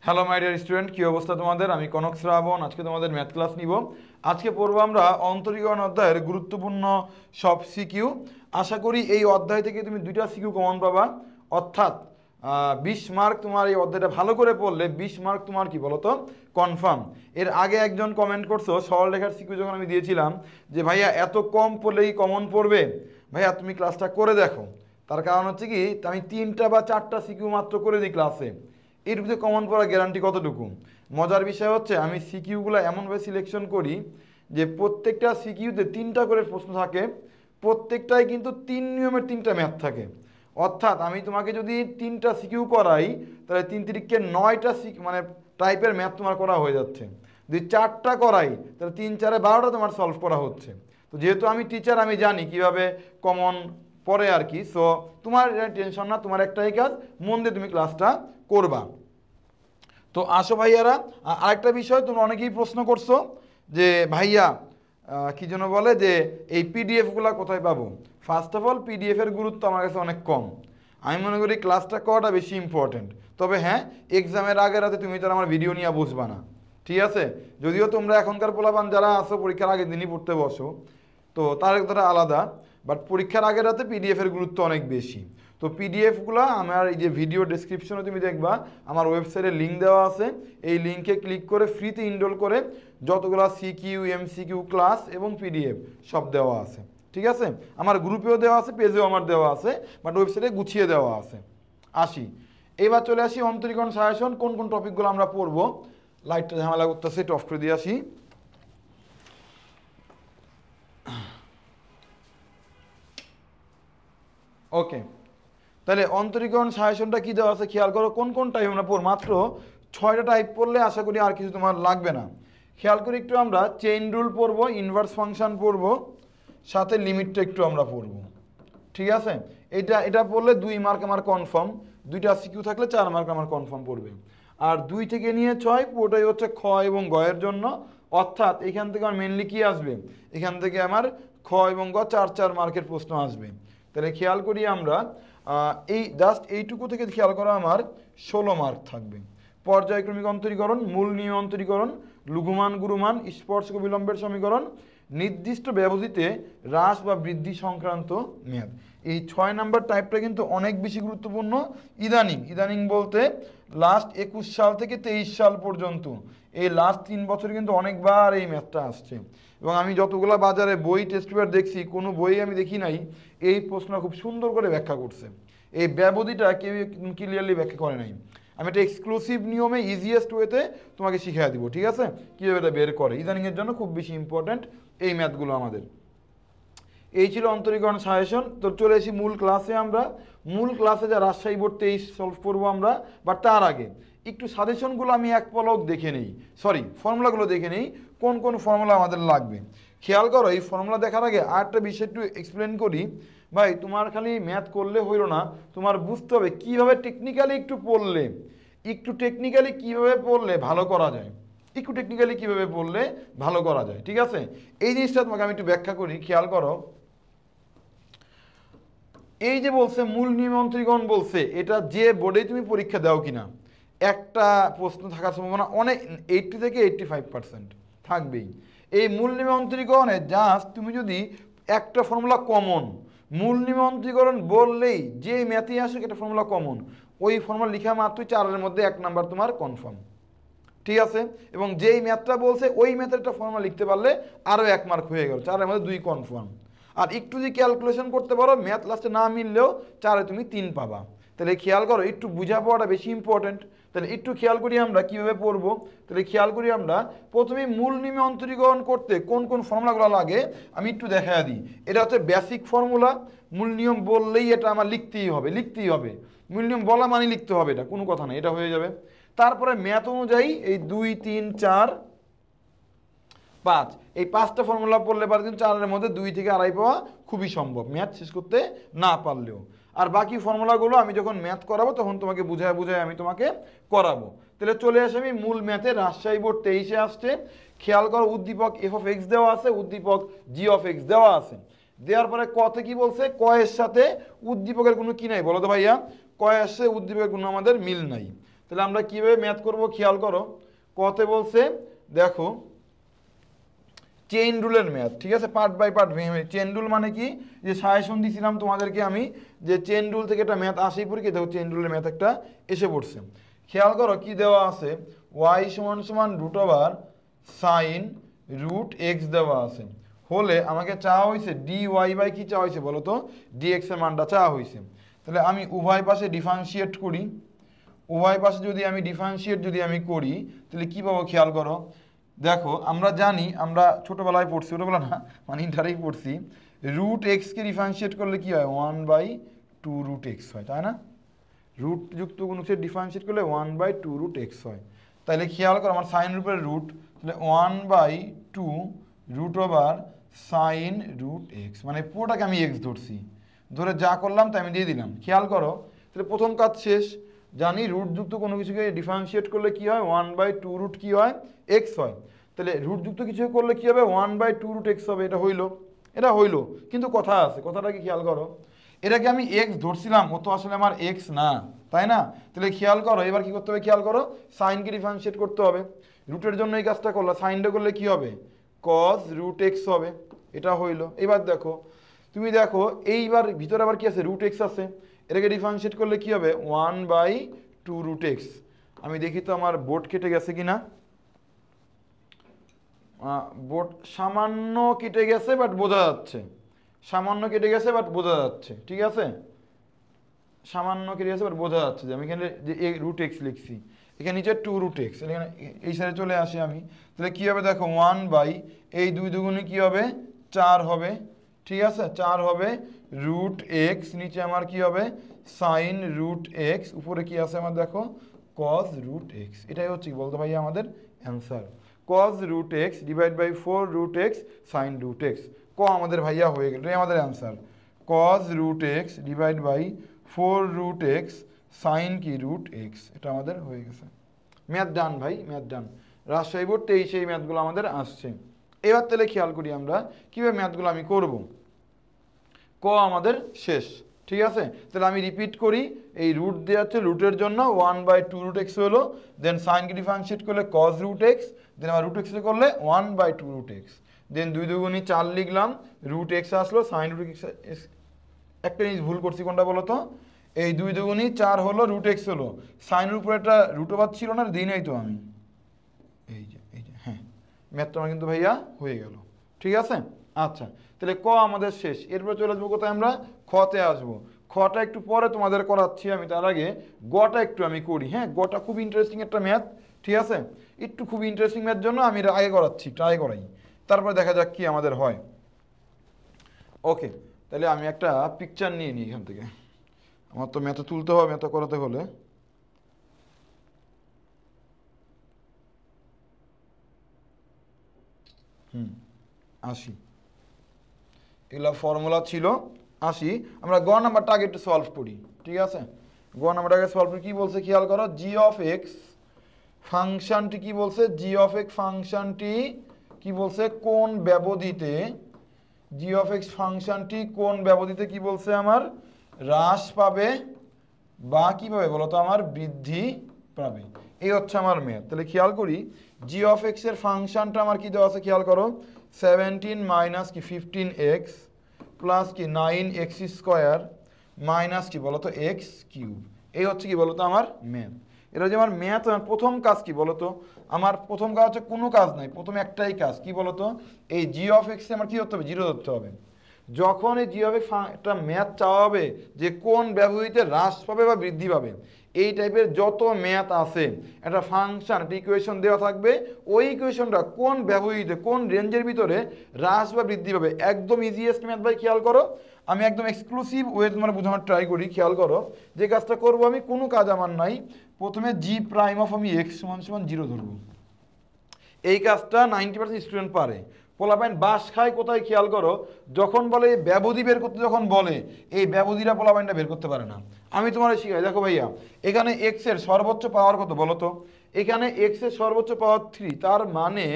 Hello my dear student, কী অবস্থা তোমাদের? আমি কনক শ্রাবণ। আজকে তোমাদের ম্যাথ ক্লাস নিব। আজকে পড়বো আমরা অন্তরীকরণ অধ্যায়ের গুরুত্বপূর্ণ সব সিকিউ। আশা করি এই অধ্যায় থেকে তুমি দুইটা সিকিউ কমন পাবা, অর্থাৎ 20 মার্ক তোমার এই অধ্যায়টা ভালো করে পড়লে 20 মার্ক তোমার কি বলো তো কনফার্ম। এর আগে একজন কমেন্ট করছো সরলরেখার সিকিউ যখন আমি দিয়েছিলাম যে ভাইয়া এত কম পড়লেই কমন পড়বে, ভাইয়া তুমি ক্লাসটা করে দেখো। তার কারণ হচ্ছে কি, আমি 3টা বা 4টা সিকিউ মাত্র করে দিই ক্লাসে, এটুকুতে কমন পড়ার গ্যারান্টি কতটুকু? মজার বিষয় হচ্ছে আমি সিকিউগুলো এমনভাবে সিলেকশন করি যে প্রত্যেকটা সিকিউতে 3টা করে প্রশ্ন থাকে, প্রত্যেকটাই কিন্তু 3 নিয়মের 3টা ম্যাথ থাকে। অর্থাৎ আমি তোমাকে যদি 3টা সিকিউ করাই তাহলে 3 তিরিখকে 9টা মানে টাইপের ম্যাথ তোমার করা হয়ে যাচ্ছে। যদি 4টা করাই তাহলে 3 4 12টা তোমার সলভ করা হচ্ছে। তো যেহেতু আমি টিচার, আমি জানি কিভাবে কমন পরে আর কি। সো তোমার টেনশন না, তোমার একটাই কাজ, মন দিয়ে তুমি ক্লাসটা করবা। তো আসো ভাইয়ারা, আরেকটা বিষয় তোমরা অনেকেই প্রশ্ন করছো যে ভাইয়া কি যেন বলে যে এই পিডিএফগুলো কোথায় পাবো। ফার্স্ট অফ অল পিডিএফের গুরুত্ব আমার কাছে অনেক কম। আমি মনে করি ক্লাসটা করাটা বেশি ইম্পর্টেন্ট। তবে হ্যাঁ, এক্সামের আগে রাতে তুমি তো আমার ভিডিও নিয়ে বুঝবা না, ঠিক আছে? যদিও তোমরা এখনকার পোলাপান যারা আসো পরীক্ষার আগের দিনই পড়তে বসো, তো তার একটা আলাদা, বাট পরীক্ষার আগের রাতে পিডিএফের গুরুত্ব অনেক বেশি। তো পিডিএফগুলো আমার এই যে ভিডিও ডেসক্রিপশনে তুমি দেখবা আমার ওয়েবসাইটে লিঙ্ক দেওয়া আছে। এই লিঙ্কে ক্লিক করে ফ্রিতে ইনরোল করে যতগুলো সিকিউ, এমসিকিউ ক্লাস এবং পিডিএফ সব দেওয়া আছে, ঠিক আছে? আমার গ্রুপেও দেওয়া আছে, পেজেও আমার দেওয়া আছে, বাট ওয়েবসাইটে গুছিয়ে দেওয়া আছে। আসি এবার চলে আসি অন্তরীকরণ সাজেশন, কোন কোন টপিকগুলো আমরা পড়বো। লাইটটা ঝামেলা করতেছে, একটু অফ করে দিয়ে আসি। ওকে, তাহলে অন্তরীকরণ সাজেশনটা কী দেওয়া আছে খেয়াল করো। কোন কোন টাইপ আমরা পড়ব, মাত্র 6টা টাইপ পড়লে আশা করি আর কিছু তোমার লাগবে না। খেয়াল করি একটু, আমরা চেইন রুল পড়ব, ইনভার্স ফাংশন পড়ব, সাথে লিমিটটা একটু আমরা পড়ব, ঠিক আছে? এটা পড়লে 2 মার্ক আমার কনফার্ম, 2টা সিকিউ থাকলে 4 মার্ক আমার কনফার্ম পড়বে। আর 2 থেকে নিয়ে 6 পুরোটাই হচ্ছে খ এবং গ এর জন্য। অর্থাৎ এখান থেকে আমার মেনলি কী আসবে, এখান থেকে আমার খ এবং গ 4 মার্কের প্রশ্ন আসবে। তাহলে খেয়াল করি আমরা এই জাস্ট এইটুকু থেকে খেয়াল করা আমার 16 মার্ক থাকবে। পর্যায়ক্রমিক অন্তরীকরণ, মূল নিয়ম অন্তরীকরণ, লঘুমান গুরুমান, স্পর্শক বিলম্বের সমীকরণ, নির্দিষ্ট ব্যবধিতে হ্রাস বা বৃদ্ধি সংক্রান্ত মেয়াদ। এই 6 নাম্বার টাইপটা কিন্তু অনেক বেশি গুরুত্বপূর্ণ। ইদানিং বলতে লাস্ট 21 সাল থেকে 23 সাল পর্যন্ত, এই লাস্ট 3 বছর কিন্তু অনেকবার এই ম্যাথটা আসছে। এবং আমি যতগুলো বাজারে বই টেস্ট পেপার দেখছি, কোনো বই আমি দেখি নাই এই প্রশ্ন খুব সুন্দর করে ব্যাখ্যা করছে। এই ব্যবধিটা কেউ ক্লিয়ারলি ব্যাখ্যা করে নাই। আমি একটা এক্সক্লুসিভ নিয়মে ইজিয়েস্ট ওয়েতে তোমাকে শিখিয়ে দিব, ঠিক আছে, কীভাবে এটা বের করে। ইদানিংয়ের জন্য খুব বেশি ইম্পর্ট্যান্ট এই ম্যাথগুলো আমাদের। এই ছিল অন্তরীকরণ সাজেশন। তো চলে এসি মূল ক্লাসে। আমরা মূল ক্লাসে যা রাজশাহী বোর্ড 23 সলভ করবো আমরা, বাট তার আগে একটু সাজেশনগুলো আমি এক পলক দেখে নেই, ফর্মুলাগুলো দেখে নেই, কোন কোন ফর্মুলা আমাদের লাগবে। খেয়াল করো, এই ফর্মুলা দেখার আগে আরেকটা বিষয় একটু এক্সপ্লেন করি। ভাই তোমার খালি ম্যাথ করলে হইল না, তোমার বুঝতে হবে কীভাবে টেকনিক্যালি একটু পড়লে, কীভাবে পড়লে ভালো করা যায়, ঠিক আছে? এই জিনিসটা তোমাকে আমি একটু ব্যাখ্যা করি। খেয়াল করো, এই যে বলছে মূল নিয়ম অন্তরীকরণ বলছে, এটা যে বোর্ডে তুমি পরীক্ষা দাও কিনা একটা প্রশ্ন থাকার সম্ভাবনা অনেক 80 থেকে 85% থাকবেই। এই মূল নিয়ম অন্তরীকরণে জাস্ট তুমি যদি একটা ফর্মুলা কমন, মূল নিয়ম অন্তরীকরণ বললেই যে ম্যাথে আসুক একটা ফর্মুলা কমন, ওই ফর্মুলা লিখা মাত্রই 4-এর মধ্যে 1 নাম্বার তোমার কনফার্ম, ঠিক আছে? এবং যেই ম্যাথটা বলছে ওই ম্যাথের একটা ফর্মুলা লিখতে পারলে আরও 1 মার্ক হয়ে গেল, 4-এর মধ্যে 2 কনফার্ম। আর একটু যদি ক্যালকুলেশন করতে পারো, ম্যাথ লাস্টে না মিললেও 4-এ তুমি 3 পাবা। তাহলে খেয়াল করো, একটু বুঝা পড়াটা বেশি ইম্পর্টেন্ট। তাহলে একটু খেয়াল করি আমরা কীভাবে পড়বো। তাহলে খেয়াল করি আমরা প্রথমে মূল নিয়মে অন্তরীকরণ করতে কোন কোন ফর্মুলাগুলো লাগে আমি একটু দেখা দিই। এটা হচ্ছে বেসিক ফর্মুলা। মূল নিয়ম বললেই এটা আমার লিখতেই হবে, মূল নিয়ম বলা মানে লিখতে হবে, এটা কোনো কথা নেই, এটা হয়ে যাবে। তারপরে ম্যাথ অনুযায়ী এই 2, 3, 4, 5 এই 5টা ফর্মুলা পড়লে পারে কিন্তু 4-এর মধ্যে 2 থেকে 2.5 পাওয়া খুবই সম্ভব, ম্যাথ শেষ করতে না পারলেও। আর বাকি ফর্মুলাগুলো আমি যখন ম্যাথ করাবো তখন তোমাকে বুঝায় আমি তোমাকে করাবো। তাহলে চলে আসে আমি মূল ম্যাথে। রাজশাহী বোর্ড 23-এ আসছে। খেয়াল করো, উদ্দীপক f(x) দেওয়া আছে, উদ্দীপক g(x) দেওয়া আছে। দেওয়ার পরে কতে কি বলছে, ক এর সাথে উদ্দীপকের কোনো কি নাই বলো তো ভাইয়া? ক এর সাথে উদ্দীপকের কোনো আমাদের মিল নাই। তাহলে আমরা কিভাবে ম্যাথ করব খেয়াল করো। কতে বলছে দেখো চেইন রুলের ম্যাথ, ঠিক আছে, পার্ট বাই পার্ট ভেঙে। চেইন রুল মানে কি, যে সাজেশন দিয়েছিলাম তোমাদেরকে আমি যে চেইন রুল থেকে একটা ম্যাথ আসেই পড়ি, দেখো চেইন রুলের ম্যাথ একটা এসে পড়ছে। খেয়াল করো কি দেওয়া আছে, ওয়াই সমান সমান root over sine root x দেওয়া আছে, হলে আমাকে চাওয়া হয়েছে ডি ওয়াই বাই কি চাওয়া হয়েছে বলো তো, ডি এক্স এর মানটা চাওয়া হয়েছে। তাহলে আমি উভয় পাশে ডিফারেন্সিয়েট করি, উভয় পাশে যদি আমি ডিফারেন্সিয়েট করি তাহলে কি পাবো খেয়াল করো। দেখো আমরা জানি, আমরা ছোটোবেলায় পড়ছি, ছোটোবেলা না মানে ইন্টারেই পড়ছি, রুট এক্সকে ডিফারেন্সিয়েট করলে কি হয় 1/2 রুট এক্স হয়, তাই না? রুট যুক্ত গুণকে ডিফারেন্সিয়েট করলে 1/2 রুট এক্স হয়। তাহলে খেয়াল করো আমার সাইন রূপের রুট, তাহলে 1/2 root over sine root x, মানে পুরোটাকে আমি এক্স ধরছি, ধরে যা করলাম তাই আমি দিয়ে দিলাম। খেয়াল করো তাহলে প্রথম কাজ শেষ। জানি রুটযুক্ত কোনো কিছুকে ডিফারেন্সিয়েট করলে কি হয় 1/2 রুট কি হয় এক্স হয়। তাহলে রুটযুক্ত কিছু করলে কি হবে 1/2 রুট এক্স হবে। এটা হইলো, কিন্তু কথা আছে, কথাটাকে খেয়াল করো। এটাকে আমি এক্স ধরছিলাম, ও তো আসলে আমার এক্স না, তাই না? তাহলে খেয়াল করো এবার কি করতে হবে, খেয়াল করো সাইনকে ডিফারেন্সিয়েট করতে হবে। রুটের জন্য এই কাজটা করলো, সাইনটা করলে কি হবে কজ রুট এক্স হবে, এটা হইলো। এবার দেখো তুমি দেখো এইবার ভিতরে আবার কি আছে রুট এক্স আছে, এটাকে ডিফারেন্সিয়েট করলে কি হবে 1/2 রুট এক্স। আমি দেখি তো আমার বোর্ড কেটে গেছে কিনা, বোর্ড সামান্য কেটে গেছে বাট বোঝা যাচ্ছে, সামান্য কেটে গেছে বাট বোঝা যাচ্ছে, ঠিক আছে, সামান্য কেটে গেছে বাট বোঝা যাচ্ছে যে আমি এখানে যে রুট এক্স লিখছি, এখানে নিচে 2 রুট এক্স, এখানে এই সাইডে চলে আসি আমি। তাহলে কী হবে দেখো 1 এই 2 দুগুণে কী হবে 4 হবে, ঠিক আছে, 4 হবে রুট এক্স, নিচে আমার কি হবে সাইন রুট এক্স, উপরে কি আছে আমার দেখো কজ রুট এক্স। এটাই হচ্ছে কি বলতো ভাইয়া আমাদের answer, cos root x divide by 4 root x sine root x. আমাদের ভাইয়া হয়ে গেল, এটাই আমাদের answer, cos root x divide by 4 root x sine কি রুট এক্স, এটা আমাদের হয়ে গেছে। ম্যাথ ডান ভাই, ম্যাথ ডান। রাজশাহী বোর্ড 23 এই ম্যাথগুলো আমাদের আসছে। এবার তাহলে খেয়াল করি আমরা কীভাবে ম্যাথগুলো আমি করব। আমাদের শেষ, ঠিক আছে। তাহলে আমি রিপিট করি, এই রুট দেওয়া আছে, রুটের জন্য 1/2 রুট এক্স হলো, দেন সাইনকে ডিফারেন্সিয়েট করলে কজ রুট এক্স, দেন আমার রুট এক্স করলে 1/2 রুট এক্স, দেন 2 দুগুণি 4 লিখলাম, রুট এক্স আসলো, সাইন রুট এক্স। একটা জিনিস ভুল করছি, কোনটা বলো তো, এই 2 দুগুণি 4 হলো, রুট এক্স হলো, সাইনের উপরে একটা রুট ওভার ছিল না, দিই নাই তো আমি, এই যে হ্যাঁ, ম্যাথটা আমার কিন্তু ভাইয়া হয়ে গেল, ঠিক আছে। আচ্ছা তাহলে আমাদের শেষ। এরপর চলে আসবো কোথায়, আমরা খতে আসবো। খটা একটু পরে তোমাদের করাচ্ছি আমি, তার আগে গটা একটু আমি করি। হ্যাঁ, গটা খুব ইন্টারেস্টিং একটা ম্যাথ, ঠিক আছে, একটু খুব ইন্টারেস্টিং ম্যাথ জন্য আমি আগে করাচ্ছি, ট্রাই করাই, তারপরে দেখা যাক কি আমাদের হয়। ওকে, তাহলে আমি একটা পিকচার নিয়ে নিই এখান থেকে, আমার তো ম্যাথে তুলতে হবে, ম্যাথে করাতে হলে। আসি, এগুলো ফর্মুলা ছিল, আসি আমরা গ নাম্বারটা আগে একটু সলভ করি, ঠিক আছে। গ নাম্বারটা আগে সলভ করি, কী বলছে খেয়াল করো, জি অফ এক্স ফাংশনটি কি বলছে, জি অফ এক্স ফাংশনটি কি বলছে কোন ব্যবধিতে, জি অফ এক্স ফাংশনটি কোন ব্যবধিতে কি বলছে আমার হ্রাস পাবে বা কি পাবে বলো তো আমার বৃদ্ধি পাবে, এই হচ্ছে আমার ম্যাথ। তাহলে খেয়াল করি জি অফ এক্স এর ফাংশনটা আমার কি দেওয়া আছে খেয়াল করো, 17 মাইনাস কি 15x প্লাস কি 9x স্কোয়ার মাইনাস কি বলতো এক্স কিউব, এই হচ্ছে কি বলতো আমার ম্যাথ। এটা যে আমার ম্যাথ, আমার প্রথম কাজ কি বলতো, আমার প্রথম কাজ হচ্ছে কোনো কাজ নাই, প্রথম একটাই কাজ কি বলতো, এই জি অফ এক্স আমার কি ধরতে হবে, জিরো ধরতে হবে। যখন এই জি অফ এক্স একটা ম্যাথ চাওয়া হবে যে কোন ব্যবধিতে হ্রাস পাবে বা বৃদ্ধি পাবে, এই টাইপের যত ম্যাথ আছে, একটা ফাংশন একটা ইকুয়েশন দেওয়া থাকবে, ওই ইকুয়েশনটা কোন ব্যবধিতে কোন রেঞ্জের ভিতরে হ্রাস বা বৃদ্ধি পাবে, একদম ইজিয়েস্ট ম্যাথ ভাই। খেয়াল করো আমি একদম এক্সক্লুসিভ ওয়ে তোমার বোঝানোর ট্রাই করি। খেয়াল করো যে কাজটা করবো আমি, কোনো কাজ আমার নাই, প্রথমে জি প্রাইম অফ আমি এক্স সমান সমান 0 ধরবো। এই কাজটা 90% স্টুডেন্ট পারে, পোলাপাইন বাস খায় কোথায় খেয়াল করো, যখন বলে ব্যবধি বের করতে, যখন বলে এই ব্যবধিটা পোলাপাইনটা বের করতে পারে না। আমি তোমার শিখাই, দেখো ভাইয়া এখানে এক্স এর সর্বোচ্চ পাওয়ার কত বলো তো, এখানে এক্স এর সর্বোচ্চ পাওয়ার 3, তার মানে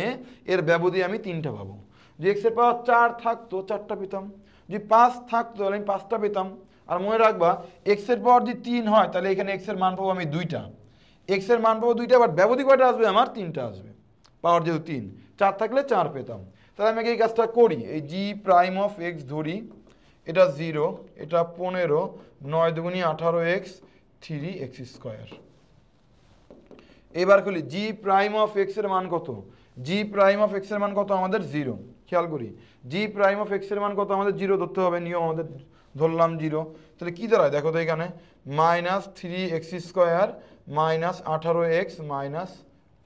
এর ব্যবধি আমি 3টা পাবো। যে এক্স এর পাওয়ার 4 থাকতো 4টা পেতাম, যদি 5 থাকতো তাহলে আমি 5টা পেতাম। আর মনে রাখবা এক্স এর পাওয়ার যদি 3 হয় তাহলে এখানে এক্স এর মান পাবো আমি 2টা, এক্স এর মান পাবো 2টা, বাট ব্যবধি কয়টা আসবে আমার? 3টা আসবে, পাওয়ার যেহেতু 3, 4 থাকলে 4 পেতাম। তাহলে আমি এই কাজটা করি, এই জি প্রাইম অফ এক্স ধরি, এটা 0, এটা 15, 9 দুগুণি 18 এক্স, 3 এক্স স্কোয়ার। এবার খুলি জি প্রাইম অফ এক্স এর মান কত? জি প্রাইম অফ এক্স এর মান কত আমাদের? 0। খেয়াল করি, জি প্রাইম অফ এক্স এর মান কত আমাদের? 0 ধরতে হবে, নিয়ম আমাদের, ধরলাম 0। তাহলে কি দাঁড়ায় দেখো তো এখানে, -3 x square minus 18 x minus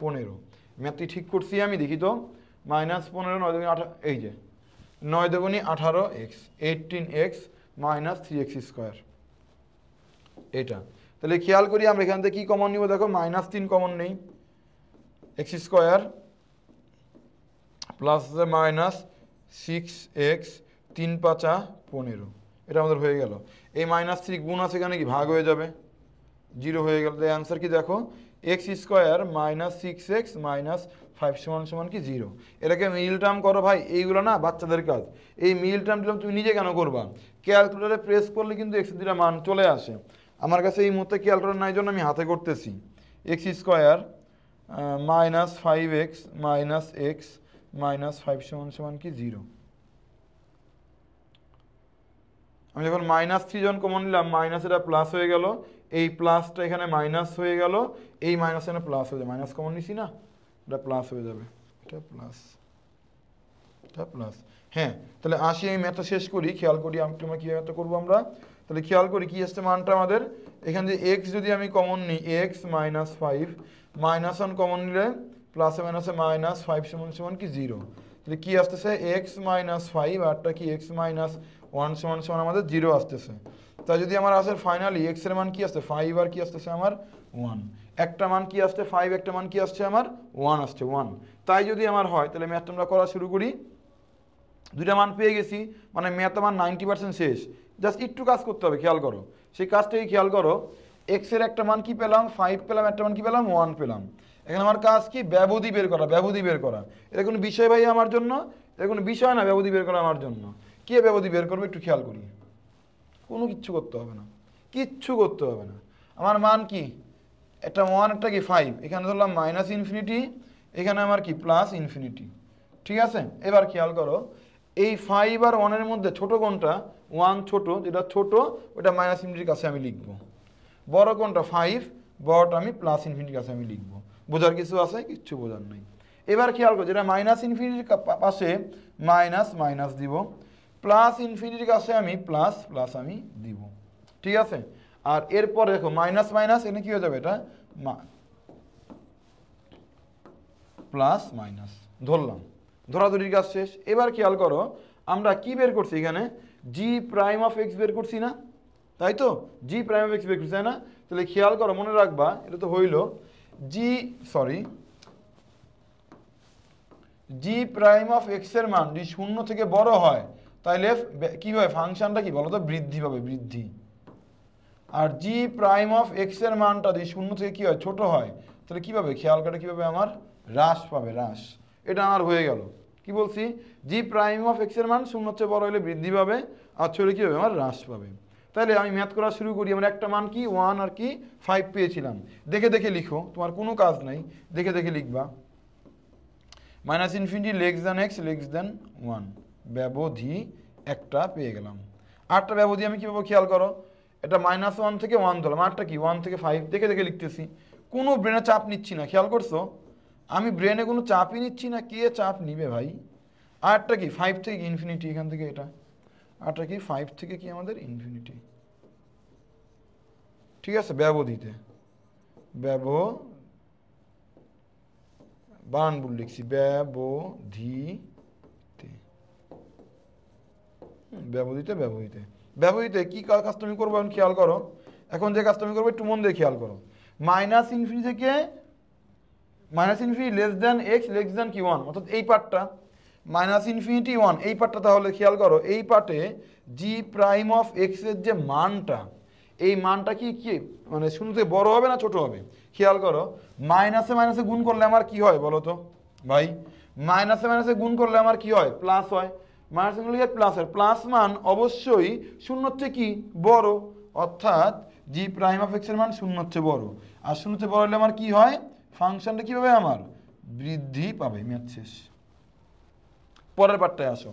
15। ম্যাথটি ঠিক করছি আমি, দেখি তো, -15, 9 দুগুণি 18, এই যে 9 দুগুণি 18 x, 18 x minus 3 x square, এটা। তাহলে খেয়াল করি আমরা এখান থেকে কি কমন নিব, দেখো -3 কমন নেই, এক্স স্কোয়ার প্লাস -6x 3 5 15, এটা আমাদের হয়ে গেল। এই -3 গুণ আছে এখানে, কি ভাগ হয়ে যাবে, 0 হয়ে গেল। তাই অ্যান্সার কি দেখো, এক্স স্কোয়ার -6x -5 সমান কি 0। এটাকে মিল টার্ম করো ভাই, এইগুলো না বাচ্চাদের কাজ। এই মিল টার্ম দিলাম, তুমি নিজে কেন করবা? ক্যালকুলেটারে প্রেস করলে কিন্তু এক্স দুটা মান চলে আসে। আমার কাছে এই মুহূর্তে ক্যালকুলেটর নাই জন্য আমি হাতে করতেছি। এক্স স্কোয়ার -5x - x -5 সমান কি 0। আমি যখন -3 যখন কমন নিলাম, মাইনাস এটা প্লাস হয়ে গেল, এই প্লাসটা এখানে মাইনাস হয়ে গেল, এই মাইনাস এখানে প্লাস হয়ে যাবে, মাইনাস কমন নিছি না, এটা প্লাস হয়ে যাবে, এটা প্লাস, এটা প্লাস। হ্যাঁ, তাহলে আসি এই ম্যাথটা শেষ করি, খেয়াল করি আমরা কী ম্যাথটা করবো আমরা। তাহলে খেয়াল করি কি আসছে মানটা আমাদের, এখান দিয়ে এক্স যদি আমি কমন নিই, x -5 -1 কমন নিলে প্লাসে মাইনাসে -5 সমান কি 0। তাহলে কি আসতেছে, x -5 আরটা কি x -1 সমান আমাদের 0 আসতেছে। তাই যদি আমার আসে ফাইনালি x এর মান কি আসছে 5, আর কি আসতেছে আমার 1, একটা মান কি আসছে 5, একটা মান কি আসছে আমার 1 আসছে 1। তাই যদি আমার হয় তাহলে ম্যাথটা আমরা করা শুরু করি। দুইটা মান পেয়ে গেছি, মানে ম্যাথ আমার 90% শেষ, জাস্ট একটু কাজ করতে হবে, খেয়াল করো সেই কাজটাই খেয়াল করো। x এর একটা মান কি পেলাম 5 পেলাম, একটা মান কি পেলাম 1 পেলাম। এখানে আমার কাজ কি, ব্যবধি বের করা, ব্যবধি বের করা। এটা কোনো বিষয় ভাই আমার জন্য, এটা কোনো বিষয় না, ব্যবধি বের করা আমার জন্য। কে ব্যবধি বের করবে একটু খেয়াল করি, কোনো কিচ্ছু করতে হবে না, কিচ্ছু করতে হবে না। আমার মান কি, একটা 1 একটা কি 5, এখানে ধরলাম -ইনফিনিটি, এখানে আমার কি +ইনফিনিটি, ঠিক আছে। এবার খেয়াল করো, এই 5 আর 1 এর মধ্যে ছোট কোনটা? 1 ছোট, যেটা ছোট ওটা -ইনফিনিটির কাছে আমি লিখব। বড় কোনটা? 5, বড়টা আমি +ইনফিনিটির কাছে আমি লিখব। বোঝার কিছু আছে? কিচ্ছু বোঝার নেই। এবার খেয়াল করো, যেটা -ইনফিনিটির পাশে মাইনাস দিব, +ইনফিনিটির কাছে আমি প্লাস আমি দিব, ঠিক আছে। আর এরপর দেখো মাইনাস এখানে কি হয়ে যাবে, এটা প্লাস মাইনাস, ধরলাম, ধরাধরির কাজ শেষ। এবার খেয়াল করো আমরা কি বের করছি এখানে, জি প্রাইম অফ এক্স বের করছি না, তাই তো? জি প্রাইম অফ এক্স বের করছি, তাই না? তাহলে খেয়াল করো, মনে রাখবা, এটা তো হইল জি প্রাইম অফ এক্স এর মান যদি 0 থেকে বড় হয় তাহলে কি হয়, ফাংশনটা কি বলো তো, বৃদ্ধি পাবে, বৃদ্ধি। আর জি প্রাইম অফ এক্স এর মানটা যদি 0 থেকে কি হয়, ছোট হয়, তাহলে কি পাবে, খেয়াল করে কি পাবে, আমার হ্রাস পাবে, হ্রাস। এটা আমার হয়ে গেল, কি বলছি, জি প্রাইম অফ এক্স এর মান 0 থেকে বড় হলে বৃদ্ধি পাবে, আর ছোট কি হবে, আমার হ্রাস পাবে। তাহলে আমি ম্যাথ করা শুরু করি। আমরা একটা মান কি 1 আর কি 5 পেয়েছিলাম, দেখে দেখে লিখো, তোমার কোনো কাজ নাই, দেখে দেখে লিখবা। -ইনফিনিটি x < 1, ব্যবধি একটা পেয়ে গেলাম। আটটা ব্যবধি আমি কীভাবে, খেয়াল করো, এটা -1 থেকে 1 ধরলাম, আটটা কি 1 থেকে 5, দেখে দেখে লিখতেছি, কোনো ব্রেনে চাপ নিচ্ছি না, খেয়াল করছো, আমি ব্রেনে কোনো চাপই নিচ্ছি না, কে চাপ নিবে ভাই। আটটা কি 5 থেকে ইনফিনিটি, এখান থেকে এটা, আটটা কি 5 থেকে কি আমাদের ইনফিনিটি, ঠিক আছে, ব্যবধিতে, বানান ভুল লিখছি, ব্যবধিতে কি কাজ তুমি করবো এখন খেয়াল করো। এখন যে কাজ তুমি করবো একটু মন দিয়ে খেয়াল করো, -ইনফিনিটি থেকে -ইনফিনিটি x কি 1, অর্থাৎ এই পার্টটা -ইনফিনিটি 1, এই পার্টটা। তাহলে খেয়াল করো এই পার্টে জি প্রাইম অফ এক্স এর যে মানটা, এই মানটা কি কি মানে 0 থেকে বড় হবে না ছোট হবে, খেয়াল করো। মাইনাসে গুণ করলে আমার কি হয় বলো তো ভাই, মাইনাসে গুণ করলে আমার কি হয়, প্লাস হয়। মাইনাসে গুণ করলে প্লাস হয়, প্লাস মান অবশ্যই 0 থেকে কি বড়, অর্থাৎ জি প্রাইম অফ এক্স এর মান শূন্যর চেয়ে বড়, আর শূন্যর চেয়ে বড় হলে আমার কি হয়, ফাংশনটা কি পাবে, আমার বৃদ্ধি পাবে। ম্যাথ শেষ। পরের পার্টটায় আসো,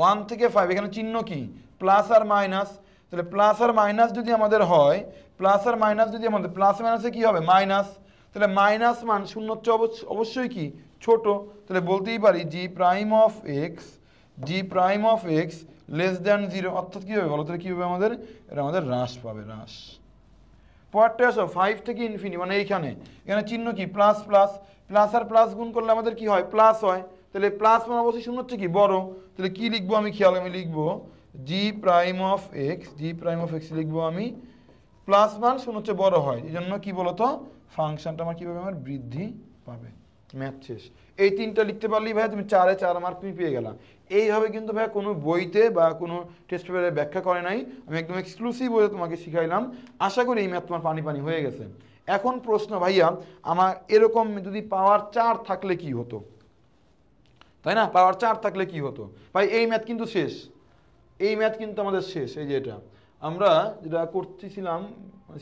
1 থেকে 5, এখানে চিহ্ন কি, প্লাস আর মাইনাস। তাহলে প্লাস আর মাইনাস যদি আমাদের হয়, প্লাস আর মাইনাস যদি আমাদের, প্লাস মাইনাসে কি হবে, মাইনাস। তাহলে মাইনাস মান শূন্য হচ্ছে অবশ্যই কি ছোট, তাহলে বলতেই পারি g prime of x, g prime of x less than 0, অর্থাৎ কী হবে বলো, তাহলে কী হবে আমাদের, এটা আমাদের হ্রাস পাবে, হ্রাস। পরেরটা আসো 5 থেকে ইনফিনিটি, মানে এইখানে, এখানে চিহ্ন কি প্লাস প্লাস, প্লাস আর প্লাস গুণ করলে আমাদের কি হয়, প্লাস হয়। তাহলে প্লাস মানে অবশ্যই শূন্য হচ্ছে কি বড়, তাহলে কি লিখবো আমি, খেয়াল, আমি লিখবো g prime of x, g prime of x লিখবো আমি, প্লাস মান শূন্য হচ্ছে বড় হয়, এই জন্য কি বলতো, ফাংশনটা আমার কীভাবে আমার বৃদ্ধি পাবে। ম্যাথ শেষ। এই তিনটা লিখতে পারলেই ভাই তুমি 4-এ 4 মার্ক তুমি পেয়ে গেলা। এইভাবে কিন্তু ভাই কোনো বইতে বা কোনো টেস্ট পেপারে ব্যাখ্যা করে নাই, আমি একদম এক্সক্লুসিভ বইতে তোমাকে শিখাইলাম। আশা করি এই ম্যাথ তোমার পানি পানি হয়ে গেছে। এখন প্রশ্ন ভাইয়া, আমার এরকম যদি পাওয়ার 4 থাকলে কি হতো, তাই না, পাওয়ার 4 থাকলে কি হতো ভাই, এই ম্যাথ কিন্তু শেষ, এই ম্যাথ কিন্তু আমাদের শেষ। এই যে এটা আমরা যেটা করতেছিলাম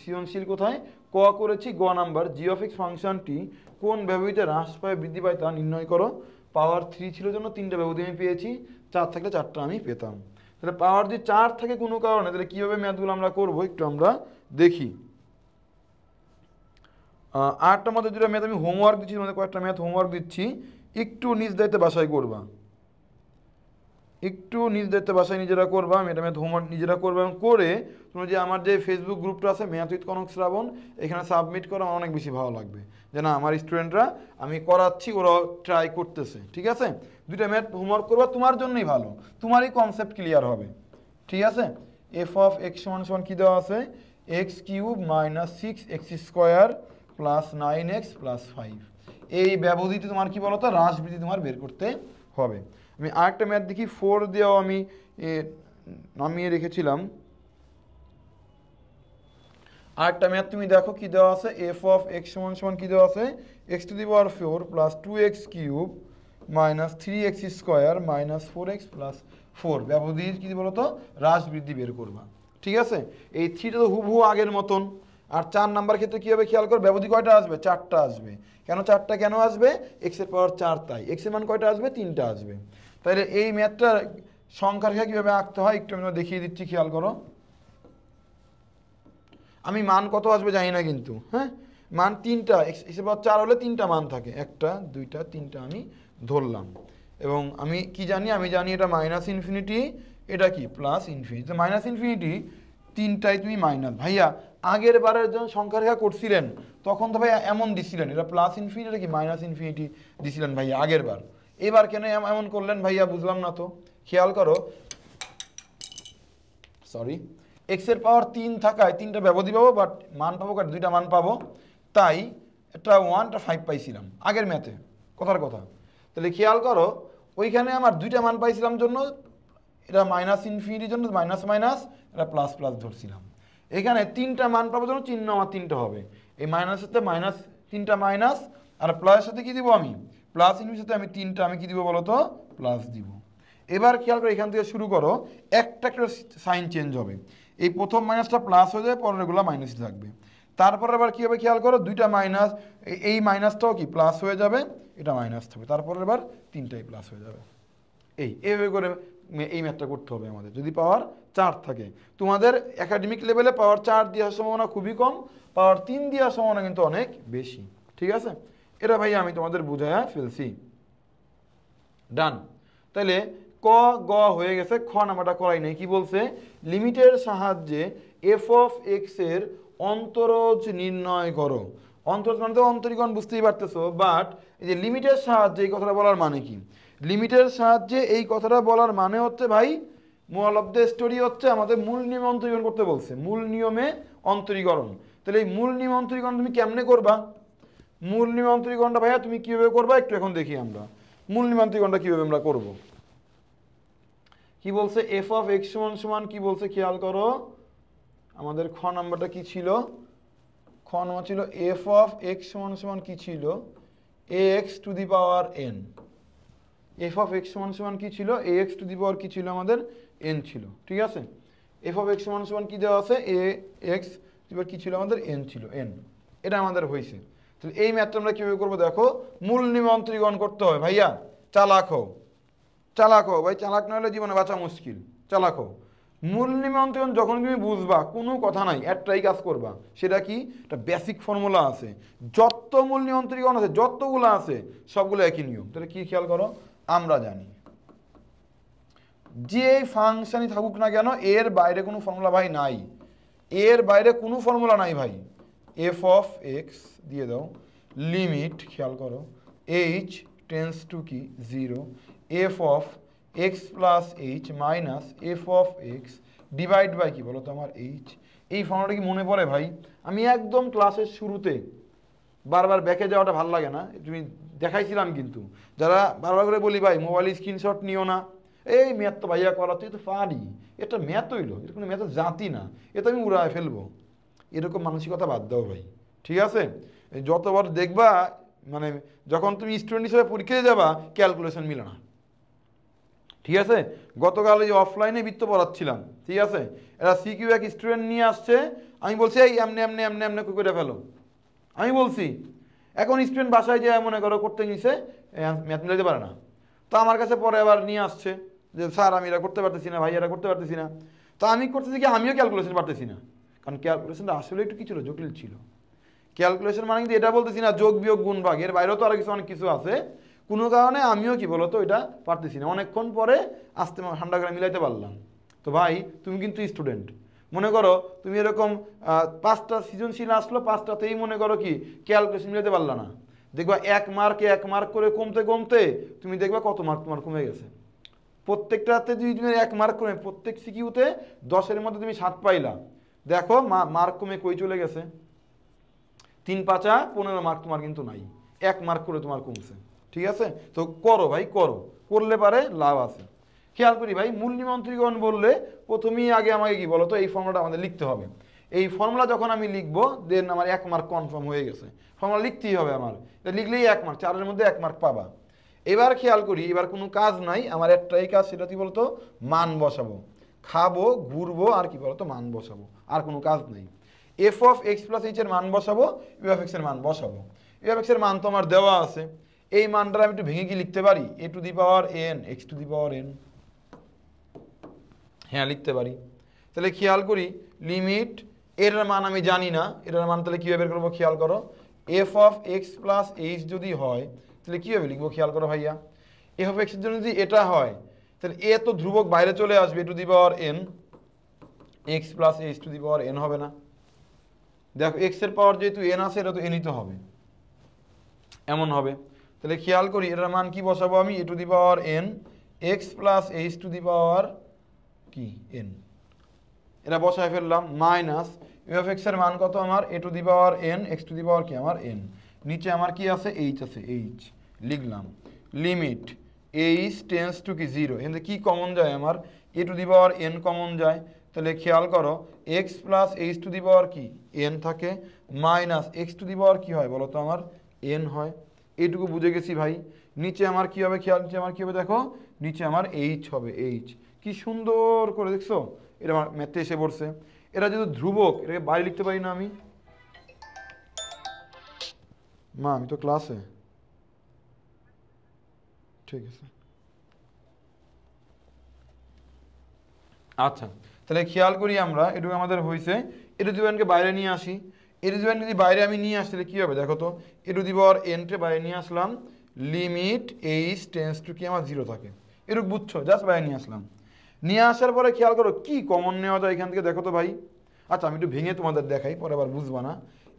সৃজনশীল, কোথায় ক করেছি, গ নাম্বার, জি অফ এক্স ফাংশনটি কোন ব্যবধিতে হ্রাস পায় বৃদ্ধি পায় তা নির্ণয় করো। পাওয়ার 3 ছিল জন্য 3টা ব্যবধি আমি পেয়েছি, 4 থাকলে 4টা আমি পেতাম। তাহলে পাওয়ার যদি 4 থাকে কোনো কারণে, তাহলে কীভাবে ম্যাথগুলো আমরা করবো একটু আমরা দেখি। 8টার মধ্যে যেটা ম্যাথ আমি হোমওয়ার্ক দিচ্ছি, তোমাদের কয়েকটা ম্যাথ হোমওয়ার্ক দিচ্ছি, একটু নিজ দায়িত্বে বাসায় করবা, একটু নিজ দায়িত্বে বাসায় নিজেরা করবা। আমি এটা ম্যাথ হোমওয়ার্ক নিজেরা করবা, এবং করে তোমরা যে আমার যে ফেসবুক গ্রুপটা আছে ম্যাথ উইথ কনক শ্রাবণ, এখানে সাবমিট করা আমার অনেক বেশি ভালো লাগবে, যে না আমার স্টুডেন্টরা আমি করাচ্ছি, ওরা ট্রাই করতেছে, ঠিক আছে। 2টা ম্যাথ হোমওয়ার্ক করবা, তোমার জন্যই ভালো, তোমারই কনসেপ্ট ক্লিয়ার হবে, ঠিক আছে। এফ অফ এক্স সমান সমান কী দেওয়া আছে, x cube minus 6x square plus 9x plus 5, এই ব্যবধিতে তোমার কি বলতো, হ্রাস বৃদ্ধি তোমার বের করতে হবে। আমি আরেকটা ম্যাথ দেখি, 4 দিয়েও আমি নামিয়ে রেখেছিলাম। আরেকটা ম্যাথ তুমি দেখো কি দেওয়া আছে, এফ অফ এক্স সমান সমান কী দেওয়া আছে, x to the power 4 plus 2x cube minus 3x square minus 4x plus 4, ব্যবধির কী বলতো, হ্রাস বৃদ্ধি বের করবা, ঠিক আছে। এই 3টা তো হুবহু আগের মতন। আর 4 নাম্বার ক্ষেত্রে কী হবে খেয়াল করো, ব্যবধি কয়টা আসবে, 4টা আসবে। কেন 4টা কেন আসবে, এক্সের পাওয়ার 4, তাই এক্সের মান কয়টা আসবে, 3টা আসবে। তাহলে এই ম্যাথটা সংখ্যার রেখা কীভাবে আঁকতে হয় একটু আমি দেখিয়ে দিচ্ছি, খেয়াল করো। আমি মান কত আসবে জানি না কিন্তু, হ্যাঁ, মান 3টা, এক্সের পাওয়ার 4 হলে 3টা মান থাকে, 1টা 2টা 3টা আমি ধরলাম। এবং আমি কি জানি, আমি জানি এটা মাইনাস ইনফিনিটি, এটা কি প্লাস ইনফিনিটি। মাইনাস ইনফিনিটি 3টাই তুমি মাইনাস, ভাইয়া আগের বারের যখন সংখ্যা রেখা করছিলেন তখন তো ভাইয়া এমন দিছিলেন, এটা প্লাস ইনফিনিটি, এটা কি মাইনাস ইনফিনিটি দিছিলেন ভাইয়া আগের বার। এবার কেন এমন করলেন ভাইয়া, বুঝলাম না তো। খেয়াল করো, সরি, এক্সের পাওয়ার 3 থাকায় 3টা ব্যবধি পাবো, বাট মান পাবো, 2টা মান পাবো, তাই এটা 1, এটা 5 পাইছিলাম আগের ম্যাথে, কথার কথা। তাহলে খেয়াল করো, ওইখানে আমার 2টা মান পাইছিলাম জন্য এটা মাইনাস ইনফিনিটির জন্য মাইনাস মাইনাস, এটা প্লাস প্লাস ধরছিলাম। এখানে 3টা মান পাবো জন্য চিহ্ন আমার 3টা হবে, এই মাইনাসের সাথে মাইনাস, 3টা মাইনাস, আর প্লাসের সাথে কী দিব আমি, প্লাস ইনফিনিটির সাথে আমি 3টা আমি কী দিব বলো তো, প্লাস দিব। এবার খেয়াল করো, এখান থেকে শুরু করো, একটা একটা সাইন চেঞ্জ হবে, এই প্রথম মাইনাসটা প্লাস হয়ে যাবে, পরেরগুলো মাইনাসই থাকবে। তারপর আবার কী হবে খেয়াল করো, 2টা মাইনাস, এই মাইনাসটাও কি প্লাস হয়ে যাবে, এটা মাইনাস থাকবে, তারপরে এবার 3টাই প্লাস হয়ে যাবে। এইভাবে করে এই ম্যাথটা করতে হবে আমাদের, যদি পাওয়ার 4 থাকে। তোমাদের একাডেমিক লেভেলে পাওয়ার 4 দেওয়ার সম্ভাবনা খুবই কম, পাওয়ার 3 দেওয়ার সম্ভাবনা কিন্তু অনেক বেশি, ঠিক আছে। এটা ভাই আমি তোমাদের বুঝাইয়া ফেলছি, ডান। তাহলে ক গ হয়ে গেছে, খ নাম্বারটা করাই নাই, কি বলছে, লিমিটের সাহায্যে এফ অফ এক্স এর অন্তরজ নির্ণয় করো। অন্তরজ মানে তো অন্তরীকরণ, বুঝতেই পারতেছো, বাট এই যে লিমিটের সাহায্যে এই কথাটা বলার মানে কি, লিমিটের সাহায্যে এই কথাটা বলার মানে হচ্ছে ভাই, মোরাল অফ দ্য স্টোরি হচ্ছে আমাদের মূল নিয়মে অন্তরীকরণ করতে বলছে, মূল নিয়মে অন্তরীকরণ। তাহলে এই মূল নিয়মে অন্তরীকরণ তুমি কেমনে করবা, মূল নিয়মে অন্তরীকরণটা ভাইয়া তুমি কীভাবে করবা একটু এখন দেখি আমরা, মূল নিয়মে অন্তরীকরণটা কীভাবে আমরা করবো। কি বলছে, এফ অফ এক্স সমান সমান কি বলছে খেয়াল করো, আমাদের খ নাম্বারটা কি ছিল, খ নাম্বার ছিল এফ অফ এক্স সমান সমান কি ছিল, a x to the power n. F of x সমান সমান কি ছিল, a x to the power কি ছিল আমাদের, এন ছিল, ঠিক আছে। এফ অফ এক্স সমান সমান কি দেওয়া আছে, এ এক্স এবার কি ছিল আমাদের এন ছিল এন, এটা আমাদের হয়েছে। তাহলে এই ম্যাথটা আমরা কীভাবে করবো দেখো, মূল নিমন্ত্রীগণ করতে হবে ভাইয়া, চালাক হও চালাক হও ভাই, চালাক না হলে জীবনে বাঁচা মুশকিল, চালাক হও। মূল নিমন্ত্রণ যখন তুমি বুঝবা কোনো কথা নাই, একটাই কাজ করবা, সেটা কি, একটা বেসিক ফর্মুলা আছে, যত মূল নিমন্ত্রীগণ আছে যতগুলো আছে সবগুলো একই নিয়ম। তাহলে কি খেয়াল করো, আমরা জানি যে ফাংশনই থাকুক না কেন এর বাইরে কোনো ফর্মুলা ভাই নাই, এর বাইরে কোনো ফর্মুলা নাই ভাই। এফ অফ এক্স দিয়ে দাও, লিমিট খেয়াল করো এইচ টেন্স টু কি 0, f of x plus h minus f of x divide by কি বলো তো আমার এইচ। এই ফর্মুলাটা কি মনে পড়ে ভাই? আমি একদম ক্লাসের শুরুতে, বারবার ব্যাকে যাওয়াটা ভালো লাগে না, তুমি দেখাইছিলাম কিন্তু, যারা বারবার করে বলি ভাই মোবাইলে স্ক্রিনশট নিও না, এই ম্যাথ তো ভাইয়া করা তুই তো পারি, এটা ম্যাথ হইলো, এটা কোনো ম্যাথের জাতি না, এটা আমি উড়ায় ফেলবো, এরকম মানসিকতা বাদ দাও ভাই, ঠিক আছে? যতবার দেখবা মানে যখন তুমি স্টুডেন্ট হিসেবে পরীক্ষায় যাবা ক্যালকুলেশন মিলে না, ঠিক আছে? গতকাল এই অফলাইনে বৃত্ত পড়াচ্ছিলাম, ঠিক আছে, এরা সিকিউ এক স্টুডেন্ট নিয়ে আসছে, আমি বলছি এই এমনি এমনি এমনি এমনি করে ফেলো, আমি বলছি, এখন স্টুডেন্ট বাসায় যে মনে করো করতে নিছে ম্যাথ মিলাইতে পারে না, তো আমার কাছে পরে আবার নিয়ে আসছে যে স্যার আমি এরা করতে পারতেছি না, ভাই এরা করতে পারতেছি না, তো আমি করতেছি কি আমিও ক্যালকুলেশন পারতেছি না, কারণ ক্যালকুলেশনটা আসলে একটু কি ছিল, জটিল ছিল। ক্যালকুলেশন মানে কিন্তু এটা বলতেছি না যোগ বিয়োগ গুণ ভাগ, এর বাইরেও তো আরও কিছু অনেক কিছু আছে, কোনো কারণে আমিও কি বলতো এটা পারতেছি না, অনেকক্ষণ পরে আস্তে ঠান্ডা করে মিলাইতে পারলাম। তো ভাই তুমি কিন্তু স্টুডেন্ট, মনে করো তুমি এরকম 5টা সৃজনশীল আসলো, 5টাতেই মনে করো কি ক্যালকুলেশন মিলাতে পারলা না, দেখবা 1 মার্কে 1 মার্ক করে কমতে কমতে তুমি দেখবা কত মার্ক তোমার কমে গেছে। প্রত্যেকটাতে যদি তুমি 1 মার্ক কমে, প্রত্যেক সিকিউতে 10-এর মধ্যে তুমি 7 পাইলা, দেখো মার্ক কমে কই চলে গেছে, 3-5 15 মার্ক তোমার কিন্তু নাই, 1 মার্ক করে তোমার কমছে, ঠিক আছে? তো করো ভাই, করো, করলে পারে লাভ আছে। খেয়াল করি ভাই, মূল নিমন্ত্রীগণ বললে প্রথমেই আগে আমাকে কি বলতো এই ফর্মুলাটা আমাদের লিখতে হবে, এই ফর্মুলা যখন আমি লিখবো দেন আমার 1 মার্ক কনফার্ম হয়ে গেছে, ফর্মুলা লিখতেই হবে আমার, এটা লিখলেই 1 মার্ক, 4-এর মধ্যে 1 মার্ক পাবা। এবার খেয়াল করি, এবার কোনো কাজ নাই আমার, একটাই কাজ, সেটা কি বলতো, মান বসাবো, খাবো ঘুরবো আর কি বলতো মান বসাবো, আর কোনো কাজ নেই। F of x plus H এর মান বসাবো, ইউ অফ এক্স এর মান বসাবো, ইউ অফ এক্স এর মান তো আমার দেওয়া আছে, এই মানটা আমি একটু ভেঙে কি লিখতে পারি, a to the power n x to the power n, হ্যাঁ লিখতে পারি। তাহলে খেয়াল করি লিমিট, এটার মান আমি জানি না, এটার মান তাহলে কীভাবে বের করবো খেয়াল করো, F of x plus H যদি হয় তাহলে কীভাবে লিখবো খেয়াল করো ভাইয়া, এফ অফ এক্সের জন্য যদি এটা হয় তাহলে এ তো ধ্রুবক বাইরে চলে আসবে, two the power n x plus h to the power N হবে না, দেখো এক্স এর পাওয়ার যেহেতু এন আছে এটা তো এনই তো হবে, এমন হবে। তাহলে খেয়াল করি এটার মান কি বসাবো আমি, a to the power n x plus h to the power কি এন, এটা বসায় ফেললাম, মাইনাস ইউ অফ এক্স এর মান কত আমার, a to the power n x to the power কি আমার এন, নিচে আমার কি আছে এইচ আছে, এইচ লিখলাম, লিমিট এইচ টেন্স টু কি 0, এখানে কি কমন যায় আমার, a to the power n common যায়, তাহলে খেয়াল করো x plus h to the power কি এন থাকে, minus x to the power কি হয় বলো তো আমার এন হয়, এইটুকু বুঝে গেছি ভাই। নিচে আমার কি হবে খেয়াল, নিচে আমার কি হবে দেখো, নিচে আমার এইচ হবে, এইচ কি সুন্দর করে দেখছো, এটা আমার ম্যাথে এসে পড়ছে। এটা যদি ধ্রুবক এটাকে বাইরে লিখতে পারি না আমি, মা আমি তো ক্লাসে, ঠিক আছে আচ্ছা। তাহলে খেয়াল করি আমরা, এটুকু আমাদের হয়েছে, এটা যদি এনকে বাইরে নিয়ে আসি, এটা যদি বাইরে আমি নিয়ে আসি তাহলে কী হবে দেখো তো, এ টু দি পাওয়ার এনকে বাইরে নিয়ে আসলাম, লিমিট এইচ টেন্স টু কি আমার 0 থাকে, এটুকু বুঝছো, জাস্ট বাইরে নিয়ে আসলাম, নিয়ে আসার পরে খেয়াল করো কি কমন নেওয়া যায় এখান থেকে দেখো তো ভাই, আচ্ছা আমি একটু ভেঙে তোমাদের দেখাই, পরে আবার বুঝবা না,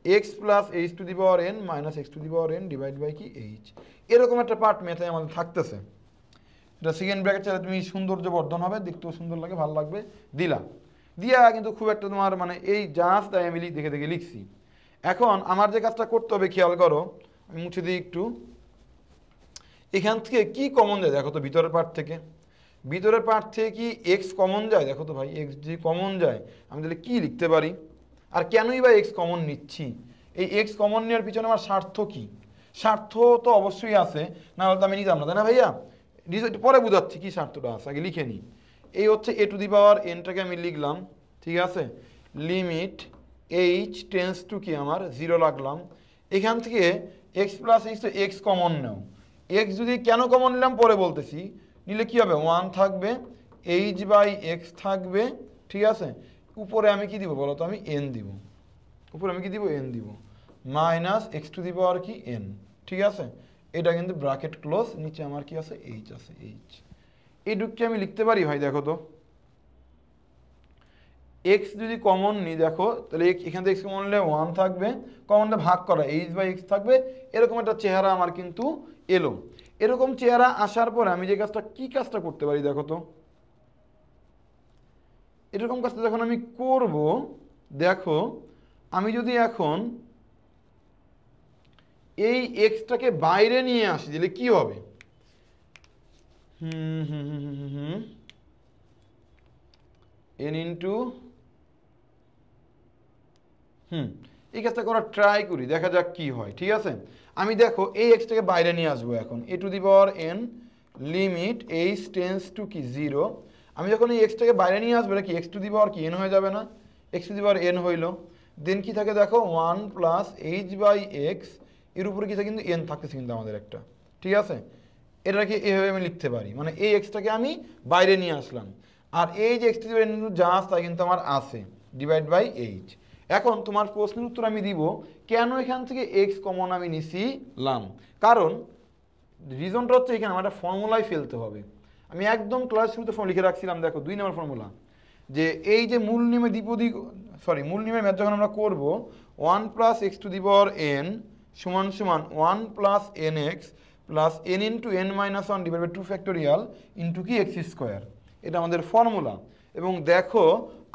x plus h to the power n minus x to the power n divide by কি এইচ, এরকম একটা পার্ট মেথে আমাদের থাকতেছে, এটা সেকেন্ড ব্র্যাকেট চাইলে তুমি সৌন্দর্য বর্ধন হবে, দেখতেও সুন্দর লাগে, ভালো লাগবে, দিলা দিয়া কিন্তু খুব একটা তোমার মানে এই জাস্ট তাই আমি দেখে দেখে লিখছি। এখন আমার যে কাজটা করতে হবে খেয়াল করো, আমি মুছে দিই একটু, এখান থেকে কি কমন যায় দেখো তো, ভিতরের পার্ট থেকে, ভিতরের পার্ট থেকে কি এক্স কমন যায় দেখো তো ভাই, এক্স যদি কমন যায় আমি তাহলে কি লিখতে পারি, আর কেনই বা এক্স কমন নিচ্ছি, এই এক্স কমন নেওয়ার পিছনে আমার স্বার্থ কি, স্বার্থ তো অবশ্যই আছে, না হলে তো আমি নিতাম না, তাই না ভাইয়া, পরে বুঝাচ্ছি কি স্বার্থটা আছে, আগে লিখে নিই। এই হচ্ছে এ টু দি পাওয়ার এনটাকে আমি লিখলাম, ঠিক আছে, লিমিট এইচ টেন্স টু কি আমার 0 লাগলাম। এখান থেকে এক্স প্লাস এইচ তো এক্স কমন নাও, এক্স যদি কেন কমন নিলাম পরে বলতেছি, নিলে কি হবে 1 থাকবে, এইচ বাই এক্স থাকবে, ঠিক আছে। উপরে আমি কি দিব বলো তো, আমি এন দিব, উপরে আমি কি দিব এন দিব, minus x to the power কি এন, ঠিক আছে। এটা কিন্তু ব্র্যাকেট ক্লোজ, নিচে আমার কি আছে এইচ আছে, এইচ। এইটুকু আমি লিখতে পারি ভাই, দেখো তো এক্স যদি কমন নিই দেখো, তাহলে এখান থেকে এক্স কমন নিলে 1 থাকবে, কমনটা ভাগ করা এইচ বাই এক্স থাকবে, এরকম একটা চেহারা আমার কিন্তু এলো। এরকম চেহারা আসার পরে আমি যে কাজটা, কি কাজটা করতে পারি দেখো তো, এরকম কাজটা যখন আমি করব, দেখো আমি যদি এখন এই এক্সটাকে বাইরে নিয়ে আসি দিলে কি হবে, এন ইন্টু এই কাজটা করার ট্রাই করি, দেখা যাক কি হয়, ঠিক আছে। আমি দেখো এই এক্সটাকে বাইরে নিয়ে আসবো এখন, a to the power n limit h tends to কি 0। আমি যখন এই এক্সটাকে বাইরে নিয়ে আসবো, কি এক্স টু দি পাওয়ার কি এন হয়ে যাবে না, x to the power N হইলো, দেন কি থাকে দেখো 1 প্লাস এইচ বাই এক্স, এর উপরে কি থাকে কিন্তু এন থাকতেছে কিন্তু আমাদের একটা, ঠিক আছে। এটাকে এভাবে আমি লিখতে পারি, মানে এই এক্সটাকে আমি বাইরে নিয়ে আসলাম, আর এই যে x to the power N যা আছে তা কিন্তু আমার আছে, ডিভাইড বাই এইচ। এখন তোমার প্রশ্নের উত্তর আমি দিব, কেন এখান থেকে এক্স কমন আমি নিছিলাম, কারণ রিজনটা হচ্ছে এখানে আমার একটা ফর্মুলায় ফেলতে হবে। আমি একদম ক্লাস শুরুতে লিখে রাখছিলাম, দেখো 2 নম্বর ফর্মুলা, যে এই যে মূল নিয়মে দ্বিপদী, সরি মূল নিয়মের ম্যাথ যখন আমরা করব, 1 plus x to the power n সমান সমান 1 plus n x plus n into n minus 1 divide by 2 factorial into কি এক্স স্কোয়ার, এটা আমাদের ফর্মুলা। এবং দেখো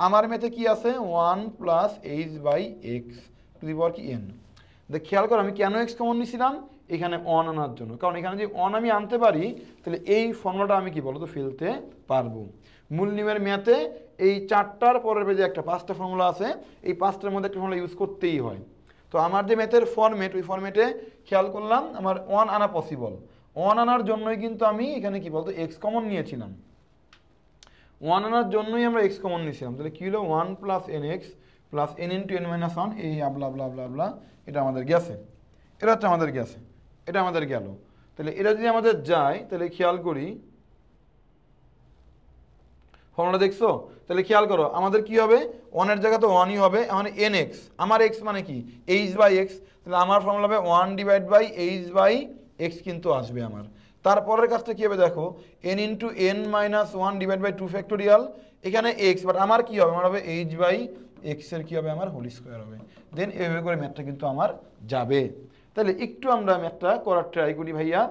আমার ম্যাথে কি আছে 1 plus h by x to the power কি এন। খেয়াল করো আমি কেন এক্স কমন নিয়েছিলাম, এখানে অন আনার জন্য, কারণ এখানে যদি অন আমি আনতে পারি তাহলে এই ফর্মুলাটা আমি কি বলতো ফেলতে পারবো। মূল নিয়মের ম্যাথে এই 4টার পরের পেজে একটা 5টা ফর্মুলা আছে, এই 5টার মধ্যে একটা ফর্মুলা ইউজ করতেই হয়। তো আমার যে ম্যাথের ফরম্যাট, ওই ফরম্যাটে খেয়াল করলাম আমার 1 আনা পসিবল, 1 আনার জন্যই কিন্তু আমি এখানে কি বলতো এক্স কমন নিয়েছিলাম, 1 আনার জন্যই আমরা এক্স কমন নিয়েছিলাম। তাহলে কী হলো 1 plus n x plus n into n minus 1, এই আবলা আবলা আবলা আবলা, এটা আমাদের গেছে, এটা হচ্ছে আমাদের গেছে, এটা আমাদের গেল। তাহলে এটা যদি আমাদের যায় তাহলে খেয়াল করি ফর্মুলা দেখছো, তাহলে খেয়াল করো আমাদের কি হবে, 1 এর জায়গা তো 1ই হবে, মানে এন এক্স, আমার এক্স মানে কি এইচ বাই এক্স, তাহলে আমার ফর্মুলা হবে 1 divide by h by x কিন্তু আসবে আমার। তারপরের কাজটা কী হবে দেখো, n into n minus 1 divide by 2 factorial, এখানে এক্স, বাট আমার কী হবে, আমার হবে এইচ বাই এক্সের কী হবে আমার হোল স্কোয়ার হবে, দেন এভাবে করে ম্যাথটা কিন্তু আমার যাবে। তাহলে একটু আমরা ম্যাথটা করার ট্রাই করি ভাইয়া,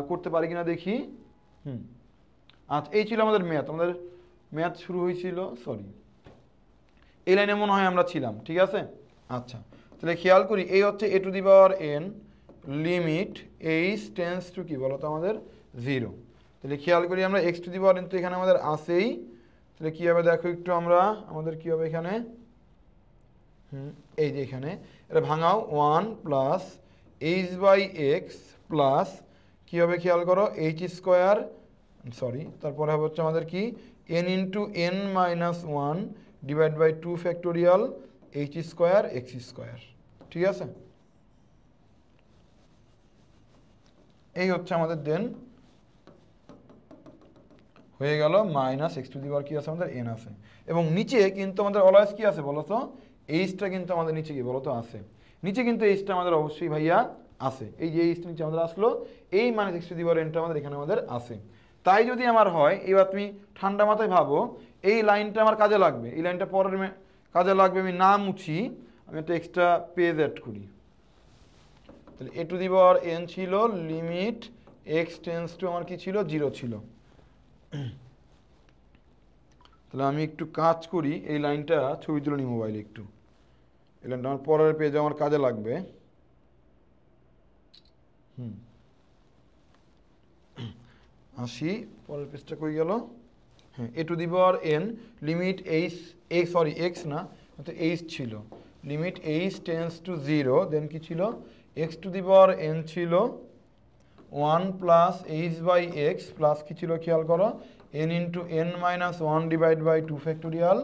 করতে পারি কিনা দেখি। আচ্ছা এই ছিল আমাদের ম্যাথ, আমাদের ম্যাথ শুরু হয়েছিল, সরি এই লাইনে মনে হয় আমরা ছিলাম, ঠিক আছে। আচ্ছা তাহলে খেয়াল করি, এই হচ্ছে a to the power n limit h tends to কি বলো তো আমাদের 0। তাহলে খেয়াল করি আমরা x to the power n তো এখানে আমাদের আসেই, তাহলে কী হবে দেখো একটু আমরা, আমাদের কী হবে এখানে, এই যে এখানে এটা ভাঙাও 1 plus h by x plus কী হবে খেয়াল করো এইচ স্কোয়ার, সরি তারপরে হবে হচ্ছে আমাদের কি n into n minus 1 divide by 2 factorial h square x square, ঠিক আছে। এই হচ্ছে আমাদের দেন হয়ে গেল minus x to the power কি আছে আমাদের এন আছে, এবং নিচে কিন্তু আমাদের অলওয়েজ কি আছে বলো তো, এইচটা কিন্তু আমাদের নিচে কি বলো তো আছে, নিচে কিন্তু এইচটা আমাদের অবশ্যই ভাইয়া আছে, এই যে এইচটা নিচে আমাদের আসলো, এই মাইনাস এক্স টু দি পাওয়ার এনটা আমাদের এখানে আমাদের আছে। তাই যদি আমার হয়, এবার তুমি ঠান্ডা মাথায় ভাবো এই লাইনটা আমার কাজে লাগবে, এই লাইনটা পরের কাজে লাগবে, আমি না মুছি, আমি একটা এক্সট্রা পেজ অ্যাড করি। তাহলে এ টু দি পাওয়ার এন ছিল লিমিট এক্স টেন্স টু আমার কি ছিল 0 ছিল। তাহলে আমি একটু কাজ করি, এই লাইনটা ছবি তুলে নিই মোবাইলে একটু, এই লাইনটা আমার পরের পেজে আমার কাজে লাগবে। আসি পরের পেজটা কই গেল, হ্যাঁ a to the power n limit h sorry x না তো এইচ ছিল, limit h tends to 0, then কি ছিল x to the power n ছিল 1 plus h by x plus কি ছিল খেয়াল করো n into n minus 1 divide by 2 factorial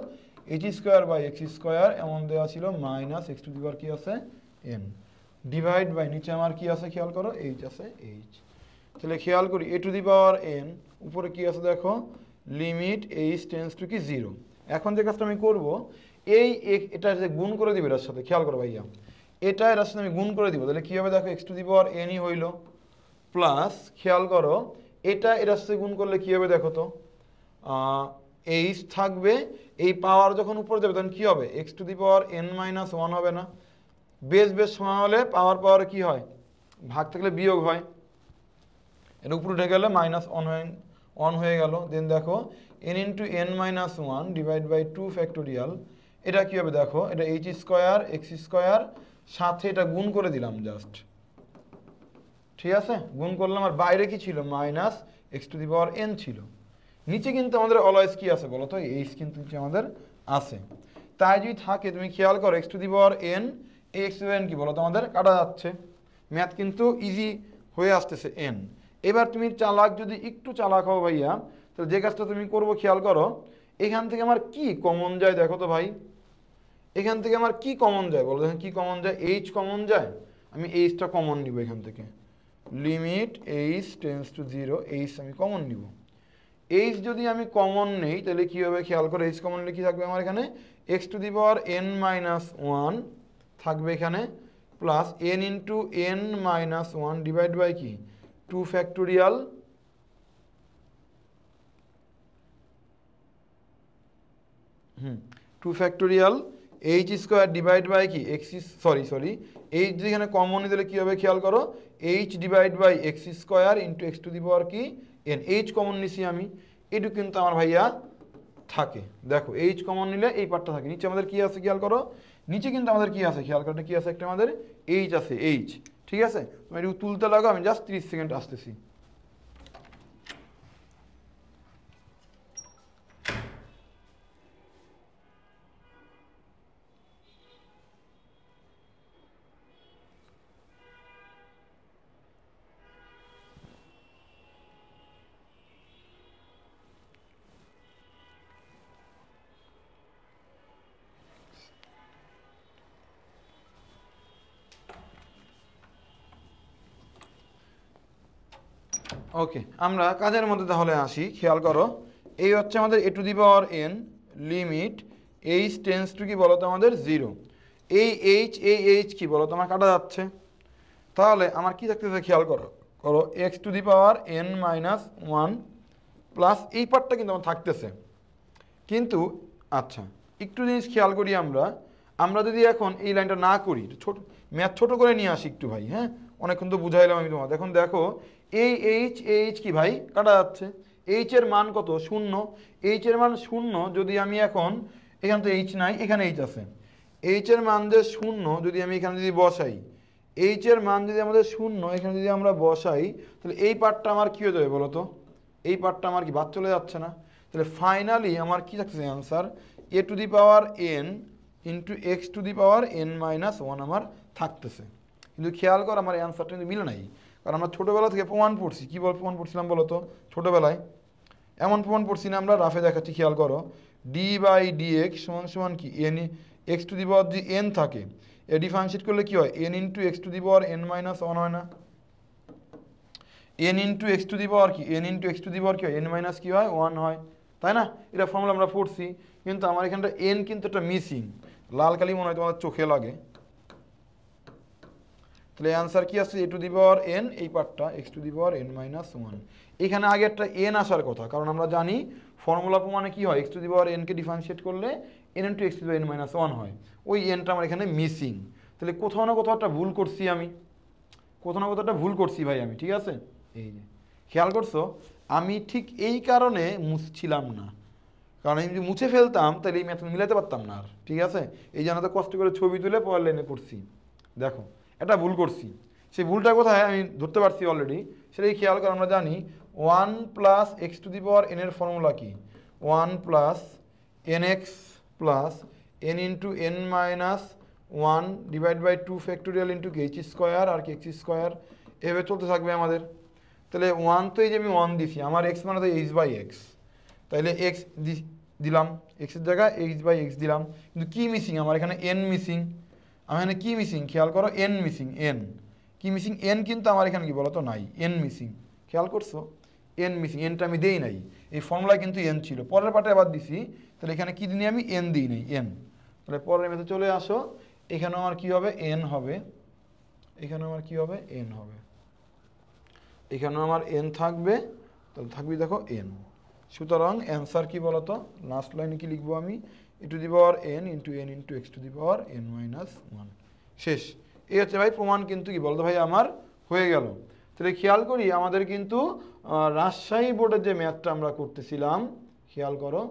h square by x square এমন দেওয়া ছিল minus x to the power কি আছে এন ডিভাইড বাই নিচে আমার কি আছে খেয়াল করো এইচ আছে এইচ। তাহলে খেয়াল করি এ টু দি পাওয়ার এন উপরে কি আছে দেখো লিমিট এইচ টেন্স টু কি 0। এখন যে কাজটা আমি করব এটা যে গুণ করে দিব এর সাথে, খেয়াল করো ভাইয়া, এটা এর সাথে আমি গুণ করে দিব, তাহলে কি হবে দেখো এক্স টু দি পাওয়ার এনই হইল প্লাস খেয়াল করো এটা এর সাথে গুণ করলে কি হবে দেখো তো এইচ থাকবে, এই পাওয়ার যখন উপরে যাবে তখন কি হবে x to the power n minus one হবে না, বেশ সমান হলে পাওয়ার কি হয় ভাগ থাকলে বিয়োগ হয়, এর উপরে উঠে গেলে মাইনাস অন হয়ে গেল। দেন দেখো n into n minus one divide by 2 factorial, এটা কি হবে দেখো এটা এইচ স্কোয়ার এক্স স্কোয়ার সাথে এটা গুণ করে দিলাম জাস্ট, ঠিক আছে গুণ করলাম, আর বাইরে কি ছিল minus x to the power n ছিল, নিচে কিন্তু আমাদের অলওয়েজ কি আছে বলো তো এইচ কিন্তু নিচে আমাদের আছে, তাই যদি থাকে তুমি খেয়াল করো x to the power n x N কি বলো তো আমাদের কাটা যাচ্ছে, ম্যাথ কিন্তু ইজি হয়ে আসতেছে এন। এবার তুমি চালাক যদি একটু চালাক হও ভাইয়া, তাহলে যে কাজটা তুমি করবো খেয়াল করো এখান থেকে আমার কি কমন যায় দেখো তো ভাই, এখান থেকে আমার কি কমন যায় বলো দেখেন কি কমন যায়, এইচ কমন যায়, আমি এইচটা কমন নিব এখান থেকে, limit h tends to 0 H আমি কমন নিব, এইচ যদি আমি কমন নেই তাহলে কি হবে খেয়াল করে এইচ কমন নিলে কি থাকবে আমার এখানে x to the power n minus one থাকবে এখানে plus n into n minus one divide by কি 2 factorial, two factorial h square divide by কি এক্স সরি এইচ যেখানে কমন দিলে কি হবে খেয়াল করো h divide by x square into x to the power কি এন, এইচ কমন নিছি আমি, এটুকু কিন্তু আমার ভাইয়া থাকে, দেখো এইচ কমন নিলে এই পার্টটা থাকে, নিচে আমাদের কি আছে খেয়াল করো নিচে কিন্তু আমাদের কি আছে খেয়াল করো কি আছে একটা আমাদের এইচ আছে এইচ, ঠিক আছে তুমি একটু তুলতে লাগো, আমি জাস্ট 30 সেকেন্ড আসতেছি। ওকে আমরা কাজের মধ্যে তাহলে আসি, খেয়াল করো এই হচ্ছে আমাদের a to the power n limit h tends to কি বলো তো আমাদের 0, এই এইচ কি বলো তো আমার কাটা যাচ্ছে, তাহলে আমার কি থাকতেছে খেয়াল করো x to the power n minus one plus এই পার্টটা কিন্তু আমার থাকতেছে, কিন্তু আচ্ছা একটু জিনিস খেয়াল করি আমরা যদি এখন এই লাইনটা না করি ম্যাথ ছোট করে নিয়ে আসি একটু ভাই, হ্যাঁ অনেকক্ষণ তো বুঝাইলাম আমি তোমার, এখন দেখো এই এইচ কি ভাই কাটা যাচ্ছে, এইচ এর মান কত 0, এইচ এর মান 0 যদি আমি এখন এখানে তো এইচ নাই এখানে এইচ আছে, এইচ এর মান যে 0 যদি আমি এখানে যদি বসাই, এইচ এর মান যদি আমাদের 0 এখানে যদি আমরা বসাই তাহলে এই পার্টটা আমার কি হয়ে যাবে বলো তো, এই পার্টটা আমার কি বাদ চলে যাচ্ছে না, তাহলে ফাইনালি আমার কি থাকছে answer A to the power n into x to the power n minus one আমার থাকতেছে, কিন্তু খেয়াল কর আমার অ্যান্সারটা কিন্তু মিলে নাই, কারণ আমরা ছোটোবেলা থেকে প্রমাণ পড়ছি, কী প্রমাণ পড়ছিলাম বলো তো ছোটোবেলায়, এমন প্রমাণ পড়ছি না আমরা, রাফে দেখাচ্ছি খেয়াল করো ডি বাই ডি এক্স সমান কি n x to the power যদি এন থাকে এ ডিফারেন্সিয়েট করলে কি হয় n into x to the power n minus one হয় না, n into x to the power কি n into x to the power কি হয় এন মাইনাস কি হয় 1 হয়, তাই না, এটা ফর্মুলা আমরা পড়ছি, কিন্তু আমার এখানটা এন কিন্তু একটা মিসিং, লাল কালি মনে হয় তোমার চোখে লাগে, তাহলে অ্যান্সার কি আসছে এ টু দি পাওয়ার এন এই পার্টটা x to the power n minus one, এখানে আগে একটা এন আসার কথা, কারণ আমরা জানি ফর্মুলা প্রমাণে কি হয় এক্স টু দি পাওয়ার এনকে ডিফারেন্সিয়েট করলে n into x to the power n minus one হয়, ওই এনটা আমার এখানে মিসিং, তাহলে কোথাও না কোথাও একটা ভুল করছি আমি, কোথাও না কোথাও একটা ভুল করছি ভাই আমি, ঠিক আছে এই যে খেয়াল করছো আমি ঠিক এই কারণে মুছছিলাম না, কারণ আমি যদি মুছে ফেলতাম তাহলে এই ম্যাথ মিলাতে পারতাম না আর, ঠিক আছে এই জন্য তো কষ্ট করে ছবি তুলে পরের লাইনে করছি, দেখো এটা ভুল করছি, সেই ভুলটা কোথায় আমি ধরতে পারছি অলরেডি, সেটাই খেয়াল করে আমরা জানি 1 plus x to the power n এর ফর্মুলা কি 1 plus n x plus n into n minus 1 divide by 2 factorial into h square আর কি এক্স স্কোয়ার, এভাবে চলতে থাকবে আমাদের, তাহলে 1 তো এই যে আমি 1 দিছি আমার এক্স মানে তো এইচ বাই এক্স, তাহলে এক্স দিলাম, এক্সের জায়গায় এইচ বাই এক্স দিলাম, কিন্তু কি মিসিং আমার এখানে এন মিসিং, আমার এখানে কি মিসিং খেয়াল করো, এন মিসিং, এন কি মিসিং, এন কিন্তু আমার এখানে কি বলতো নাই, এন মিসিং, খেয়াল করছো এন মিসিং, এনটা আমি দেই নাই, এই ফর্মুলায় কিন্তু এন ছিল, পরের পার্টে আবার দিছি, তাহলে এখানে কি দিই আমি এন দিই নাই, এন, তাহলে পরের মেথে চলে আসো, এখানে আমার কি হবে এন হবে, এখানে আমার কি হবে এন হবে, এখানে আমার এন থাকবে, তাহলে থাকবে দেখো এন। সুতরাং অ্যান্সার কি বলতো, লাস্ট লাইনে কি লিখবো আমি, e two the power n into n into x to the power n minus one, শেষ। এই হচ্ছে ভাই প্রমাণ, কিন্তু কি বলতো ভাই আমার হয়ে গেল। তাহলে খেয়াল করি আমাদের কিন্তু রাজশাহী বোর্ডের যে ম্যাথটা আমরা করতেছিলাম, খেয়াল করো,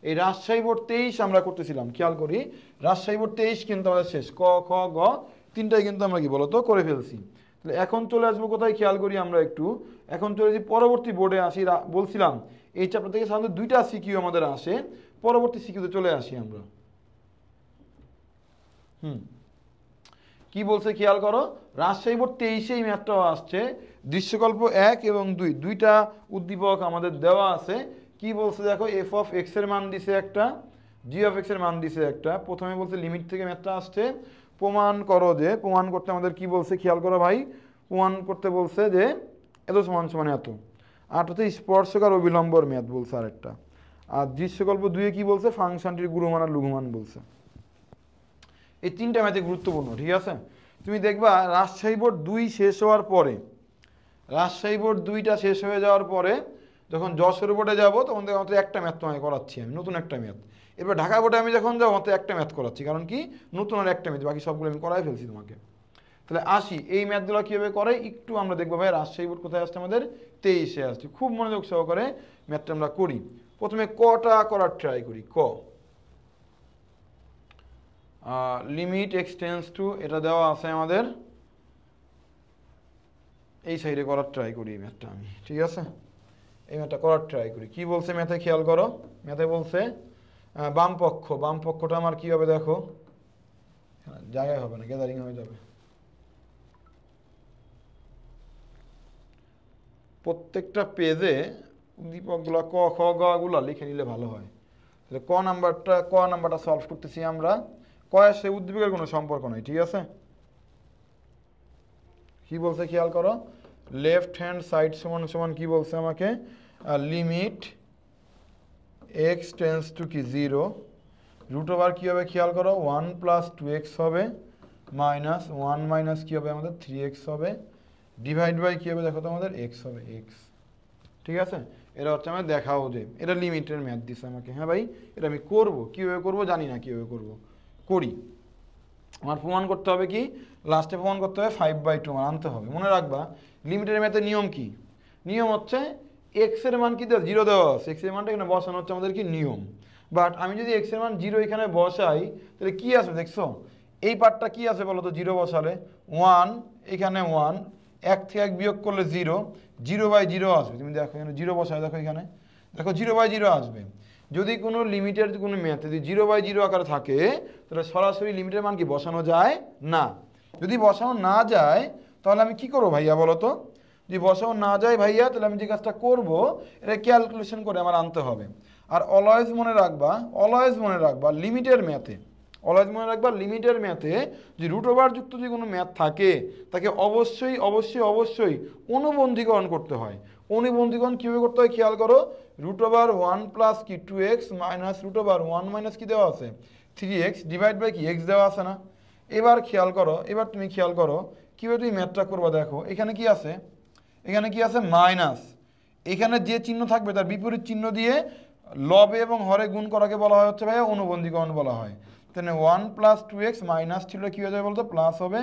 এই রাজশাহী বোর্ড 23 আমরা করতেছিলাম, খেয়াল করি রাজশাহী বোর্ড 23 কিন্তু আমাদের শেষ, ক খ গ তিনটাই কিন্তু আমরা কি বলতো করে ফেলছি। তাহলে এখন চলে আসবো কোথায়, খেয়াল করি আমরা একটু, এখন চলে যাই পরবর্তী বোর্ডে আসি, বলছিলাম এই চ্যাপ্টার থেকে সাধারণত 2টা সিকিউ আমাদের আসে, পরবর্তী সিকিউতে চলে আসি আমরা। কি বলছে খেয়াল করো, রাজশাহী বোর্ড 23 এই ম্যাথটাও আসছে, দৃশ্যকল্প 1 এবং 2 দুইটা উদ্দীপক আমাদের দেওয়া আছে। কি বলছে দেখো, এফ অফ এক্স এর মান দিছে একটা, জি অফ এক্স এর মান দিছে একটা, প্রথমে বলছে লিমিট থেকে ম্যাথটা আসছে, প্রমাণ করো যে, প্রমাণ করতে আমাদের কি বলছে খেয়াল করো ভাই, প্রমাণ করতে বলছে যে এত সমান সমান এত, আর হচ্ছে স্পর্শক আর অবিলম্বর ম্যাথ বলছে আরেকটা, আর দৃশ্যকল্প 2 কি বলছে ফাংশনটির গুণমান আর লঘুমান বলছে। এই তিনটা ম্যাথে গুরুত্বপূর্ণ, ঠিক আছে। তুমি দেখবা রাজশাহী বোর্ড 2 শেষ হওয়ার পরে, রাজশাহী বোর্ড 2টা শেষ হয়ে যাওয়ার পরে যখন যশোর বোর্ডে যাবো তখন দেখো মাত্র একটা ম্যাথ তোমাকে করাচ্ছি আমি, নতুন একটা ম্যাথ। এবার ঢাকা বোর্ডে আমি যখন যাবো মাত্র একটা ম্যাথ করাচ্ছি, কারণ কি নতুন আর একটা ম্যাথ, বাকি সবগুলো আমি করাই ফেলছি তোমাকে। তাহলে আসি এই ম্যাথগুলো কীভাবে করে একটু আমরা দেখবো ভাই, রাজশাহী বোর্ড কোথায় আসছে আমাদের 23-এ আসছে, খুব মনোযোগ সহকারে ম্যাথটা আমরা করি। প্রথমে কটা করার ট্রাই করি, ক লিমিট এক্সটেন্স টু, এটা দেওয়া আছে আমাদের, এই সাইডে করার ট্রাই করি এই ম্যাথটা আমি, ঠিক আছে এই ম্যাথটা করার ট্রাই করি। কি বলছে ম্যাথে খেয়াল করো, ম্যাথে বলছে বাম পক্ষ, বাম পক্ষটা আমার কি হবে দেখো, জায়গায় হবে না গ্যাদারিং হয়ে যাবে, প্রত্যেকটা পেজে উদ্দীপকগুলো ক খ গ গুলো লিখে নিলে ভালো হয়। তাহলে ক নাম্বারটা সলভ করতেছি আমরা, ক এর সে উদ্দীপকের কোনো সম্পর্ক নেই, ঠিক আছে। কি বলছে খেয়াল করো, লেফট হ্যান্ড সাইড সমান সমান কি বলছে আমাকে, লিমিট এক্স টেন্স টু কি 0, রুট ওভার কী হবে খেয়াল করো 1 + 2x হবে, মাইনাস 1 মাইনাস কী হবে আমাদের 3x হবে, ডিভাইড বাই কী হবে দেখো তো আমাদের x হবে, x, ঠিক আছে। এটা হচ্ছে আমার দেখাও যে এটা লিমিটের ম্যাথ দিছে আমাকে, হ্যাঁ ভাই এটা আমি করবো, কীভাবে করবো জানি না, কীভাবে করবো করি। আমার প্রমাণ করতে হবে কি, লাস্টে প্রমাণ করতে হবে 5/2 আমার আনতে হবে। মনে রাখবা লিমিটের ম্যাথের নিয়ম কি, নিয়ম হচ্ছে এক্স এর মান কি দেওয়া 0 দেওয়া আছে, এক্স এর মানটা এখানে বসানো হচ্ছে আমাদের কি নিয়ম, বাট আমি যদি এক্স এর মান 0 এখানে বসাই তাহলে কি আসবে দেখছো, এই পার্টটা কি আছে বলো তো, 0 বসালে 1, এখানে 1, 1 থেকে 1 বিয়োগ করলে 0, 0/0 আসবে। তুমি দেখো এখানে 0 বসায় দেখো, এখানে দেখো 0/0 আসবে। যদি কোনো লিমিটের কোনো ম্যাথ যদি 0/0 আকারে থাকে তাহলে সরাসরি লিমিটের মান কি বসানো যায় না। যদি বসানো না যায় তাহলে আমি কি করবো ভাইয়া বলো তো, যদি বসানো না যায় ভাইয়া তাহলে আমি যে কাজটা করবো এটা ক্যালকুলেশন করে আমার আনতে হবে। আর অলওয়েজ মনে রাখবা লিমিটের ম্যাথে, অলওয়েজ মনে রাখবা লিমিটের ম্যাথে যে রুট ওভার যুক্ত যে কোনো ম্যাথ থাকে তাকে অবশ্যই অবশ্যই অবশ্যই অনুবন্ধীকরণ করতে হয়। অনুবন্ধীকরণ কীভাবে করতে হয় খেয়াল করো, রুট ওভার 1 প্লাস কি 2x minus root over 1 minus কি দেওয়া আছে 3x ডিভাইড বাই কি x দেওয়া আছে না। এবার খেয়াল করো, এবার তুমি খেয়াল করো কীভাবে তুমি ম্যাথটা করবা, দেখো এখানে কি আছে, এখানে কি আছে মাইনাস, এখানে যে চিহ্ন থাকবে তার বিপরীত চিহ্ন দিয়ে লবে এবং হরে গুণ করাকে বলা হয় হচ্ছে ভাইয়া অনুবন্ধীকরণ বলা হয়। তাহলে 1 প্লাস 2x মাইনাস ছিল কী হয়ে যাবে বলতো প্লাস হবে,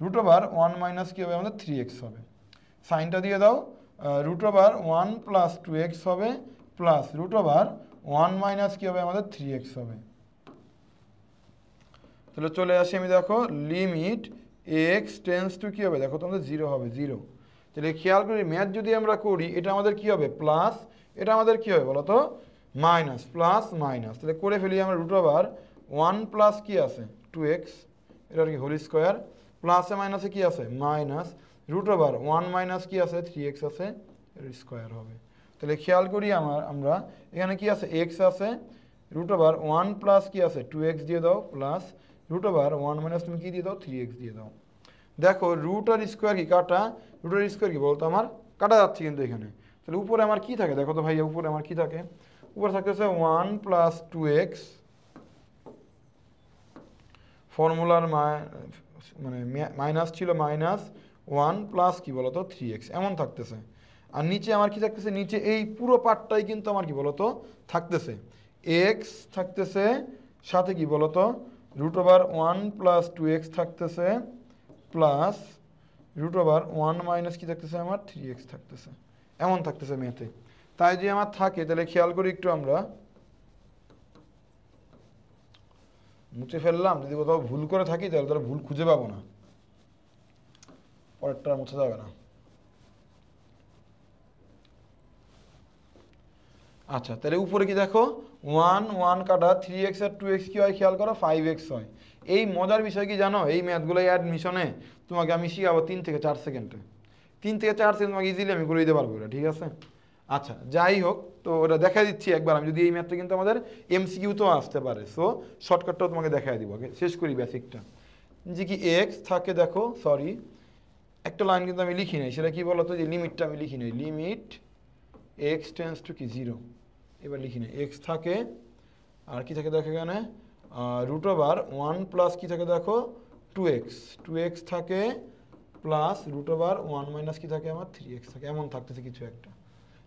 রুট ওভার 1 মাইনাস কী হবে আমাদের 3x হবে, সাইনটা দিয়ে দাও, রুট ওভার 1 প্লাস 2x হবে প্লাস রুট ওভার 1 মাইনাস কী হবে আমাদের 3x হবে। তাহলে চলে আসি আমি দেখো লিমিট এক্স টেন্স টু কী হবে দেখো তোমাদের 0 হবে 0। তাহলে খেয়াল করি ম্যাথ যদি আমরা করি এটা আমাদের কী হবে প্লাস, এটা আমাদের কী হবে বলো তো মাইনাস, প্লাস মাইনাস। তাহলে করে ফেলি আমরা রুট ওভার 1 প্লাস কী আছে 2x, এটা কি হোল স্কোয়ার, প্লাসে মাইনাসে কী আছে মাইনাস, রুট ওভার 1 মাইনাস কী আছে 3x আছে, এর স্কোয়ার হবে। তাহলে খেয়াল করি আমরা এখানে কি আছে এক্স আছে, রুট ওভার 1 প্লাস কি আছে 2x দিয়ে দাও, প্লাস রুট ওভার 1 মাইনাস তুমি কি দিয়ে দাও 3x দিয়ে দাও। দেখো রুট আর স্কোয়ার কি কাটা, রুট আর স্কোয়ার কি বলতো আমার কাটা যাচ্ছে কিন্তু এখানে। তাহলে উপরে আমার কি থাকে দেখো তো ভাইয়া, উপরে আমার কি থাকে, উপরে থাকতেছে 1 প্লাস 2x, ফর্মুলার মানে মাইনাস ছিল মাইনাস 1 প্লাস কি বলতো 3x এমন থাকতেছে। আর নিচে আমার কি থাকতেছে, নিচে এই পুরো পার্টটাই কিন্তু আমার কি বলতো থাকতেছে x থাকতেছে, সাথে কি বলতো রুট ওভার 1 প্লাস 2x থাকতেছে, প্লাস রুট ওভার 1 মাইনাস কি থাকতেছে আমার 3x থাকতেছে, এমন থাকতেছে ম্যাথে। তাই যে আমার থাকে, তাহলে খেয়াল করি একটু আমরা, মুছে ফেললাম, যদি কোথাও ভুল করে থাকি তাহলে তারা ভুল খুঁজে পাবো না, পরেরটা মুছে যাবে না। আচ্ছা তাহলে উপরে কি দেখো 1 1 কাটা 3x আর 2x কি হয় খেয়াল করো 5x হয়। এই মজার বিষয় কি জানো, এই ম্যাথগুলো অ্যাডমিশনে তোমাকে আমি শিখাবো 3 থেকে 4 সেকেন্ডে, 3 থেকে 4 সেকেন্ড তোমাকে ইজিলি আমি করে দিতে পারবো এটা, ঠিক আছে। আচ্ছা যাই হোক, তো ওটা দেখা দিচ্ছি একবার আমি, যদি এই ম্যাথটা কিন্তু আমাদের এমসিকিউ তো আসতে পারে, সো শর্টকাটটাও তোমাকে দেখাই দিব। আগে শেষ করি বেসিকটা, যে কি এক্স থাকে দেখো, সরি একটা লাইন কিন্তু আমি লিখি নাই, সেটা কি বলতো, যে লিমিটটা আমি লিখি নাই, লিমিট এক্স টেন্স টু কি 0, এবার লিখি নাই, এক্স থাকে আর কি থাকে দেখো এখানে রুট ওভার 1 প্লাস কি থাকে দেখো 2x থাকে, প্লাস রুট ওভার 1 মাইনাস কি থাকে আমার 3x থাকে, এমন থাকতেছে কিছু একটা।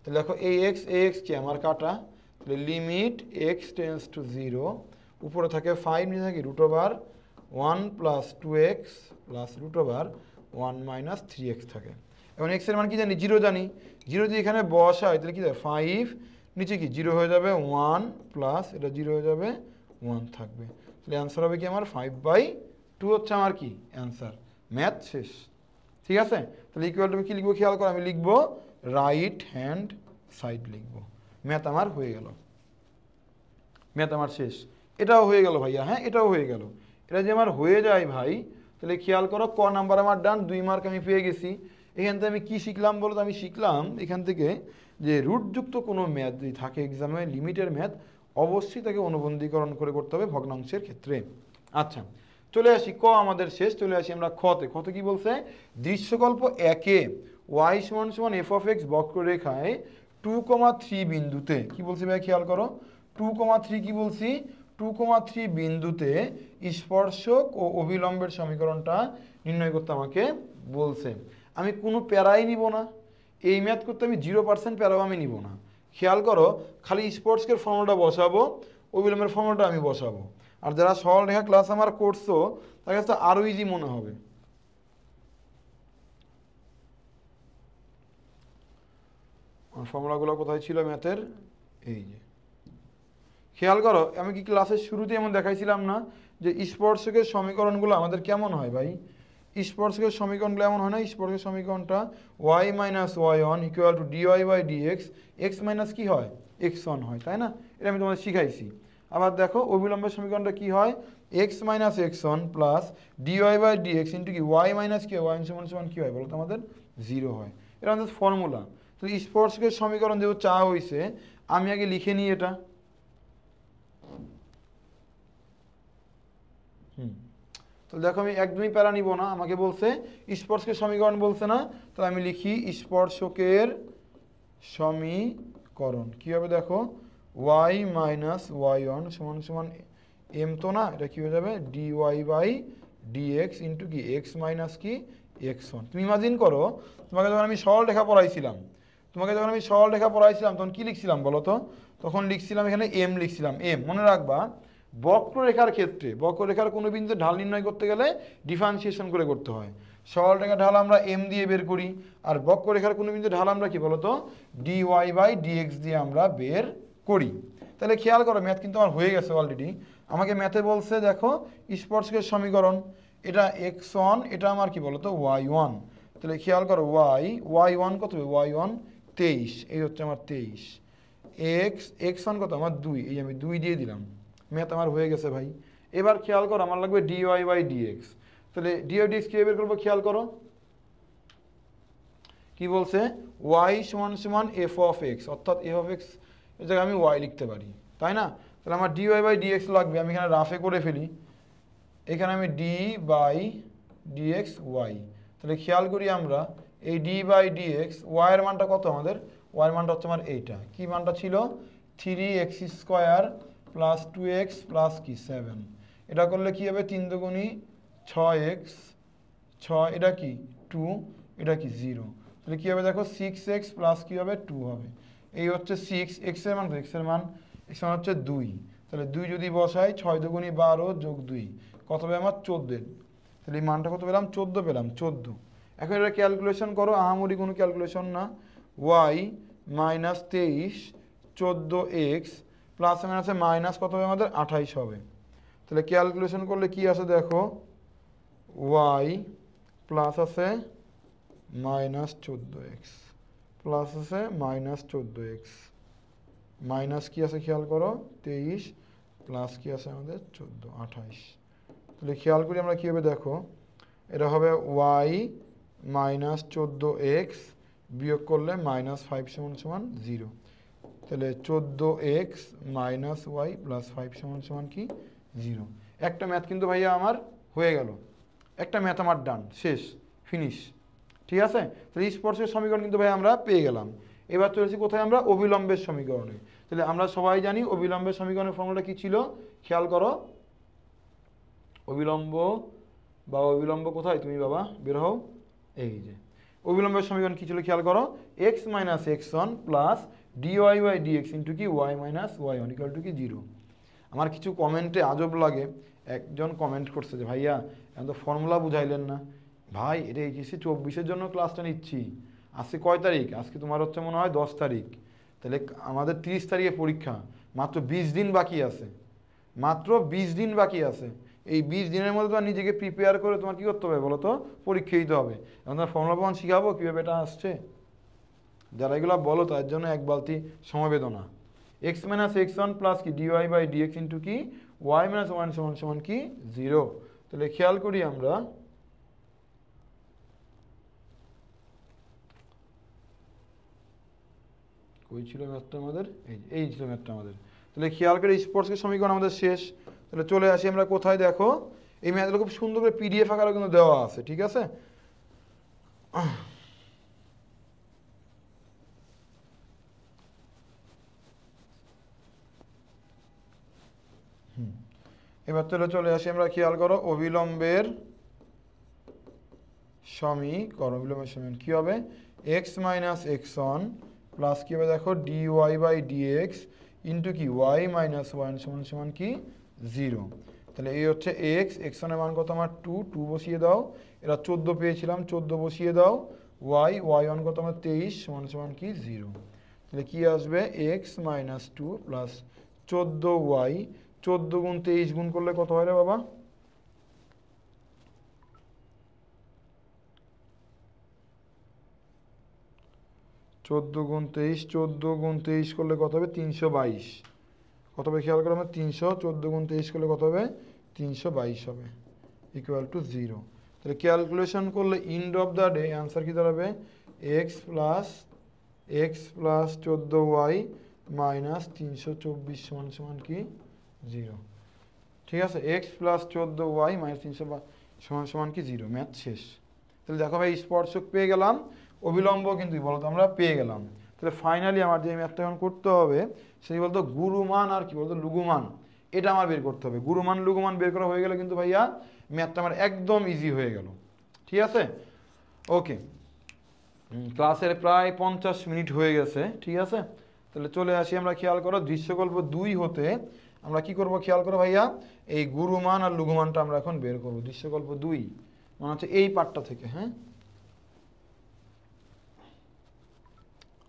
তাহলে দেখো এই এক্স কি আমার কাটা, তাহলে লিমিট এক্স টেন্স টু 0, উপরে থাকে 5, নিচে থাকে root over 1 plus 2x plus root over 1 minus 3x থাকে। এবং এক্স এর মান কি জানি 0 জানি, 0 যদি এখানে বসাই তাহলে কি দেয় 5, নিচে কি 0 হয়ে যাবে 1 প্লাস এটা 0 হয়ে যাবে 1 থাকবে। তাহলে অ্যান্সার হবে কি আমার 5/2 হচ্ছে আমার কি অ্যান্সার, ম্যাথ শেষ। ঠিক আছে, তাহলে ইকুয়াল টু কি লিখবো খেয়াল করো, আমি লিখবো রাইট হ্যান্ড সাইড লিখবো, ম্যাথ আমার হয়ে গেল, ম্যাথ আমার শেষ। এটাও হয়ে গেল ভাইয়া, হ্যাঁ এটাও হয়ে গেল। এটা যে আমার হয়ে যায় ভাই, তাহলে খেয়াল করো ক নাম্বার আমার ডান, 2 মার্ক আমি পেয়ে গেছি। এখান থেকে আমি কি শিখলাম বলো তো, আমি শিখলাম এখান থেকে যে রুটযুক্ত কোনো ম্যাথ যদি থাকে এক্সামে, লিমিটের ম্যাথ, অবশ্যই তাকে অনুবন্ধীকরণ করে করতে হবে ভগ্নাংশের ক্ষেত্রে। আচ্ছা চলে আসি ক আমাদের শেষ, চলে আসি আমরা খতে। খতে কি বলছে, দৃশ্যকল্প 1-এ y সমান f of x বক্ররেখায় 2,3 বিন্দুতে কি বলছি ভাই খেয়াল করো, 2,3 কি বলছি 2,3 বিন্দুতে স্পর্শক ও অভিলম্বের সমীকরণটা নির্ণয় করতে আমাকে বলছে। আমি কোনো প্যারাই নিব না, এই ম্যাথ করতে আমি 0% প্যারাও আমি নিব না। খেয়াল করো খালি স্পর্শকের ফর্মুলাটা বসাবো, অভিলম্বের ফর্মুলাটা আমি বসাবো। আর যারা সরলরেখা ক্লাস আমার করছো তার কাছে আরও ইজি মনে হবে। ফর্মুলাগুলো কোথায় ছিল ম্যাথের, এই যে খেয়াল করো, আমি কি ক্লাসের শুরুতে এমন দেখাইছিলাম না যে স্পর্শকের সমীকরণগুলো আমাদের কেমন হয় ভাই, স্পর্শকের সমীকরণগুলো এমন হয় না, স্পর্শকের সমীকরণটা y minus y1 equal to dy by dx, x minus কি হয় x1 হয়, তাই না, এটা আমি তোমাদের শিখাইছি। আবার দেখো অবিলম্বের সমীকরণটা কি হয়, x minus x1 plus dy by dx into কি y মাইনাস কি y সমান কি হয় বলো তো আমাদের 0 হয়। এটা আমাদের ফর্মুলা। তো স্পর্শকের সমীকরণ যেহেতু চা হয়েছে, আমি আগে লিখে নিই এটা, তো দেখো আমি একদমই প্যারা নিব না, আমাকে বলছে স্পর্শকের সমীকরণ বলছে না, তাহলে আমি লিখি স্পর্শকের সমীকরণ কী হবে দেখো, y মাইনাস y1 সমান m তো না, এটা কী হয়ে যাবে dy বাই dx ইন্টু কি x মাইনাস কি x1। তুমি ইমাজিন করো তোমাকে যখন আমি সরল রেখা পড়াইছিলাম, তখন কি লিখছিলাম বলো তো, তখন লিখছিলাম এখানে m লিখছিলাম, m মনে রাখবা বক্ররেখার ক্ষেত্রে, বক্ররেখার কোনো বিন্দুতে ঢাল নির্ণয় করতে গেলে ডিফারেন্সিয়েশন করে করতে হয়। সরলরেখার ঢাল আমরা m দিয়ে বের করি, আর বক্ররেখার কোনো বিন্দুতে ঢাল আমরা কি বলতো dy বাই dx দিয়ে আমরা বের করি। তাহলে খেয়াল করো ম্যাথ কিন্তু আমার হয়ে গেছে অলরেডি। আমাকে ম্যাথে বলছে দেখো স্পর্শকের সমীকরণ, এটা x1, এটা আমার কি বলতো y1। তাহলে খেয়াল করো y1 কত হবে, y1 23, এই হচ্ছে আমার 23, x1 কত আমার 2, এই আমি 2 দিয়ে দিলাম, ম্যাথ আমার হয়ে গেছে ভাই। এবার খেয়াল করো আমার লাগবে dy বাই dx, তাহলে dy dx কীভাবে বের করবো খেয়াল করো, কি বলছে ওয়াই সমান সমান এফ অফ এক্স, অর্থাৎ এফ অফ এক্স এর জায়গায় আমি ওয়াই লিখতে পারি, তাই না? তাহলে আমার ডিওয়াই বাই ডিএক্স লাগবে, আমি এখানে রাফে করে ফেলি, এখানে আমি ডি বাই ডিএক্স ওয়াই। তাহলে খেয়াল করি আমরা এই ডি বাই ডিএক্স ওয়াইয়ের মানটা কত আমাদের, ওয়াইয়ের মানটা হচ্ছে আমার এইটা, কি মানটা ছিল 3x square plus 2x plus কি 7, এটা করলে কি হবে 3 দুগুণী 6x 6, এটা কি 2, এটা কি 0, তাহলে কি হবে দেখো 6x প্লাস কি হবে 2 হবে, এই হচ্ছে 6, x এর মান x এর মান হচ্ছে 2, তাহলে 2 যদি বসাই 6 দুগুণী 12 যোগ 2 কত হবে আমার 14, তাহলে এই মানটা কত পেলাম 14 পেলাম 14। এখন এটা ক্যালকুলেশন করো, আহামরি কোনো ক্যালকুলেশন না, y মাইনাস 23 14x প্লাস আছে মাইনাস কত হবে আমাদের 28 হবে, তাহলে ক্যালকুলেশন করলে কি আসে দেখো y প্লাস আছে মাইনাস 14x প্লাস আছে মাইনাস 14x মাইনাস কি আছে খেয়াল করো 23 প্লাস কি আছে আমাদের 14 28, তাহলে খেয়াল করি আমরা কী হবে দেখো, এটা হবে y মাইনাস 14x বিয়োগ করলে মাইনাস 5 সমান সমান 0, তাহলে 14x মাইনাস ওয়াই প্লাস 5 সমান সমান কি 0। একটা ম্যাথ কিন্তু ভাইয়া আমার হয়ে গেল, একটা ম্যাথ আমার ডান, শেষ, ফিনিশ, ঠিক আছে? তাহলে স্পর্শের সমীকরণ কিন্তু ভাই আমরা পেয়ে গেলাম। এবার চলেছি কোথায় আমরা, অবিলম্বের সমীকরণে। তাহলে আমরা সবাই জানি অবিলম্বের সমীকরণের ফর্মুলা কি ছিল, খেয়াল করো, অবিলম্ব বা অবিলম্ব কোথায় তুমি বাবা বের হও, এই যে অবিলম্বের সমীকরণ কি ছিল খেয়াল করো, x minus x one plus dy by dx into কি y minus y one equal to কি 0। আমার কিছু কমেন্টে আজব লাগে, একজন কমেন্ট করছে যে ভাইয়া এখন তো ফর্মুলা বুঝাইলেন না। ভাই এটা এইচএসসি 24-এর জন্য ক্লাসটা নিচ্ছি, আজকে কয় তারিখ, আজকে তোমার হচ্ছে মনে হয় 10 তারিখ, তাহলে আমাদের 30 তারিখে পরীক্ষা, মাত্র 20 দিন বাকি আছে, মাত্র 20 দিন বাকি আছে। এই 20 দিনের মধ্যে তোমার নিজেকে প্রিপেয়ার করে তোমার কী করতে হবে বলো তো, পরীক্ষা দিতে হবে। এখন তোমার ফর্মুলা প্রমাণ শিখাবো কীভাবে এটা আসছে, যারা এগুলো বলো তার জন্য এক বালতি সমবেদনা। X minus x one plus কি ডিওয়াই বাই ডিএক্স ইন্টু কি ওয়াই মাইনাস ওয়ান সমান সমান কি 0। তাহলে খেয়াল করি আমরা, কই ছিল ম্যাথটা আমাদের, এই ছিল ম্যাথটা আমাদের। তাহলে খেয়াল করে স্পর্শের সমীকরণ আমাদের শেষ। তাহলে চলে আসি আমরা কোথায় দেখো, এই ম্যাথগুলো খুব সুন্দর করে পিডিএফ আকারে কিন্তু দেওয়া আছে, ঠিক আছে? এবার তাহলে চলে আসি আমরা, খেয়াল করো অবিলম্বের সমীকরণ, অবিলম্বের সমীকরণ কী হবে, x minus x one plus কী হবে দেখো ডিওয়াই বাই ডিএক্স ইন্টু কি ওয়াই মাইনাস ওয়ান সমান সমান কি 0। তাহলে এই হচ্ছে এক্স, এক্স ওয়ানের মান কত আমার 2, 2 বসিয়ে দাও, এরা 14 পেয়েছিলাম 14 বসিয়ে দাও, ওয়াই ওয়ান কত আমার 23 সমান সমান কি 0। তাহলে কী আসবে এক্স মাইনাস 2 প্লাস 14 ওয়াই, 14 গুণ 23 গুণ করলে কত হয় রে বাবা, 14 গুণ 23, 14 গুণ 23 করলে কত হবে 322, কত হবে খেয়াল করে আমরা 300, 14 গুণ 23 করলে কত হবে 322 হবে, ইকুয়াল টু 0। তাহলে ক্যালকুলেশন করলে end of the day answer কী দাঁড়াবে, এক্স প্লাস 14y মাইনাস 324 সমান সমান কি 0। ঠিক আছে, এক্স প্লাস 14y মাইনাস 300 সমান সমান কি 0, ম্যাথ শেষ। তাহলে দেখো ভাই স্পর্শক পেয়ে গেলাম, অবিলম্ব কিন্তু বলতো আমরা পেয়ে গেলাম। তাহলে ফাইনালি আমার যে ম্যাথটা এখন করতে হবে সেই বলতো গুরুমান আর কি বলতো লঘুমান, এটা আমার বের করতে হবে। গুরুমান লঘুমান বের করা হয়ে গেলে কিন্তু ভাইয়া ম্যাথটা আমার একদম ইজি হয়ে গেল। ঠিক আছে, ওকে, ক্লাসের প্রায় 50 মিনিট হয়ে গেছে। ঠিক আছে, তাহলে চলে আসি আমরা, খেয়াল করো দৃশ্যকল্প 2 হতে আমরা কি করব, খেয়াল করো ভাইয়া, এই গুরুমান আর লঘুমানটা আমরা এখন বের করব। দৃশ্যকল্প 2 মানে হচ্ছে এই পার্টটা থেকে। হ্যাঁ,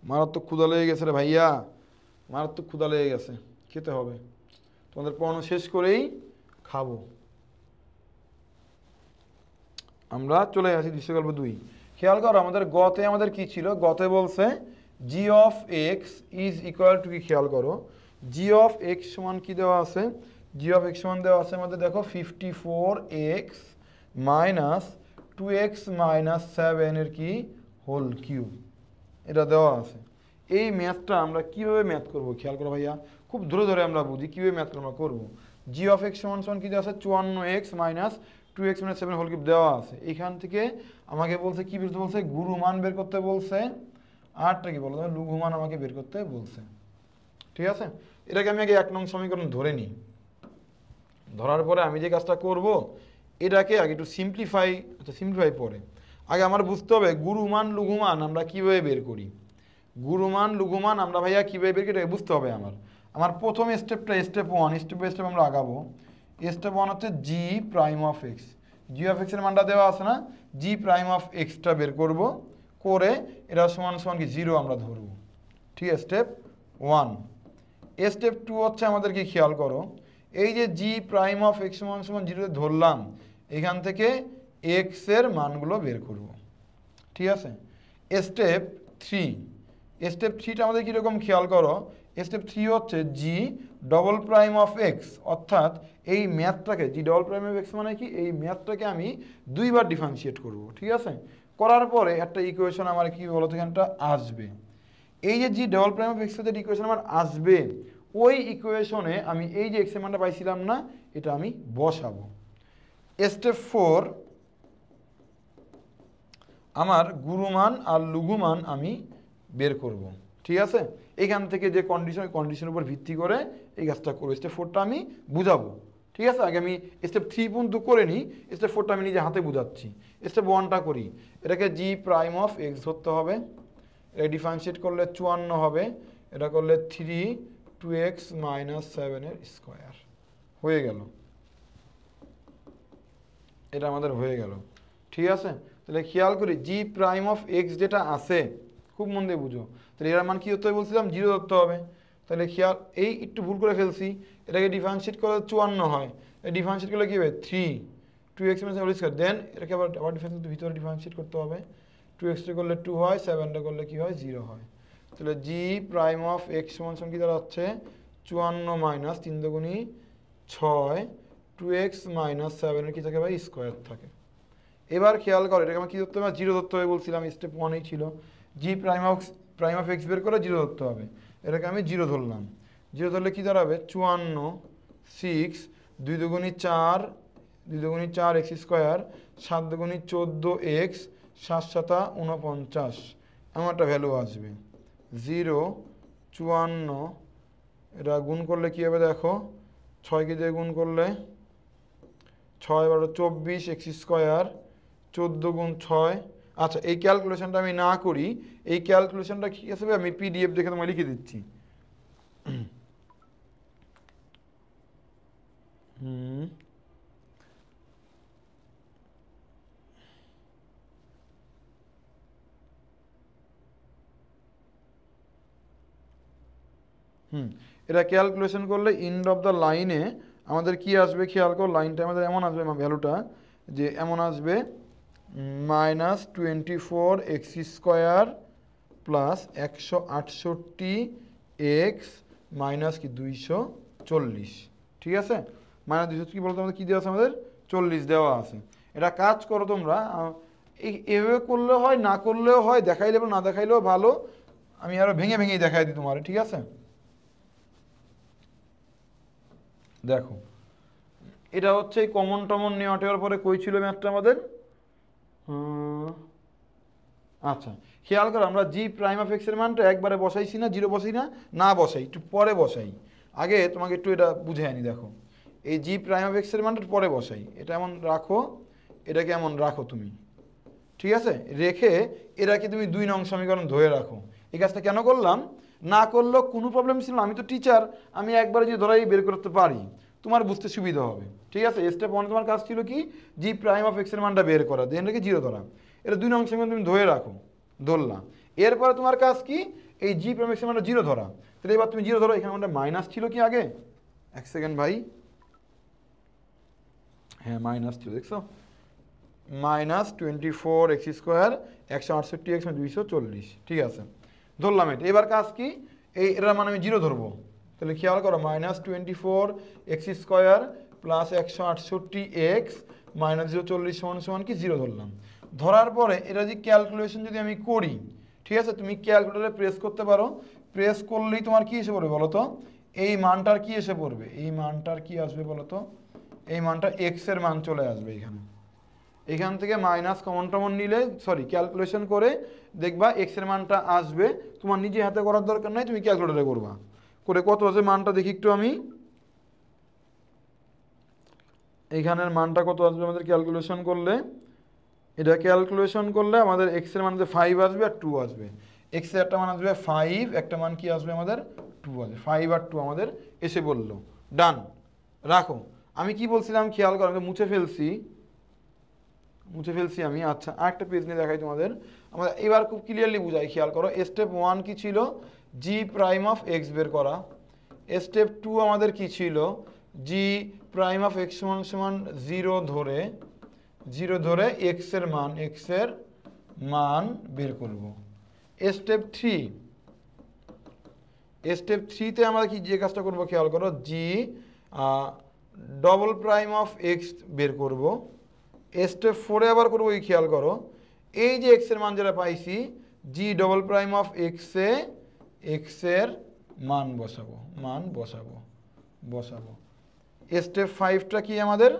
মারাত্মক ক্ষুধা লেগে গেছে রে ভাইয়া, মারাত্মক ক্ষুধা লেগে গেছে, খেতে হবে। তোমাদের পড়ানো শেষ করেই খাবো। আমরা চলে আসি দৃশ্যকল্প 2। খেয়াল করো আমাদের গতে আমাদের কি ছিল, গতে বলছে g of x is equal to কি, খেয়াল করো জি অফ এক্স সমান কি দেওয়া আছে, জি অফ এক্স সমান দেওয়া আছে আমাদের দেখো 54x মাইনাস 2x মাইনাস 7 এর কি হোল কিউব, এটা দেওয়া আছে। এই ম্যাথটা আমরা কীভাবে ম্যাথ করব খেয়াল করো ভাইয়া, খুব ধরে ধরে আমরা বুঝি কীভাবে ম্যাথ আমরা করবো। জি অফ এক্স সমান সমান কী দেওয়া আছে, 54x minus 2x minus 7 whole cube দেওয়া আছে। এখান থেকে আমাকে বলছে কী বের করতে বলছে, গুরু মান বের করতে বলছে, আরটা কি বলতো, লঘু মান আমাকে বের করতে বলছে। ঠিক আছে, এটাকে আমি আগে 1 নং সমীকরণ ধরে নিই। ধরার পরে আমি যে কাজটা করব, এটাকে আগে একটু সিম্পলিফাই, আচ্ছা সিম্পলিফাই পরে। আগে আমার বুঝতে হবে গুরুমান লঘুমান আমরা কীভাবে বের করি। গুরুমান লঘুমান আমরা ভাইয়া কীভাবে বের করি এটা বুঝতে হবে আমার। আমার প্রথম স্টেপটা স্টেপ 1, স্টেপ বাই স্টেপ আমরা আগাবো। স্টেপ 1 হচ্ছে g prime of x, g of এক্সের মানটা দেওয়া আছে না, জি প্রাইম অফ এক্সটা বের করব, করে এটা সমান সমান কি 0 আমরা ধরবো। ঠিক আছে, স্টেপ 1। স্টেপ 2 হচ্ছে আমাদের কি খেয়াল করো, এই যে জি প্রাইম অফ এক্স সমান সমান 0 ধরলাম, এখান থেকে এক্স এর মানগুলো বের করব। ঠিক আছে, স্টেপ 3, স্টেপ 3টা আমাদের কীরকম খেয়াল করো, স্টেপ 3 হচ্ছে G double prime of x, অর্থাৎ এই ম্যাথটাকে, G double prime of x মানে কি, এই ম্যাথটাকে আমি 2বার ডিফারেন্সিয়েট করব। ঠিক আছে, করার পরে একটা ইকুয়েশন আমার কি বলতো এখানটা আসবে। এই যে জি ডবল প্রাইম অফ এক্সের যে ইকুয়েশন আমার আসবে, ওই ইকুয়েশনে আমি এই যে এক্সের মানটা পাইছিলাম না, এটা আমি বসাবো। স্টেপ 4, আমার গুরুমান আর লঘুমান আমি বের করব। ঠিক আছে, এখান থেকে যে কন্ডিশন, ওই কন্ডিশনের উপর ভিত্তি করে এই কাজটা করবো। স্টেপ 4টা আমি বুঝাবো। ঠিক আছে, আগে আমি স্টেপ 3 পর্যন্ত করে নিই, স্টেপ 4টা আমি নিজে হাতে বুঝাচ্ছি। স্টেপ 1টা করি, এটাকে জি প্রাইম অফ এক্স ধরতে হবে, এটা ডিফারেন্সিয়েট করলে 54 হবে, এটা করলে 3 2x মাইনাস 7 এর স্কোয়ার হয়ে গেল, এটা আমাদের হয়ে গেল। ঠিক আছে, তাহলে খেয়াল করি জি প্রাইম অফ এক্স যেটা আছে, খুব মন দিয়ে বুঝো, তাহলে এর মান কী হতে হবে বলছিলাম, 0 ধরতে হবে। তাহলে খেয়াল, এই একটু ভুল করে ফেলছি, এটাকে ডিফারেন্সিয়েট করলে 54 হয়, ডিফারেন্সিয়েট করলে কী হবে 3 2x মাইনাস হোল স্কোয়ার, দেন এটাকে আবার ভিতরে ডিফারেন্সিয়েট করতে হবে, 2x করলে 2 হয়, 7টা করলে কী হয় 0 হয়। তাহলে জি প্রাইম অফ এক্স সমান সমান কী দাঁড়াচ্ছে, 54 মাইনাস 3 দুগুণী 6, 2x মাইনাস 7 কী থাকে ভাই, স্কোয়ার থাকে। এবার খেয়াল করো, এটাকে আমার কী ধরতে হবে, 0 ধরতে হবে বলছিলাম, স্টেপ 1এই ছিল। জি প্রাইম অফ এক্স বের করে 0 ধরতে হবে, এটাকে আমি 0 ধরলাম। 0 ধরলে কী দাঁড়াবে, 54 6 2 দুগুণী 4 2 দুগুণী 4 এক্স স্কোয়ার, 7 দুগুণী 14 এক্স, 7 7 49, এমন একটা ভ্যালু আসবে। 0 54, এটা গুণ করলে কী হবে দেখো, 6কে দিয়ে গুণ করলে 6 12 24 এক্স স্কোয়ার, 14 গুণ 6। আচ্ছা, এই ক্যালকুলেশনটা আমি না করি, এই ক্যালকুলেশনটা কী আসবে আমি পিডিএফ দেখে তোমায় লিখে দিচ্ছি। এটা ক্যালকুলেশন করলে এন্ড অফ দ্য লাইনে আমাদের কি আসবে খেয়াল করো, লাইনটা আমাদের এমন আসবে, ভ্যালুটা যে এমন আসবে, minus 24 x square plus 168 x minus কি 240। ঠিক আছে, মাইনাস 200 কি বলতো আমাদের কী দেওয়া আছে, আমাদের 40 দেওয়া আছে। এটা কাজ করো তোমরা, এভাবে করলে হয়, না করলেও হয়, দেখাইলে না দেখাইলেও ভালো, আমি আরও ভেঙে ভেঙেই দেখাই দিই তোমার। ঠিক আছে, দেখো এটা হচ্ছে কমন টমন নেওয়া টেওয়ার পরে কই ছিল ম্যাথটা আমাদের, আচ্ছা খেয়াল করো, আমরা জি প্রাইম অফ এক্সের মানটা একবারে বসাইছি না, 0 বসাই না, না বসাই, একটু পরে বসাই। আগে তোমাকে একটু এটা বুঝে আনি, দেখো এই জি প্রাইম অফ এক্সের মানটা পরে বসাই, এটা এমন রাখো, এটাকে এমন রাখো তুমি। ঠিক আছে, রেখে এটাকে তুমি 2 নং সমীকরণ ধরে রাখো। এই কাজটা কেন করলাম, না করলেও কোনো প্রবলেম ছিল না, আমি তো টিচার, আমি একবারে যদি ধরাই বের করতে পারি, তোমার বুঝতে সুবিধা হবে। ঠিক আছে, স্টেপ 1 তোমার কাজ ছিল কি, জি প্রাইম অফ এক্সের মানটা বের করা, দেন রেখে 0 ধরা, এটা 2 নং সমীকরণ তুমি ধরে রাখো, ধরলাম। এরপরে তোমার কাজ কি, এই জি প্রাইম এক্সের মানটা 0 ধরা। তাহলে এবার তুমি 0 ধরো, এখানে মানটা মাইনাস ছিল কি আগে, 1 সেকেন্ড ভাই, হ্যাঁ মাইনাস ছিল, দেখছো, মাইনাস 24 এক্স স্কোয়ার 168 এক্স 240। ঠিক আছে, ধরলাম এটা। এবার কাজ কি, এটার মানে আমি 0 ধরবো, তাহলে খেয়াল করো, minus 24 x square plus 168 x minus 240 সমান সমান কি 0 ধরলাম, ধরার পরে এটা যদি ক্যালকুলেশন যদি আমি করি, ঠিক আছে, তুমি ক্যালকুলেটরে প্রেস করতে পারো, প্রেস করলেই তোমার কি এসে পড়বে বলো তো, এই মানটার কি এসে পড়বে, এই মানটার কি আসবে বলো তো, এই মানটা এক্স এর মান চলে আসবে এখানে। এখান থেকে মাইনাস কমন টমন নিলে, সরি ক্যালকুলেশন করে দেখবা এক্স এর মানটা আসবে। তোমার নিজে হাতে করার দরকার নাই, তুমি ক্যালকুলেটরে করবা। করে কত আছে মানটা দেখি একটু আমি, এইখানের মানটা কত আসবে আমাদের ক্যালকুলেশন করলে, এটা ক্যালকুলেশন করলে আমাদের এক্স এর মান 5 আসবে আর 2 আসবে। এক্স এর একটা মান আসবে 5, একটা মান কি আসবে আমাদের 2 আসবে, 5 আর 2 আমাদের এসে বললো। ডান, রাখো। আমি কি বলছিলাম খেয়াল করো, আমি মুছে ফেলছি আমি। আচ্ছা, আরেকটা পেজ নিয়ে দেখাই তোমাদের, আমরা এবার খুব ক্লিয়ারলি বুঝাই, খেয়াল করো। স্টেপ 1 কি ছিল, জি প্রাইম অফ এক্স বের করা। স্টেপ 2 আমাদের কি ছিল, জি প্রাইম অফ এক্স সমান সমান 0 ধরে এক্স এর মান বের করব। স্টেপ 3তে আমরা কি যে কাজটা করব খেয়াল করো, G double prime of x বের করব। স্টেপ 4-এ আবার করবো কি খেয়াল করো, এই যে এক্স এর মান যেটা পাইছি, G double prime of x এর মান বসাবো। স্টেপ 5টা কি আমাদের,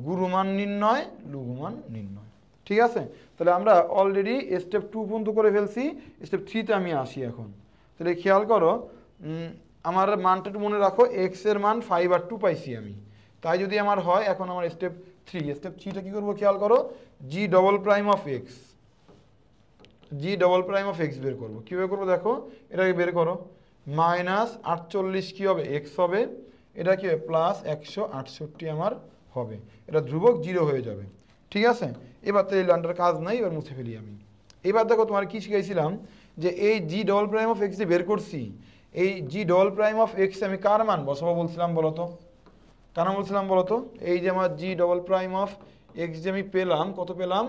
গুরুমান নির্ণয়, লঘুমান নির্ণয়। ঠিক আছে, তাহলে আমরা অলরেডি স্টেপ 2 পর্যন্ত করে ফেলছি। স্টেপ 3তে আমি আসি এখন। তাহলে খেয়াল করো, আমার মানটা একটু মনে রাখো, এক্স এর মান 5 আর 2 পাইছি আমি। তাই যদি আমার হয়, এখন আমার স্টেপ 3টা কী করবো খেয়াল করো, G double prime of x বের করবো। কীভাবে করবো দেখো, এটাকে বের করো, -48 কী হবে, এক্স হবে, এটা কি হবে প্লাস 168 আমার হবে, এটা ধ্রুবক 0 হয়ে যাবে। ঠিক আছে, এবার তো এই লাইনটার কাজ নাই, এবার মুছে ফেলি আমি। এবার দেখো তোমার কি শিখাইছিলাম, যে এই G double prime of x যে বের করছি, এই G double prime of x আমি কার মান বসাবো বলছিলাম বলো তো, এই যে আমার G double prime of x যে আমি পেলাম, কত পেলাম,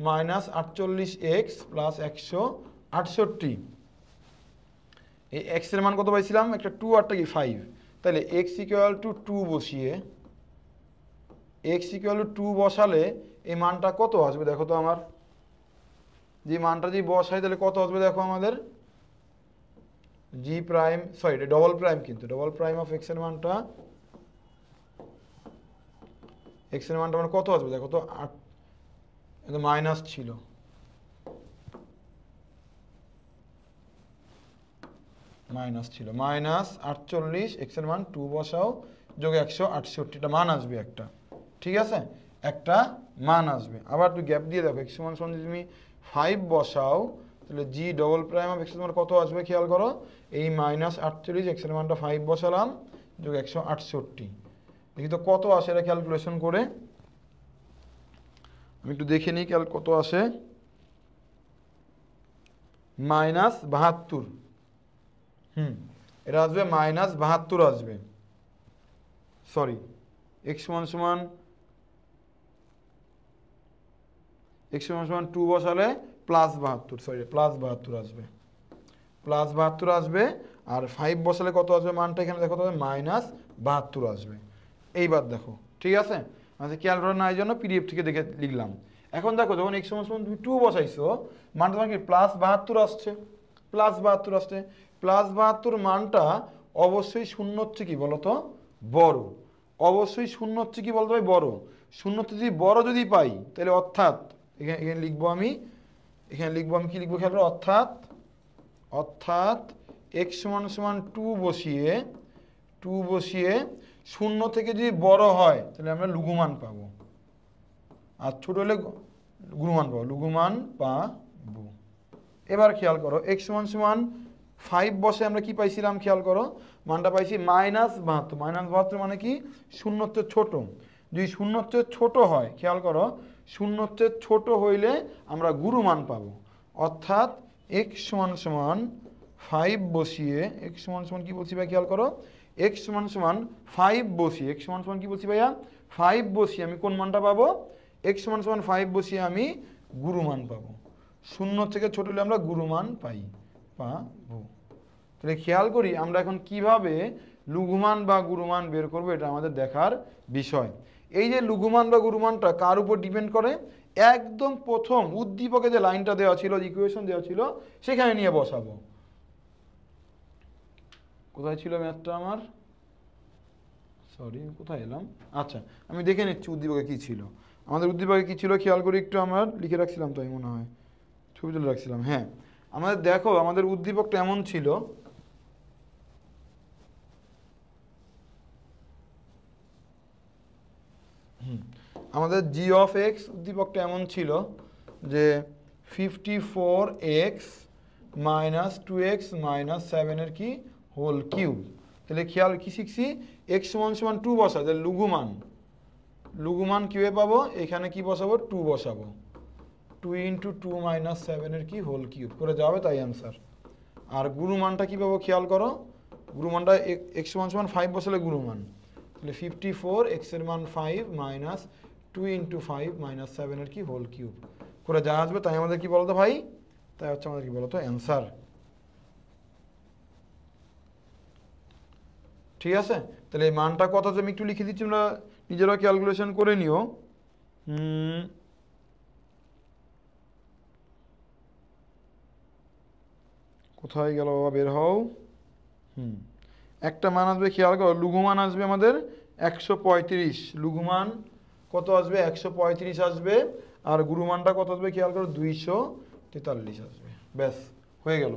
-48x প্লাস 168। এই এক্স এর মান কত পাইছিলাম, একটা 2 আরটা কি 5, তাহলে এক্স ইকুয়াল টু 2 বসালে এই মানটা কত আসবে দেখো তো আমার, যে মানটা যদি বসাই তাহলে কত আসবে দেখো আমাদের, জি প্রাইম, সরি ডবল প্রাইম, কিন্তু ডবল প্রাইম অফ এক্স এর মানটা আমার কত আসবে দেখো তো, 8 মাইনাস ছিল, -48, এক্স এর মান 2 বসাও, যোগ 168 মান আসবে একটা। ঠিক আছে, একটা মান আসবে। আবার একটু গ্যাপ দিয়ে দেখো, এক্স সমান যদি তুমি 5 বসাও, তাহলে G double prime of x তোমার কত আসবে খেয়াল করো, এই -48, এক্স এর মানটা 5 বসালাম, যোগ 168, দেখি তো কত আসে এটা ক্যালকুলেশন করে, আমি একটু দেখে নিই কত আসে, -72, এটা আসবে -72 আসবে, সরি এক্স সমান 2 বসালে +72, সরি +72 আসবে, আর 5 বসালে কত আসবে মানটা এখানে দেখো তো, -72 আসবে। এইবার দেখো, ঠিক আছে, আচ্ছা ক্যালকুলেটর নাই জন্য পিডিএফ থেকে দেখে লিখলাম। এখন দেখো, যখন এক্স সমান তুমি 2 বসাইছো, মানটা তোমার কি +72 আসছে, +72 মানটা অবশ্যই শূন্য হচ্ছে কি বলতো, বড়, অবশ্যই শূন্য হচ্ছে কি বলতো ভাই, বড়। শূন্য হচ্ছে যদি বড় যদি পাই, তাহলে অর্থাৎ এখানে লিখবো আমি কি লিখবো খেয়াল করো, অর্থাৎ এক্স সমান 2 বসিয়ে শূন্য থেকে যদি বড় হয়, তাহলে আমরা লঘুমান পাবো, আর ছোট হলে লঘুমান পাবো। এবার খেয়াল করো, এক্স সমান 5 বসে আমরা কি পাইছিলাম খেয়াল করো, মানটা পাইছি -72 মানে কি, শূন্যর চেয়ে ছোট। যদি শূন্যর চেয়ে ছোট হয়, খেয়াল করো, শূন্যর চেয়ে ছোট হইলে আমরা গুরুমান পাবো। অর্থাৎ এক্স সমান 5 বসিয়ে, এক্স সমান কি বলছি ভাই খেয়াল করো, এক্স সমান 5 বসিয়ে, এক্স সমান কি বলছি ভাইয়া, 5 বসিয়ে আমি কোন মানটা পাবো, এক্স সমান 5 বসিয়ে আমি গুরুমান পাবো। শূন্য থেকে ছোট হলে আমরা গুরুমান পাবো। তাহলে খেয়াল করি আমরা এখন কিভাবে লঘুমান বা গুরুমান বের করবো, এটা আমাদের দেখার বিষয়। এই যে লঘুমান বা গুরুমানটা কার উপর ডিপেন্ড করে, একদম প্রথম উদ্দীপকে যে লাইনটা দেওয়া ছিল, ইকুয়েশন দেওয়া ছিল, সেখানে নিয়ে বসাবো। কোথায় ছিল ম্যাথটা আমার? সরি, কোথায় এলাম? আচ্ছা, আমি দেখে নিচ্ছি উদ্দীপকে কী ছিল। আমাদের উদ্দীপকে কী ছিল খেয়াল করি একটু, আমার লিখে রাখছিলাম তো, মনে হয় ছবি তুলে রাখছিলাম। হ্যাঁ, আমাদের দেখো আমাদের উদ্দীপকটা এমন ছিল, আমাদের জি অফ এক্স উদ্দীপকটা এমন ছিল যে 54x মাইনাস 2x মাইনাস 7 কি হোল কিউব। তাহলে খেয়াল কি শিখছি, এক্স সমান সমান 2 বসা, তাহলে লঘুমান কিউবে পাবো, এখানে কি বসাবো 2 বসাবো, 2 ইন্টু 2 মাইনাস 7 কি হোল কিউব করে যাবে, তাই অ্যান্সার। আর গুরুমানটা কী পাবো খেয়াল করো, গুরুমানটা এক্স সমান সমান 5 বসালে গুরুমান, তাহলে 54 এক্সের মান 5 মাইনাস 2 ইন্টু 5 মাইনাস 7 কি হোল কিউব করে যা আসবে, তাই আমাদের কি বলতো ভাই, তাই হচ্ছে আমাদের কি বলতো অ্যান্সার। ঠিক আছে, তাহলে এই মানটা কত আমি একটু লিখে দিচ্ছি, আমরা নিজেরা ক্যালকুলেশন করে নিও। কোথায় গেল বাবা, বের হও। একটা মান আসবে খেয়াল করো, লঘুমান আসবে আমাদের 135, লঘুমান কত আসবে 135 আসবে, আর গুরুমানটা কত আসবে খেয়াল করো 243 আসবে। ব্যাস হয়ে গেল।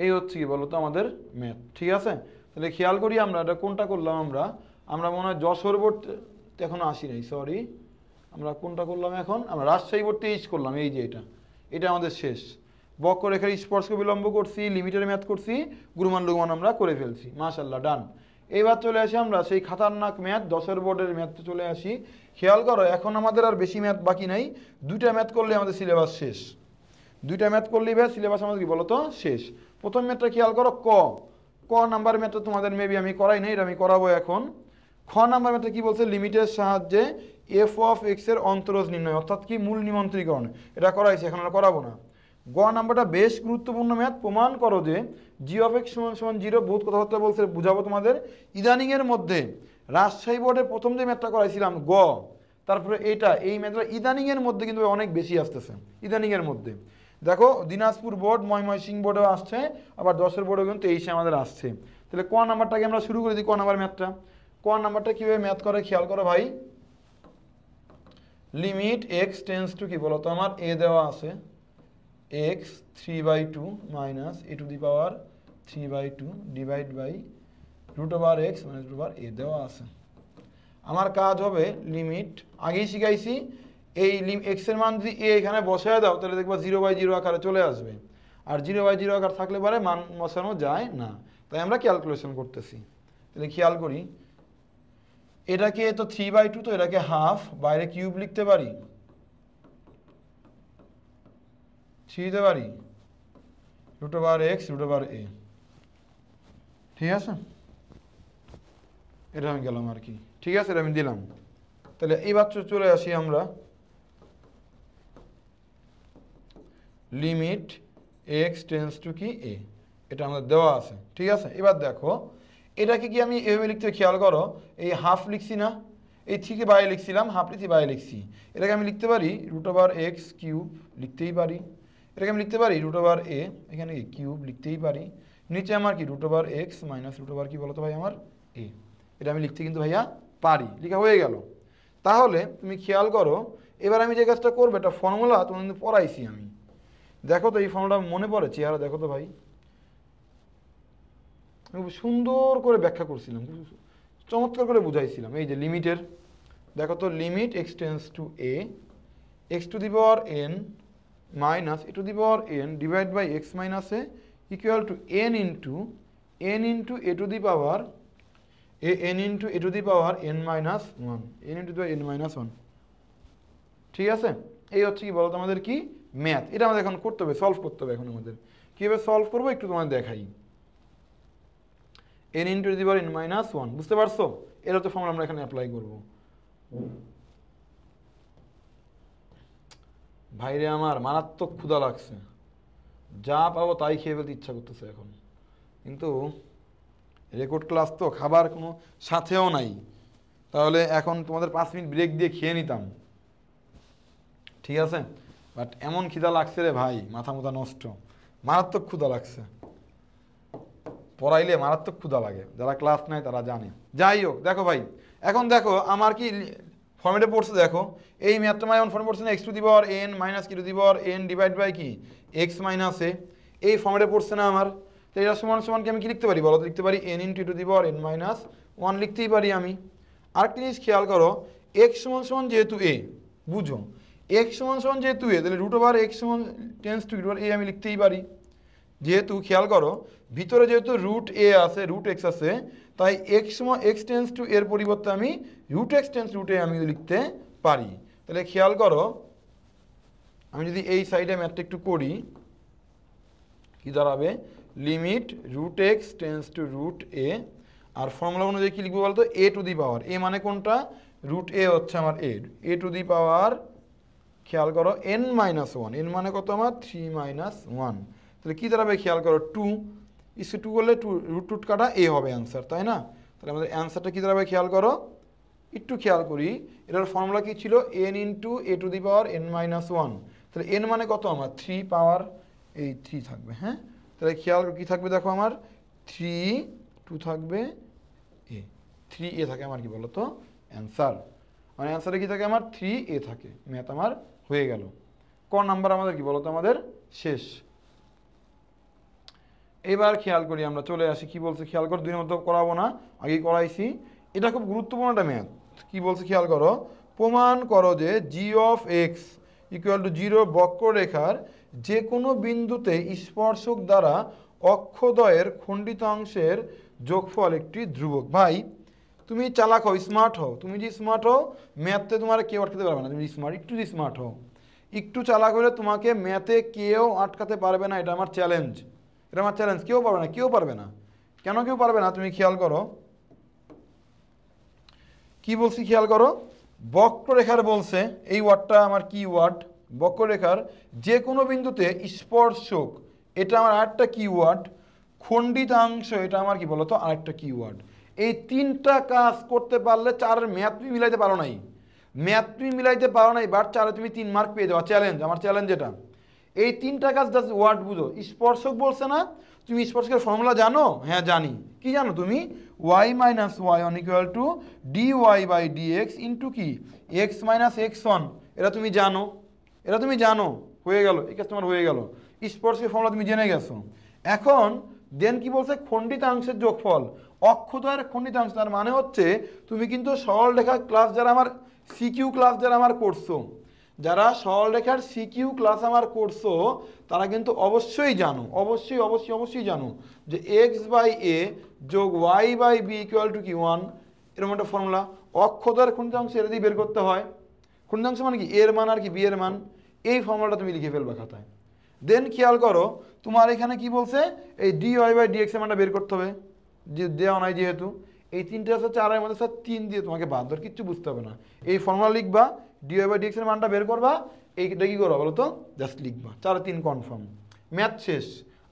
এই হচ্ছে কি বলতো আমাদের ম্যাথ। ঠিক আছে, তাহলে খেয়াল করি আমরা এটা কোনটা করলাম, আমরা মনে হয় যশোর বোর্ড এখনো আসি নাই, সরি, আমরা কোনটা করলাম এখন, আমরা রাজশাহী বোর্ড 23 করলাম, এই যে এটা আমাদের শেষ। বক্ররেখার স্পর্শকে বিলম্ব করছি, লিমিটের ম্যাথ করছি, গুরুমান লঘুমান আমরা করে ফেলছি, মাশাআল্লাহ, ডান। এইবার চলে আসি আমরা সেই খাতারনাক ম্যাথ, 10 বোর্ডের ম্যাথে চলে আসি। খেয়াল করো এখন আমাদের আর বেশি ম্যাথ বাকি নাই, 2টা ম্যাথ করলে আমাদের সিলেবাস শেষ, 2টা ম্যাথ করলেই ভাই সিলেবাস আমাদের কি বলতো শেষ। প্রথম ম্যাথটা খেয়াল করো, ক নাম্বার ম্যাথটা তোমাদের মেবি আমি করাই নাই, এটা আমি করাবো এখন। খ নাম্বার ম্যাথটা কি বলছে, লিমিটের সাহায্যে এফ অফ এক্স এর অন্তরজ নির্ণয়, অর্থাৎ কি মূল নিমন্ত্রীকরণ, এটা করাইছে, এখন আমরা করাবো না। গ নাম্বারটা বেশ গুরুত্বপূর্ণ ম্যাথ, প্রমাণ করো যে জি অফ এক্স সমান সমান 0, বহুত কথাবার্তা বলছে, বুঝাবো তোমাদের। ইদানিংয়ের মধ্যে রাজশাহী বোর্ডের প্রথম যে ম্যাথটা করাইছিলাম তারপরে এই ম্যাথটা ইদানিংয়ের মধ্যে কিন্তু অনেক বেশি আসতেছে, ইদানিংয়ের মধ্যে। দেখো দিনাজপুর বোর্ড, ময়মনসিংহ বোর্ডেও আসছে, আবার 10 বোর্ডেও কিন্তু 23 আমাদের আসছে। তাহলে ক নাম্বারটাকে আমরা শুরু করে দিই, ক নাম্বার ম্যাথটা। ক নাম্বারটা কীভাবে ম্যাথ করে খেয়াল করো ভাই, লিমিট এক্স টেন্স টু কি বলতো আমার এ দেওয়া আছে, x 3/2 minus a to the power 3/2 divide by root over x minus root over a দেওয়া আছে। আমার কাজ হবে লিমিট, আগেই শিখাইছি, এই এক্স এর মান যদি এ এখানে বসায় দাও তাহলে দেখবা 0/0 আকারে চলে আসবে, আর 0/0 আকার থাকলে পরে মান বসানো যায় না, তাই আমরা ক্যালকুলেশন করতেছি। তাহলে খেয়াল করি, এটাকে তো 3/2, তো এটাকে হাফ, বাইরে কিউব লিখতে পারি, 3 দিতে পারি, root over x root over a. ঠিক আছে, এটা আমি গেলাম আর কি, ঠিক আছে, এটা আমি দিলাম। তাহলে এইবার চলে আসি আমরা, লিমিট এক্স টেন্স টু কি এ, এটা আমাদের দেওয়া আছে। ঠিক আছে, এবার দেখো এটাকে কি আমি এভাবে লিখতে, খেয়াল করো, এই হাফ লিখছি না, এই থেকে বাইরে লিখছিলাম, হাফ লিখছি বাইরে লিখছি, এটাকে আমি লিখতে পারি রুট ওভার এক্স কিউব, লিখতেই পারি। এটাকে আমি লিখতে পারি রুট ওভার এ, এখানে কি কিউব লিখতেই পারি, নিচে আমার কি root over x minus root over কি বলতো ভাই আমার এ, এটা আমি লিখতে কিন্তু ভাইয়া পারি, লেখা হয়ে গেল। তাহলে তুমি খেয়াল করো, এবার আমি যে কাজটা করবো, এটা ফর্মুলা তোমার কিন্তু পড়াইছি আমি, দেখো তো এই ফর্মুলা মনে পড়ে, চেহারা দেখো তো ভাই, আমি খুব সুন্দর করে ব্যাখ্যা করছিলাম, চমৎকার করে বুঝাইছিলাম। এই যে লিমিটের, দেখো তো, limit x tends to a, x to the power n minus a to the power n divide by x minus a equal to n into a to the power n into a to the power n minus one, n into the n minus one. ঠিক আছে, এই হচ্ছে কি বলতো আমাদের কি math, এটা আমাদের এখন করতে হবে, সলভ করতে হবে। এখন আমাদের কীভাবে সলভ করবো একটু তোমাদের দেখাই, এন ইন্টু দি পাওয়ার এন মাইনাস ওয়ান, বুঝতে পারছো? এর হচ্ছে ফর্মুলা আমরা এখানে অ্যাপ্লাই করবো। ভাইরে আমার মারাত্মক ক্ষুধা লাগছে, যা পাবো তাই খেয়ে ফেলতে ইচ্ছা করতেছে এখন, কিন্তু রেকর্ড ক্লাস তো, খাবার কোনো সাথেও নাই, তাহলে এখন তোমাদের 5 মিনিট ব্রেক দিয়ে খেয়ে নিতাম, ঠিক আছে, বাট এমন খিদা লাগছে রে ভাই, মাথা মুথা নষ্ট, মারাত্মক ক্ষুধা লাগছে, পড়াইলে মারাত্মক ক্ষুধা লাগে, যারা ক্লাস নেয় তারা জানে। যাই হোক, দেখো ভাই, এখন দেখো আমার কি ফর্মেটে পড়ছে, দেখো এই ম্যাথটা আমার এমন ফর্মে পড়ছে না, x to the power n minus কি to the power n divide by কি এক্স মাইনাস এ, এই ফর্মেটে পড়ছে না আমার। তো এটা সমান সমান কি আমি কি লিখতে পারি বলো তো? লিখতে পারি N into two the power n minus one লিখতেই পারি আমি। আরেকটা জিনিস খেয়াল করো, এক্স সমান সমান যেহেতু এ, বুঝো এক্স সমান সমান যেহেতু এ, তাহলে রুট ওভার এক্স সমান টেন্স টু রুট ওভার এ আমি লিখতেই পারি। যেহেতু খেয়াল করো ভিতরে যেহেতু রুট এ আছে, রুট এক্স আছে, তাই এক্স সমান এক্স টেন্স টু এর পরিবর্তে আমি রুট এক্স টেন্স রুট এ আমি লিখতে পারি। তাহলে খেয়াল করো, আমি যদি এই সাইডে ম্যাথটা একটু করি, কি দাঁড়াবে, limit root x tends to root a, আর ফর্মুলা অনুযায়ী কী লিখবো বলতো, এ টু দি পাওয়ার, এ মানে কোনটা, রুট এ হচ্ছে আমার এ টু দি পাওয়ার, খেয়াল করো এন মাইনাস ওয়ান, এন মানে কত আমার 3 মাইনাস ওয়ান, তাহলে কী দাঁড়াবে খেয়াল করো 2, ইসে 2 করলে রুট টুট কাটা এ হবে অ্যান্সার, তাই না? তাহলে আমাদের অ্যান্সারটা কী দাঁড়াবে খেয়াল করো, একটু খেয়াল করি, এটার ফর্মুলা কী ছিল, N into a to the power n minus one, তাহলে এন মানে কত আমার 3 পাওয়ার এই 3 থাকবে, হ্যাঁ, তাহলে খেয়াল কী থাকবে দেখো আমার 3 2 থাকবে এ, 3 এ থাকে আমার কি বলো তো অ্যান্সার, মানে অ্যান্সারে কী থাকে আমার 3 এ থাকে, ম্যাথ আমার হয়ে গেল। ক নাম্বার আমাদের কি বলো তো আমাদের শেষ। এবার খেয়াল করি, আমরা চলে আসি, কি বলছে খেয়াল করো, 2 নম্বর তো করাবো না, আগেই করাইছি, এটা খুব গুরুত্বপূর্ণ একটা ম্যাথ। কি বলছে খেয়াল করো, প্রমাণ করো যে জি অফ এক্স ইকুয়াল টু 0 বক্ররেখার যে কোনো বিন্দুতে স্পর্শক দ্বারা অক্ষদ্বয়ের খণ্ডিতাংশের যোগফল একটি ধ্রুবক। ভাই তুমি চালাক হও, স্মার্ট হও, তুমি যে স্মার্ট হও ম্যাথে তোমার কেউ আটকাতে পারবে না, তুমি স্মার্ট, একটু যে স্মার্ট হও, একটু চালাক হলে তোমাকে ম্যাথে কেউ আটকাতে পারবে না, এটা আমার চ্যালেঞ্জ, এটা আমার চ্যালেঞ্জ, কেউ পারবে না, কেউ পারবে না। কেন কেউ পারবে না তুমি খেয়াল করো, কি বলছি খেয়াল করো, বক্ররেখার বলছে, এই ওয়ার্ডটা আমার কি ওয়ার্ড, বক্ররেখার যে কোনো বিন্দুতে স্পর্শক, এটা আমার আরেকটা কি ওয়ার্ড, খণ্ডিতাংশ, এটা আমার কি বলতো আরেকটা কি ওয়ার্ড। এই তিনটা কাজ করতে পারলে চারের ম্যাথ তুমি মিলাইতে পারো নাই, ম্যাথ তুমি মিলাইতে পারো নাই, বাট চারে তুমি 3 মার্ক পেয়ে যাওয়া, চ্যালেঞ্জ, আমার চ্যালেঞ্জ এটা। এই তিনটা কাজ জাস্ট ওয়ার্ড বুঝো, স্পর্শক বলছে না, তুমি স্পর্শকের ফর্মুলা জানো, হ্যাঁ জানি, কি জানো তুমি, y minus y one equal to d y by d x into কি এক্স মাইনাস এক্স ওয়ান, এটা তুমি জানো, এটা তুমি জানো, হয়ে গেল, এই কাজ তোমার হয়ে গেল, স্পর্শকের ফর্মুলা তুমি জেনে গেছো। এখন দেন কি বলছে, খণ্ডিতাংশের যোগফল, অক্ষদ্বয়ের খণ্ডিতাংশ, তার মানে হচ্ছে তুমি কিন্তু সরলরেখা ক্লাস যারা আমার সিকিউ ক্লাস যারা আমার করছো, যারা সরলরেখার সিকিউ ক্লাস আমার করছো, তারা কিন্তু অবশ্যই জানো, অবশ্যই অবশ্যই অবশ্যই জানো যে এক্স বাই এ যোগ y by b equal to কি 1, এরকম একটা ফর্মুলা, অক্ষদ্বয়ের খণ্ডিতাংশ এটা দিয়ে বের করতে হয়, খণ্ডিতাংশ মানে কি এর মান আর কি বি এর মান, এই ফর্মুলাটা তুমি লিখে ফেলবে খাতায়। দেন খেয়াল করো তোমার এখানে কি বলছে, এই d y by d x এর মানটা বের করতে হবে, যে দেওয়া নাই যেহেতু, এই তিনটে আছে 4 মধ্যে স্যার 3 দিয়ে তোমাকে বাদ ধর, কিচ্ছু বুঝতে হবে না, এই ফর্মুলা লিখবা, d y by d x এর মানটা বের করবা, এইটা কি করবা বলো তো, জাস্ট লিখবা, 4-3 কনফার্ম, ম্যাথ শেষ।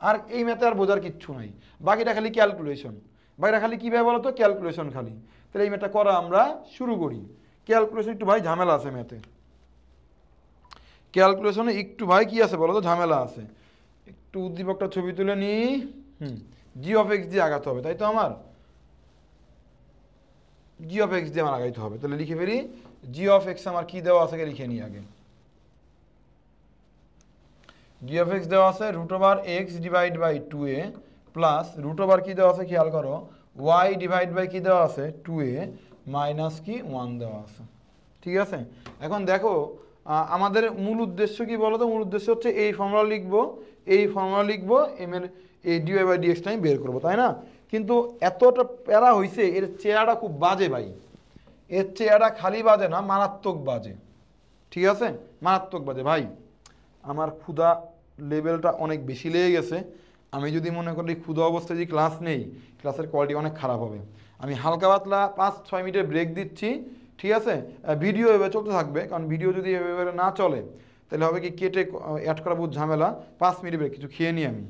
আর এই ম্যাথে আর বোঝার কিচ্ছু নাই, বাকিটা খালি ক্যালকুলেশন, বাকিটা খালি কীভাবে বলো তো, ক্যালকুলেশন খালি। তাহলে এই ম্যাথটা করা আমরা শুরু করি। ক্যালকুলেশন একটু ভাই ঝামেলা আছে ম্যাথে, ক্যালকুলেশনে একটু ভাই কি আছে বলো তো, ঝামেলা আছে। একটু উদ্দীপকটা ছবি তুলে নিই, জি অফ এক্স দিয়ে আগাতে হবে, তাই তো আমার জি অফ এক্স দিয়ে আমার আগাইতে হবে, তাহলে লিখে ফেলি, জি অফ এক্স আমার কি দেওয়া আছে লিখে নিই আগে, জি অফ এক্স দেওয়া আছে root over x divide by 2a plus root over কি দেওয়া আছে খেয়াল করো, ওয়াই ডিভাইড বাই কি দেওয়া আছে 2a মাইনাস কি 1 দেওয়া আছে, ঠিক আছে। এখন দেখো আমাদের মূল উদ্দেশ্য কি বলো তো, মূল উদ্দেশ্য হচ্ছে এই ফর্মুলা লিখবো, এই ফর্মুলা লিখবো, এম এর এই ডিওয়াই বাই ডিএক্সটা আমি বের করবো, তাই না? কিন্তু এতটা প্যারা হয়েছে, এর চেহারাটা খুব বাজে ভাই, এর চেহারাটা খালি বাজে না, মারাত্মক বাজে, ঠিক আছে, মারাত্মক বাজে ভাই। আমার ক্ষুধা লেভেলটা অনেক বেশি লেগে গেছে, আমি যদি মনে করি ক্ষুধা অবস্থায় যদি ক্লাস নেই, ক্লাসের কোয়ালিটি অনেক খারাপ হবে। আমি হালকা পাতলা 5-6 মিনিটের ব্রেক দিচ্ছি, ঠিক আছে, ভিডিও এভাবে চলতে থাকবে, কারণ ভিডিও যদি এভাবে না চলে তাহলে হবে কি কেটে অ্যাড করা বহুত ঝামেলা। 5 মিনিট ব্রেক, কিছু খেয়ে নিই আমি,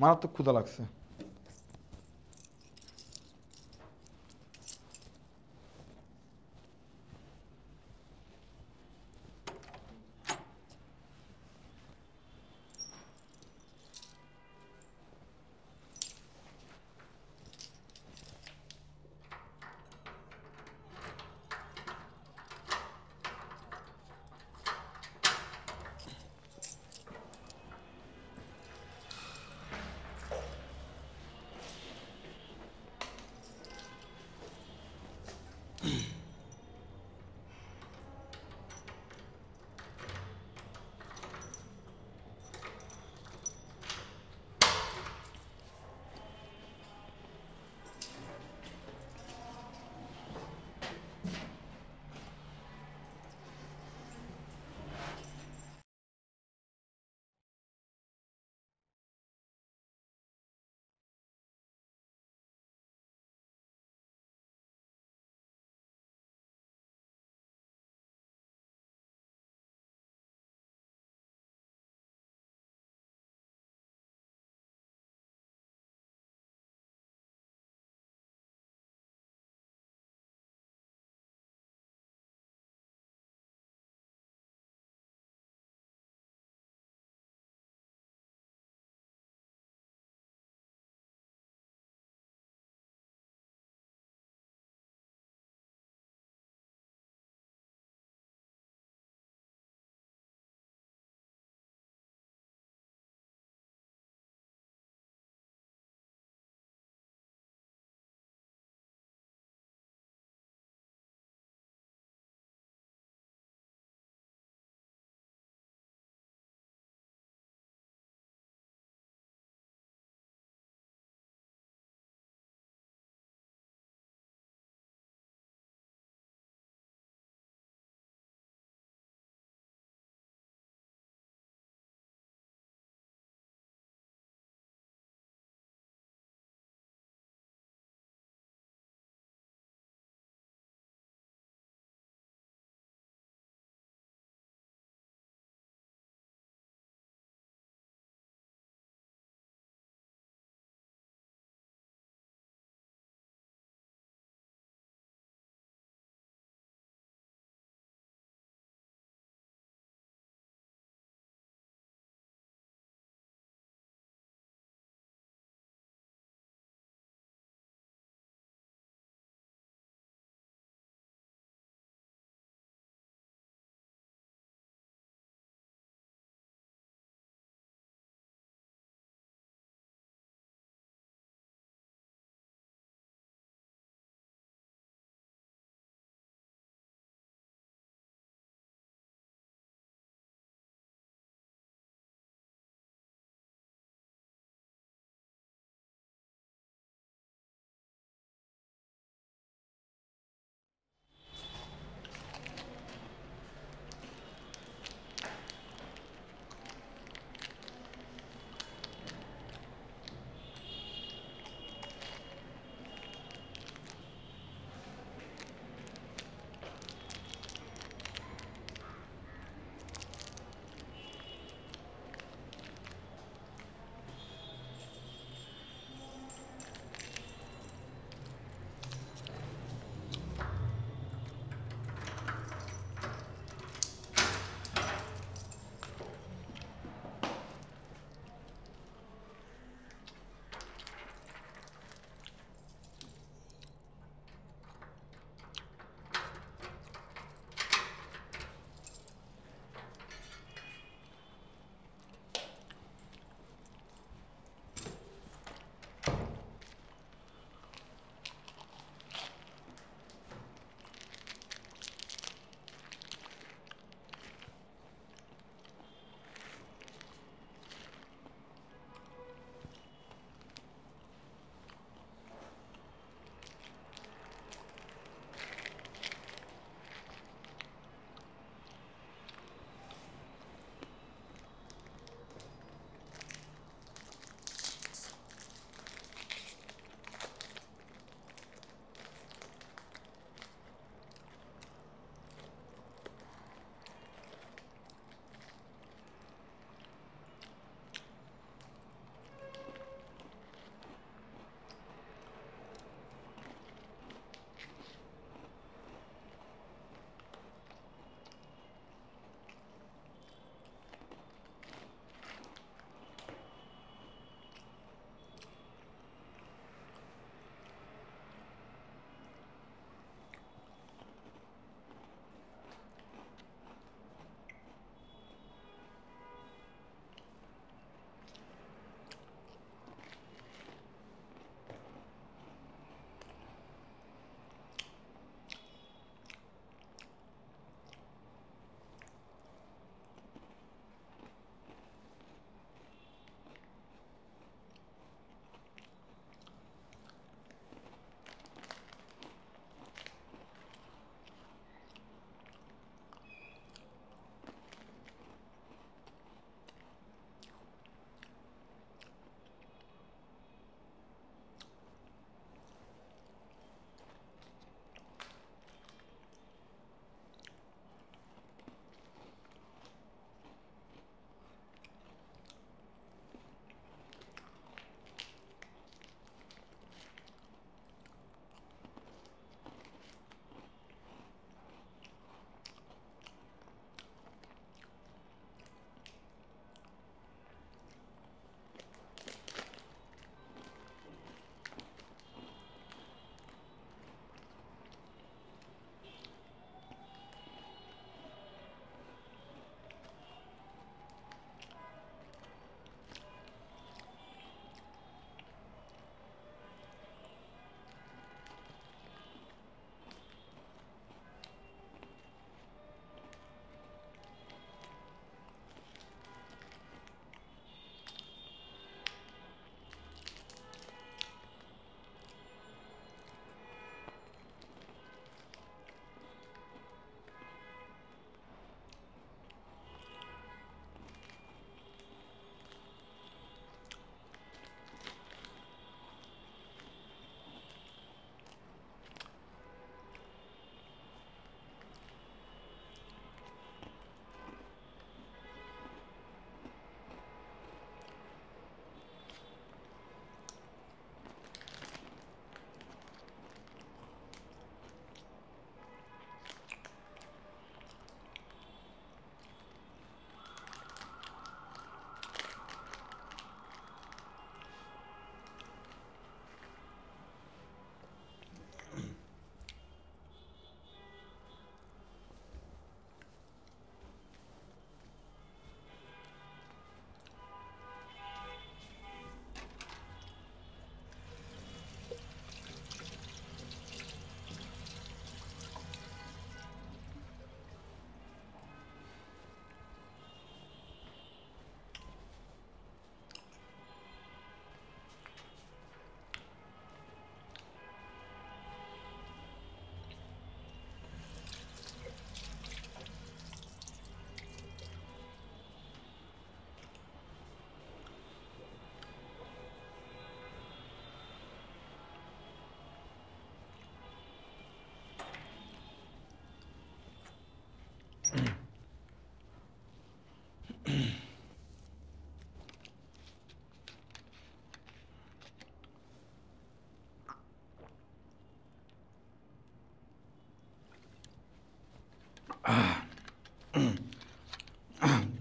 মারাত্মক ক্ষুধা লাগছে।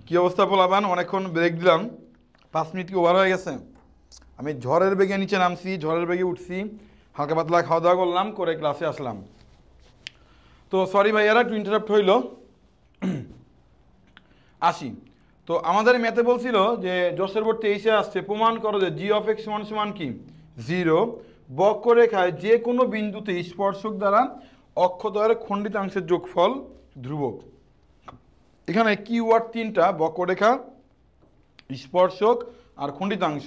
কি অবস্থা পোলাপান? অনেকক্ষণ ব্রেক দিলাম, 5 মিনিট কি ওভার হয়ে গেছে? আমি ঝড়ের বেগে নিচে নামছি, ঝড়ের বেগে উঠছি, হালকা পাতলা খাওয়া দাওয়া করলাম, করে ক্লাসে আসলাম। তো সরি ভাইয়ারা, একটু ইন্টারাপ্ট হইল। আসি। তো আমাদের ম্যাথে বলছিল যে যশের বোর্ড 23-এ আসছে, প্রমাণ করো যে জি অফ এক্স সমান সমান কি 0, বক্ররেখায় যে কোনো বিন্দুতে স্পর্শক দ্বারা অক্ষদ্বয়ের খণ্ডিতাংশের যোগফল ধ্রুবক। এখানে কিওয়ার্ড 3টা, বক্ররেখা, স্পর্শক আর খণ্ডিতাংশ।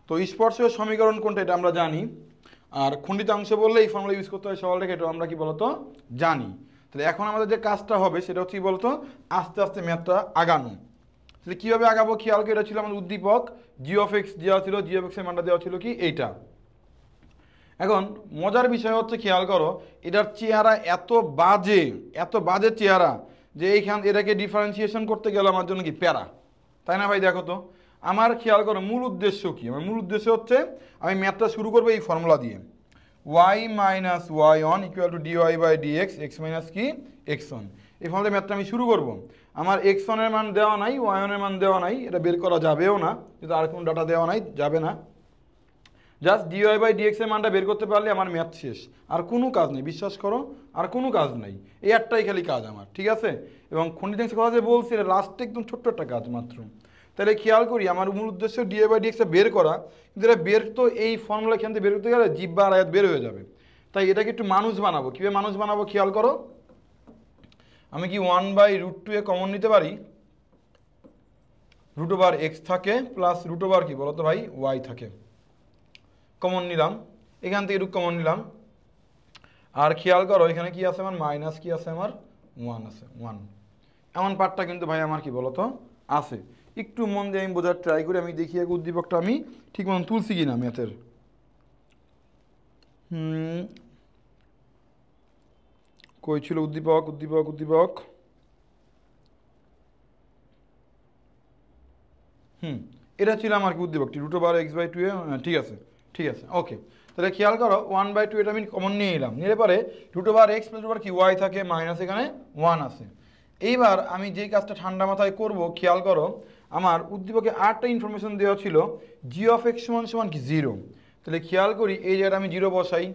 তো স্পর্শকের সমীকরণ কোনটা এটা আমরা জানি, আর খণ্ডিতাংশ বললে এই ফর্মুলা ইউজ করতে হয় সরলরেখা, এটা আমরা কি বলতো জানি। তাহলে এখন আমাদের যে কাজটা হবে সেটা হচ্ছে কি বলতো, আস্তে আস্তে ম্যাথটা আগানো। তাহলে কীভাবে আগাবো খেয়াল করে, এটা ছিল আমাদের উদ্দীপক, জি অফ এক্স দেওয়া ছিল, জি অফ এক্সের মানটা দেওয়া ছিল কি এইটা। এখন মজার বিষয় হচ্ছে খেয়াল করো, এটার চেহারা এত বাজে চেহারা যে এটাকে ডিফারেন্সিয়েশন করতে গেলে আমার জন্য কি প্যারা, তাই না ভাই? দেখো তো আমার খেয়াল করো মূল উদ্দেশ্য কি। আমার মূল উদ্দেশ্য হচ্ছে আমি ম্যাথটা শুরু করবো এই ফর্মুলা দিয়ে, y minus y one equal to d y by d x, x minus কি এক্স অন। এই ফর্মুলা ম্যাথটা আমি শুরু করব। আমার এক্স অনের মান দেওয়া নাই, ওয়াই অনের মান দেওয়া নাই, এটা বের করা যাবেও না, কিন্তু আর কোনো ডাটা দেওয়া নাই, যাবে না। জাস্ট ডিওয়াই বাই ডিএক্স এর মানটা বের করতে পারলে আমার ম্যাথ শেষ, আর কোনো কাজ নেই, বিশ্বাস করো আর কোনো কাজ নাই, এই একটাই খালি কাজ আমার, ঠিক আছে? এবং খণ্ডিতাংশের কথা যে বলছি এটা লাস্টে একদম ছোট্ট একটা কাজ মাত্র। তাহলে খেয়াল করি আমার মূল উদ্দেশ্য ডিওয়াই বাই ডিএক্সটা বের করা, কিন্তু এটা বের তো এই ফর্মুলা এখান থেকে বের করতে গেলে জিব্বা আর আয়াত বের হয়ে যাবে। তাই এটাকে একটু মানুষ বানাবো। কীভাবে মানুষ বানাবো খেয়াল করো, আমি কি 1/√2 কমন নিতে পারি, √x থাকে প্লাস √ কি বলো তো ভাই y থাকে, কমন নিলাম, এখান থেকে এটুকু কমন নিলাম। আর খেয়াল করো এখানে কি আছে আমার, মাইনাস কি আছে আমার 1 আছে, 1 এমন পার্টটা কিন্তু ভাই আমার কি বলতো আছে। একটু মন দিয়ে আমি বোঝার ট্রাই করি, আমি দেখি এক উদ্দীপকটা আমি ঠিক মতন তুলছি কিনা ম্যাথের। কই ছিল উদ্দীপক? এটা ছিল আমার কি উদ্দীপকটি, √x/2 ঠিক আছে ওকে। তাহলে খেয়াল করো 1/2 এটা আমি কমন নিয়ে নিলাম, নিলে পরে √x + কি y থাকে, মাইনাস এখানে 1 আছে। এইবার আমি যেই কাজটা ঠান্ডা মাথায় করব, খেয়াল করো আমার উদ্দীপকে আরেকটা ইনফরমেশন দেওয়া ছিল জি অফ এক্স সমান সমান কি 0। তাহলে খেয়াল করি এই জায়গাটা আমি 0 বসাই,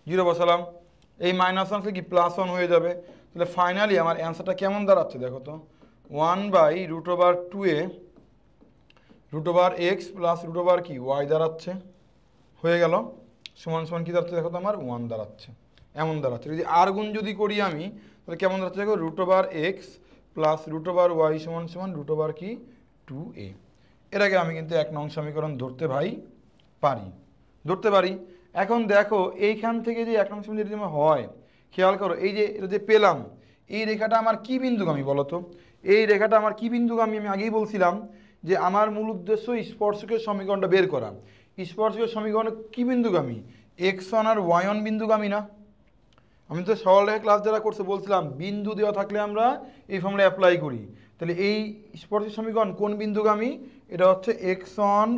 0 বসালাম, এই মাইনাস ওয়ান কি +1 হয়ে যাবে। তাহলে ফাইনালি আমার অ্যান্সারটা কেমন দাঁড়াচ্ছে দেখো তো, 1/√2 √x + কি y দাঁড়াচ্ছে, হয়ে গেল, সমান সমান কি দাঁড়াচ্ছে দেখো তো আমার 1 দাঁড়াচ্ছে, এমন দাঁড়াচ্ছে। যদি আর গুণ যদি করি আমি তাহলে কেমন দাঁড়াচ্ছে দেখো, √x + √y সমান সমান কি 2a। এটাকে আমি কিন্তু 1 নং সমীকরণ ধরতে পারি। এখন দেখো এইখান থেকে যে 1 নং সমীকরণ যদি হয়, খেয়াল করো এই যে এটা যে পেলাম, এই রেখাটা আমার কি বিন্দুগামী বলো তো? এই রেখাটা আমার কি বিন্দুগামী? আমি আগেই বলছিলাম যে আমার মূল উদ্দেশ্য স্পর্শকের সমীকরণটা বের করা। স্পর্শকের সমীকরণ কি বিন্দুগামী? x1 আর y1 বিন্দুগামী না? আমি তো সরলরেখা ক্লাস যারা করছে বলছিলাম বিন্দু দেওয়া থাকলে আমরা এই ফর্মুলা অ্যাপ্লাই করি। তাহলে এই স্পর্শকের সমীকরণ কোন বিন্দুগামী? এটা হচ্ছে x1,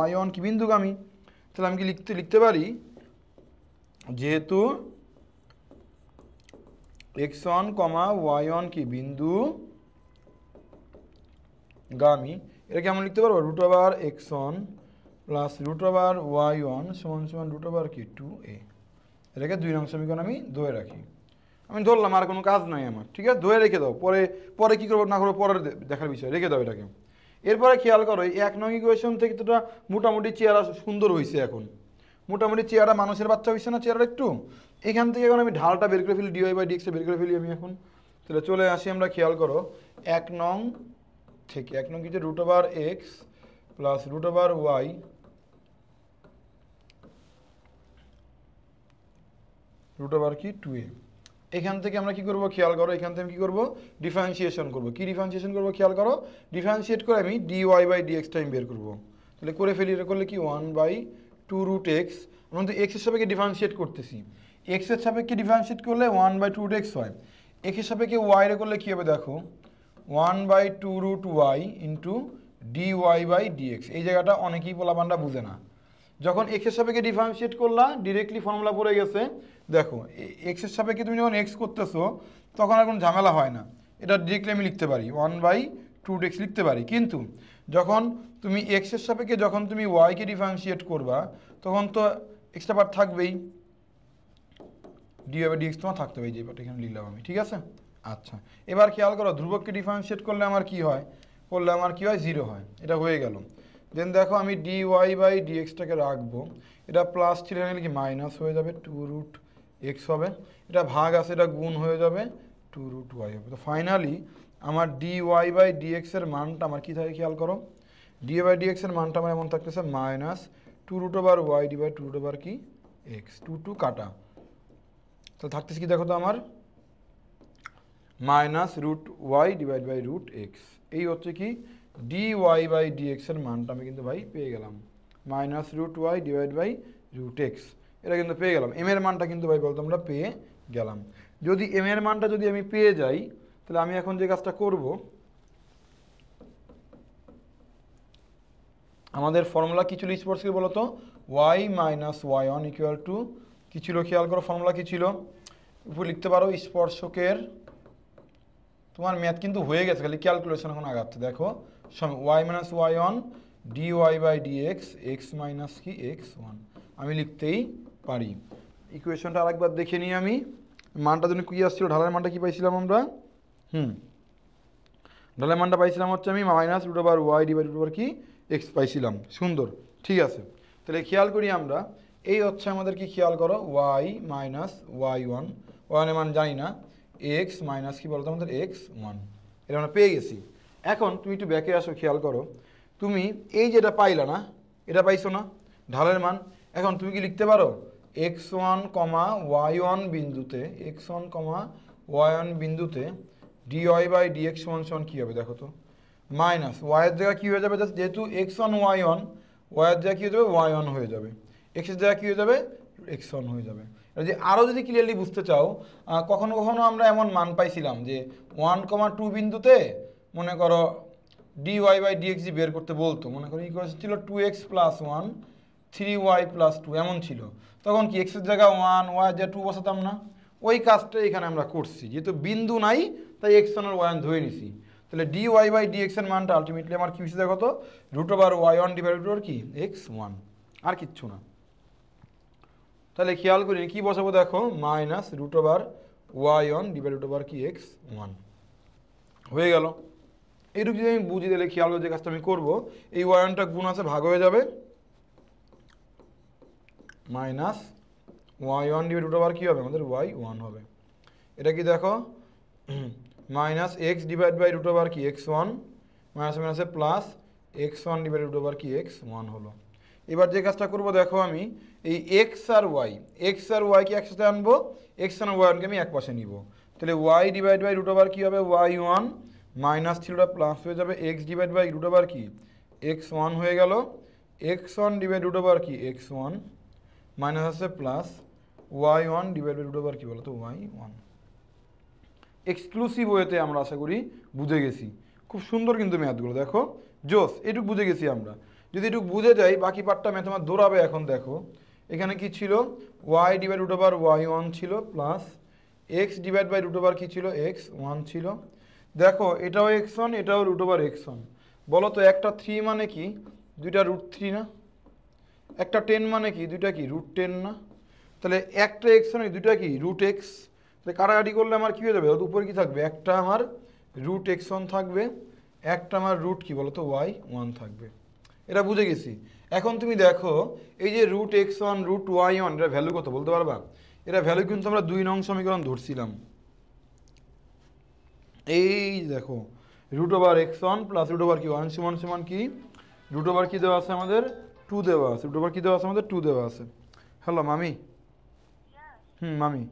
y1 কি বিন্দুগামী। তাহলে আমি কি লিখতে পারি, যেহেতু x1, y1 কি বিন্দুগামী, এটা কেমন লিখতে পারবো, √x1 + √y1 সমান সমান কি 2a। এটাকে 2 নং সমীকরণ আমি ধরে রাখি, আমি ধরলাম, আর কোনো কাজ নাই আমার, ঠিক আছে? ধরে রেখে দাও, পরে কি করবো না করবো পরের দেখার বিষয়, রেখে দাও এটাকে। এরপরে খেয়াল করো এই 1 নং ইকুয়েশন থেকে তোটা মোটামুটি চেহারা সুন্দর হয়েছে, এখন মোটামুটি চেহারা মানুষের বাচ্চা হয়েছে না চেহারা একটু। এখান থেকে এখন আমি ঢালটা বের করে ফেলি, ডিওয়াই/ডিএক্স বের করে ফেলি আমি এখন। তাহলে চলে আসি আমরা, খেয়াল করো 1 নং থেকে, 1 নং কি যে √x + √y কি 2a। এখান থেকে আমরা কি করব খেয়াল করো, এখান থেকে কি করব, ডিফারেন্সিয়েশন করব। কি ডিফারেন্সিয়েশন করব খেয়াল করো, ডিফারেন্সিয়েট করে আমি dy/dx টাইম বের করব। তাহলে করে ফেলি, এটা করলে কি 1/2√x, আমরা তো x এর সাপেক্ষে ডিফারেন্সিয়েট করতেছি, x এর সাপেক্ষে ডিফারেন্সিয়েট করলে 1/2√x হয়, x এর সাপেক্ষে y এর করলে কি হবে দেখো, 1/2√y dy/dx। এই জায়গাটা অনেকেই পোলাপানরা বুঝে না। যখন x এর সাপেক্ষে ডিফারেন্সিয়েট করলা ডিরেক্টলি ফর্মুলা পড়ে গেছে, দেখো এক্সের সাপেক্ষে তুমি যখন এক্স করতেছো তখন আর কোনো ঝামেলা হয় না, এটা ডিরেক্টলি আমি লিখতে পারি 1/2x লিখতে পারি। কিন্তু যখন তুমি এক্সের সাপেক্ষে যখন তুমি ওয়াইকে ডিফারেন্সিয়েট করবা তখন তো এক্সট্রা পার্ট থাকবেই, dx তোমার থাকতে হবে, যে পার্ট এখানে লিখলাম আমি, ঠিক আছে। আচ্ছা, এবার খেয়াল করো ধ্রুবককে ডিফারেন্সিয়েট করলে আমার কি হয়, করলে আমার কি হয়, 0 হয়, এটা হয়ে গেল। দেন দেখো আমি dy/dxটাকে রাখবো, এটা প্লাস ছিল এখানে কি মাইনাস হয়ে যাবে, 2√x হবে, এটা ভাগ আছে এটা গুণ হয়ে যাবে 2√y হবে। তো ফাইনালি আমার dy/dx এর মানটা আমার কি থাকে খেয়াল করো, dy/dx এর মানটা আমার এমন থাকতেছে -2√y ডিভাইড 2√, কি x, 2 কাটা, তো থাকতেছে কি দেখো তো আমার -√y ডিভাইড বাই √x, এই হচ্ছে কি dy/dx এর মানটা আমি কিন্তু ভাই পেয়ে গেলাম, -√y ডিভাইড বাই √x, এটা কিন্তু পেয়ে গেলাম। এম এর মানটা কিন্তু ভাই বলতো আমরা পেয়ে গেলাম। যদি এম এর মানটা যদি আমি পেয়ে যাই তাহলে আমি এখন যে কাজটা করব, আমাদের ফর্মুলা কি ছিল স্পর্শকে বলো তো, y - y1 ইকুয়াল টু কি ছিল খেয়াল করো, ফর্মুলা কি ছিল, উপর লিখতে পারো স্পর্শকের, তোমার ম্যাথ কিন্তু হয়ে গেছে, খালি ক্যালকুলেশন এখন আগাচ্ছে। দেখো y - y1 dy/dx x minus কি x1 আমি লিখতেই পারি। ইকুয়েশনটা আরেকবার দেখে নিই আমি, মানটা যদি কি আসছিল, ঢালের মানটা কি পাইছিলাম আমরা, ঢালের মানটা পাইছিলাম হচ্ছে আমি -√y ডিভাইড কি x পাইছিলাম, সুন্দর, ঠিক আছে। তাহলে খেয়াল করি আমরা, এই হচ্ছে আমাদের কি খেয়াল করো y - y1, y1 এর মান জানি না, x মাইনাস কি বলতো আমাদের x1, এটা আমরা পেয়ে গেছি। এখন তুমি একটু ব্যাকে আসো, খেয়াল করো, তুমি এই যেটা পাইলা না, এটা পাইছো না ঢালের মান, এখন তুমি কি লিখতে পারো x1, y1 বিন্দুতে, x1, y1 বিন্দুতে dy/dx সমান কী হবে দেখো তো, মাইনাস ওয়াইয়ের জায়গায় কী হয়ে যাবে, যেহেতু x1 y1, ওয়াইয়ের জায়গায় কী হয়ে যাবে y1 হয়ে যাবে, এক্সের জায়গায় কী হয়ে যাবে x1 হয়ে যাবে। যে আরও যদি ক্লিয়ারলি বুঝতে চাও, কখনো কখনো আমরা এমন মান পাইছিলাম যে 1, 2 বিন্দুতে মনে করো dy/dx বের করতে বলতো, মনে করো ইকুয়েশন ছিল 2x + 1 3y + 2 এমন ছিল, তখন কি এক্সের জায়গায় 1, ওয়াইয়ের জায়গায় 2 বসাতাম না, ওই কাজটা এখানে আমরা করছি, যেহেতু বিন্দু নাই তাই x1 আর y1 ধরে নিছি। তাহলে dy/dx এর মানটা আলটিমেটলি আমার কি হচ্ছে দেখো তো, √y1 ডিভাইড কি x1, আর কিচ্ছু না। তাহলে খেয়াল করি কি বসাবো দেখো, -√y1 ডিভাইড কি x1 হয়ে গেল। এইটুকু যদি আমি বুঝি তাহলে খেয়াল করে যে কাজটা আমি করবো, এই y1টা গুণ আছে ভাগ হয়ে যাবে, -y1 ডিভাইড কি হবে আমাদের y1 হবে, এটা কি দেখো -x ডিভাইড বাই কি x1, মাইনাস মাইনাসে প্লাস x1 ডিভাইড কি x1 হলো। এবার যে কাজটা করব দেখো, আমি এই x আর y কে একসাথে আনবো, x আর y1কে আমি এক পাশে নিব, তাহলে y ডিভাইড বাই কি হবে y1, মাইনাস ছিল প্লাস হয়ে যাবে x ডিভাইড বাই কি x1 হয়ে গেল, x1 ডিভাইড কি x1 মাইনাস আছে প্লাস y1 ডিভাইড বাই কি বলো তো y1। এক্সক্লুসিভ ওয়েতে আমরা আশা করি বুঝে গেছি, খুব সুন্দর কিন্তু ম্যাথগুলো দেখো, জোস, এটুকু বুঝে গেছি আমরা। যদি এটুকু বুঝে যাই বাকি পার্টটা ম্যাথ আমার দৌড়াবে। এখন দেখো এখানে কি ছিল, y ডিভাইড y1 ছিল প্লাস x ডিভাইড বাই কি ছিল x1 ছিল, দেখো এটাও x1 এটাও x1, বলো তো একটা 3 মানে কি দুইটা √3 না, একটা 10 মানে কি দুইটা কি √10 না, তাহলে একটা x মানে দুইটা কি √x, তাহলে কাটাকাটি করলে আমার কী হয়ে যাবে, উপরে কি থাকবে, একটা আমার √x1 থাকবে, একটা আমার কি বলো তো y1 থাকবে, এটা বুঝে গেছি। এখন তুমি দেখো এই যে √x1 √y1 এটা ভ্যালু কত বলতে পারবা, এটা ভ্যালু কিন্তু আমরা 2 নং সমীকরণ ধরছিলাম, এই দেখো √x1 প্লাস কি 1 সমান সমান কি কি দেওয়া আছে আমাদের 2 দেওয়া আছে, কি দেওয়া আছে আমাদের 2 দেওয়া আছে। হ্যালো মামি, মামি,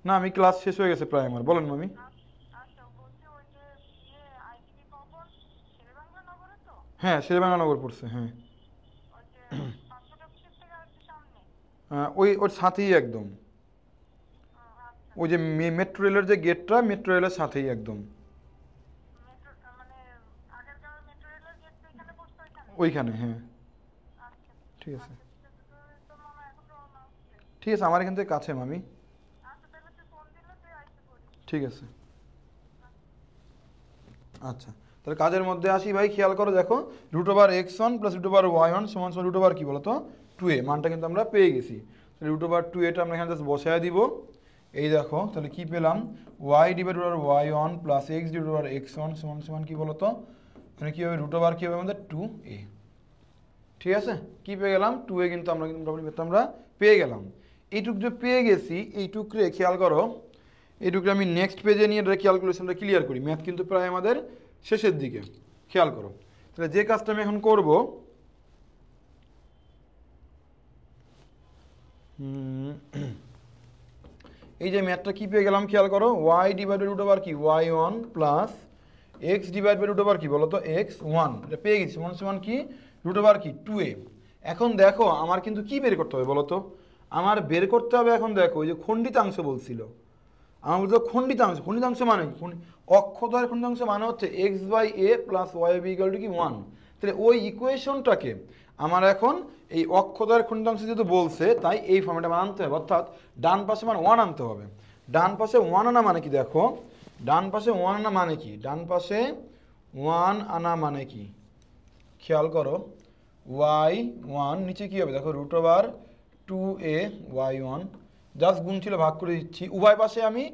না আমি ক্লাস শেষ হয়ে গেছে প্রায় আমার, বলেন মামি। হ্যাঁ শেরেবাংলা পড়ছে, হ্যাঁ ওই ওর সাথেই একদম, ওই যে মেট্রো রেলের যে গেটটা, মেট্রো রেলের সাথেই একদম ওইখানে, হ্যাঁ ঠিক আছে। ঠিক আছে, আমার এখান থেকে কাছে মামি। ঠিক আছে, আচ্ছা তাহলে কাজের মধ্যে আসি ভাই, খেয়াল করো দেখো √x1 + √y1 সমান সমান √ কি বলতো 2a, মানটা কিন্তু আমরা পেয়ে গেছি। তাহলে √2a আমরা এখানে জাস্ট বসায় দিব। এই দেখো তাহলে কি পেলাম, y/y1 + x/x1 সমান সমান কি বলতো, মানে কি হবে √, কি হবে আমাদের 2a। ঠিক আছে, কি পেয়ে গেলাম 2a, কিন্তু আমরা পেয়ে গেলাম। এইটুক যে পেয়ে গেছি, এইটুকরে খেয়াল করো, এইটুকু আমি নেক্সট পেজে নিয়ে ক্যালকুলেশনটা ক্লিয়ার করি। ম্যাথ কিন্তু প্রায় আমাদের শেষের দিকে, খেয়াল করো। তাহলে যে কাজটা আমি এখন করব, এই যে ম্যাথটা কি পেয়ে গেলাম খেয়াল করো, y/√, কি y1 + x/√, কি বলো তো x1, এটা পেয়ে গেছি সমান সমান কি √ কি 2a। এখন দেখো আমার কিন্তু কি বের করতে হবে বলো তো, আমার বের করতে হবে এখন দেখো ওই যে খণ্ডিতাংশ বলছিল, আমার বলতে খণ্ডিতাংশ, খণ্ডিতাংশ মানে কি, অক্ষদ্বয়ের খণ্ডিতাংশ মানে হচ্ছে x/a + y/b = কি 1। তাহলে ওই ইকুয়েশনটাকে আমার এখন এই অক্ষদ্বয়ের খণ্ডিতাংশ যেহেতু বলছে, তাই এই ফর্মেটে আমার আনতে হবে, অর্থাৎ ডান পাশে মানে 1 আনতে হবে। ডান পাশে 1 আনা মানে কি দেখো, ডান পাশে 1 আনা মানে কি, ডান পাশে 1 আনা মানে কি খেয়াল করো, y1 নিচে কি হবে দেখো √2a y1, জাস্ট গুণ ছিল ভাগ করে দিচ্ছি, উভয় পাশে আমি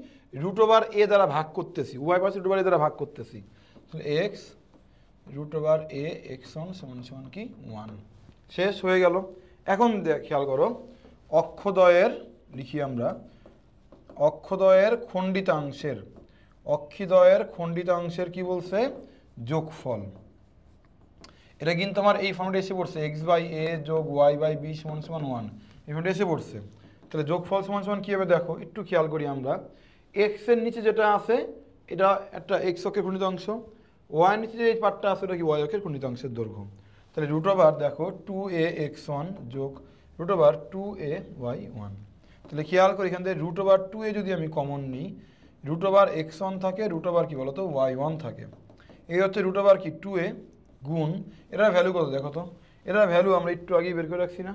√a দ্বারা ভাগ করতেছি, উভয় পাশে √a দ্বারা ভাগ করতেছি। x √a x1 সমান সমান কি 1, শেষ হয়ে গেল। এখন খেয়াল করো অক্ষদ্বয়ের, লিখি আমরা অক্ষদ্বয়ের খণ্ডিতাংশের কি বলছে যোগফল। এটা কিন্তু আমার এই ফর্মেটে এসে পড়ছে x/a + y/b সমান সমান 1, এই ফর্মেটে এসে পড়ছে। তাহলে যোগফল সমান সমান কি হবে দেখো, একটু খেয়াল করি আমরা, x এর নিচে যেটা আছে এটা একটা x অক্ষের খণ্ডিতাংশ, y এর নিচে যে এই পার্টটা আছে ওটা কি y অক্ষের খণ্ডিতাংশের দৈর্ঘ্য। তাহলে √ দেখো 2a x1 যোগ √2a y1। তাহলে খেয়াল করি এখান থেকে √2a যদি আমি কমন নিই, √x1 থাকে, √, কি বলতো y1 থাকে, এই হচ্ছে √ কি 2a গুণ, এটার ভ্যালু কত দেখো তো, এটার ভ্যালু আমরা একটু আগেই বের করে রাখছি না,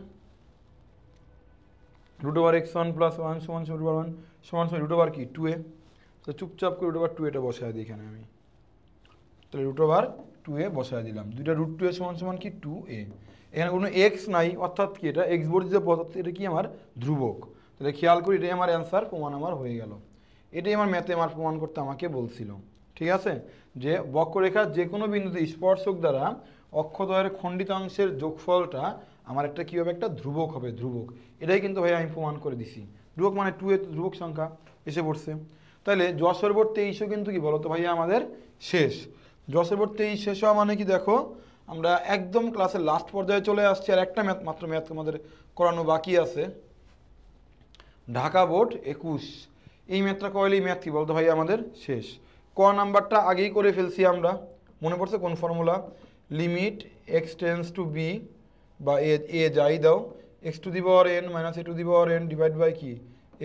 √x1 + 1 সমান √1 সমান √ কি 2a। তো চুপচাপ করে √2a বসায় দিই এখানে আমি, তাহলে √2a বসায় দিলাম, দুইটা √2a সমান সমান কি 2a। এখানে কোনো x নাই, অর্থাৎ কি এটা x বর্ধিত পদ, এটা কি আমার ধ্রুবক। তাহলে খেয়াল করি এটাই আমার অ্যান্সার, প্রমাণ আমার হয়ে গেল। এটাই আমার ম্যাথে আমার প্রমাণ করতে আমাকে বলছিল। ঠিক আছে, যে বক্ররেখার যে কোনো বিন্দুতে স্পর্শক দ্বারা অক্ষদ্বয়ের খণ্ডিতাংশের যোগফলটা আমার একটা কী হবে, একটা ধ্রুবক হবে, ধ্রুবক। এটাই কিন্তু ভাই আমি প্রমাণ করে দিছি, ধ্রুবক মানে 2a ধ্রুবক সংখ্যা এসে পড়ছে। তাহলে যশোর বোর্ড 2300 কিন্তু কি বলতো ভাইয়া আমাদের শেষ। যশোর বোর্ড 23 শেষ হওয়া মানে কি দেখো, আমরা একদম ক্লাসের লাস্ট পর্যায়ে চলে আসছি, আর একটা মাত্র ম্যাথ আমাদের করানো বাকি আছে, ঢাকা বোর্ড 21। এই ম্যাথটা করলেই ম্যাথ কি বলতো ভাই আমাদের শেষ। ক নাম্বারটা আগেই করে ফেলছি আমরা, মনে পড়ছে কোন formula, limit x tends to b বা এ যাই দাও x⁴ - a⁻n ডিভাইড বাই কি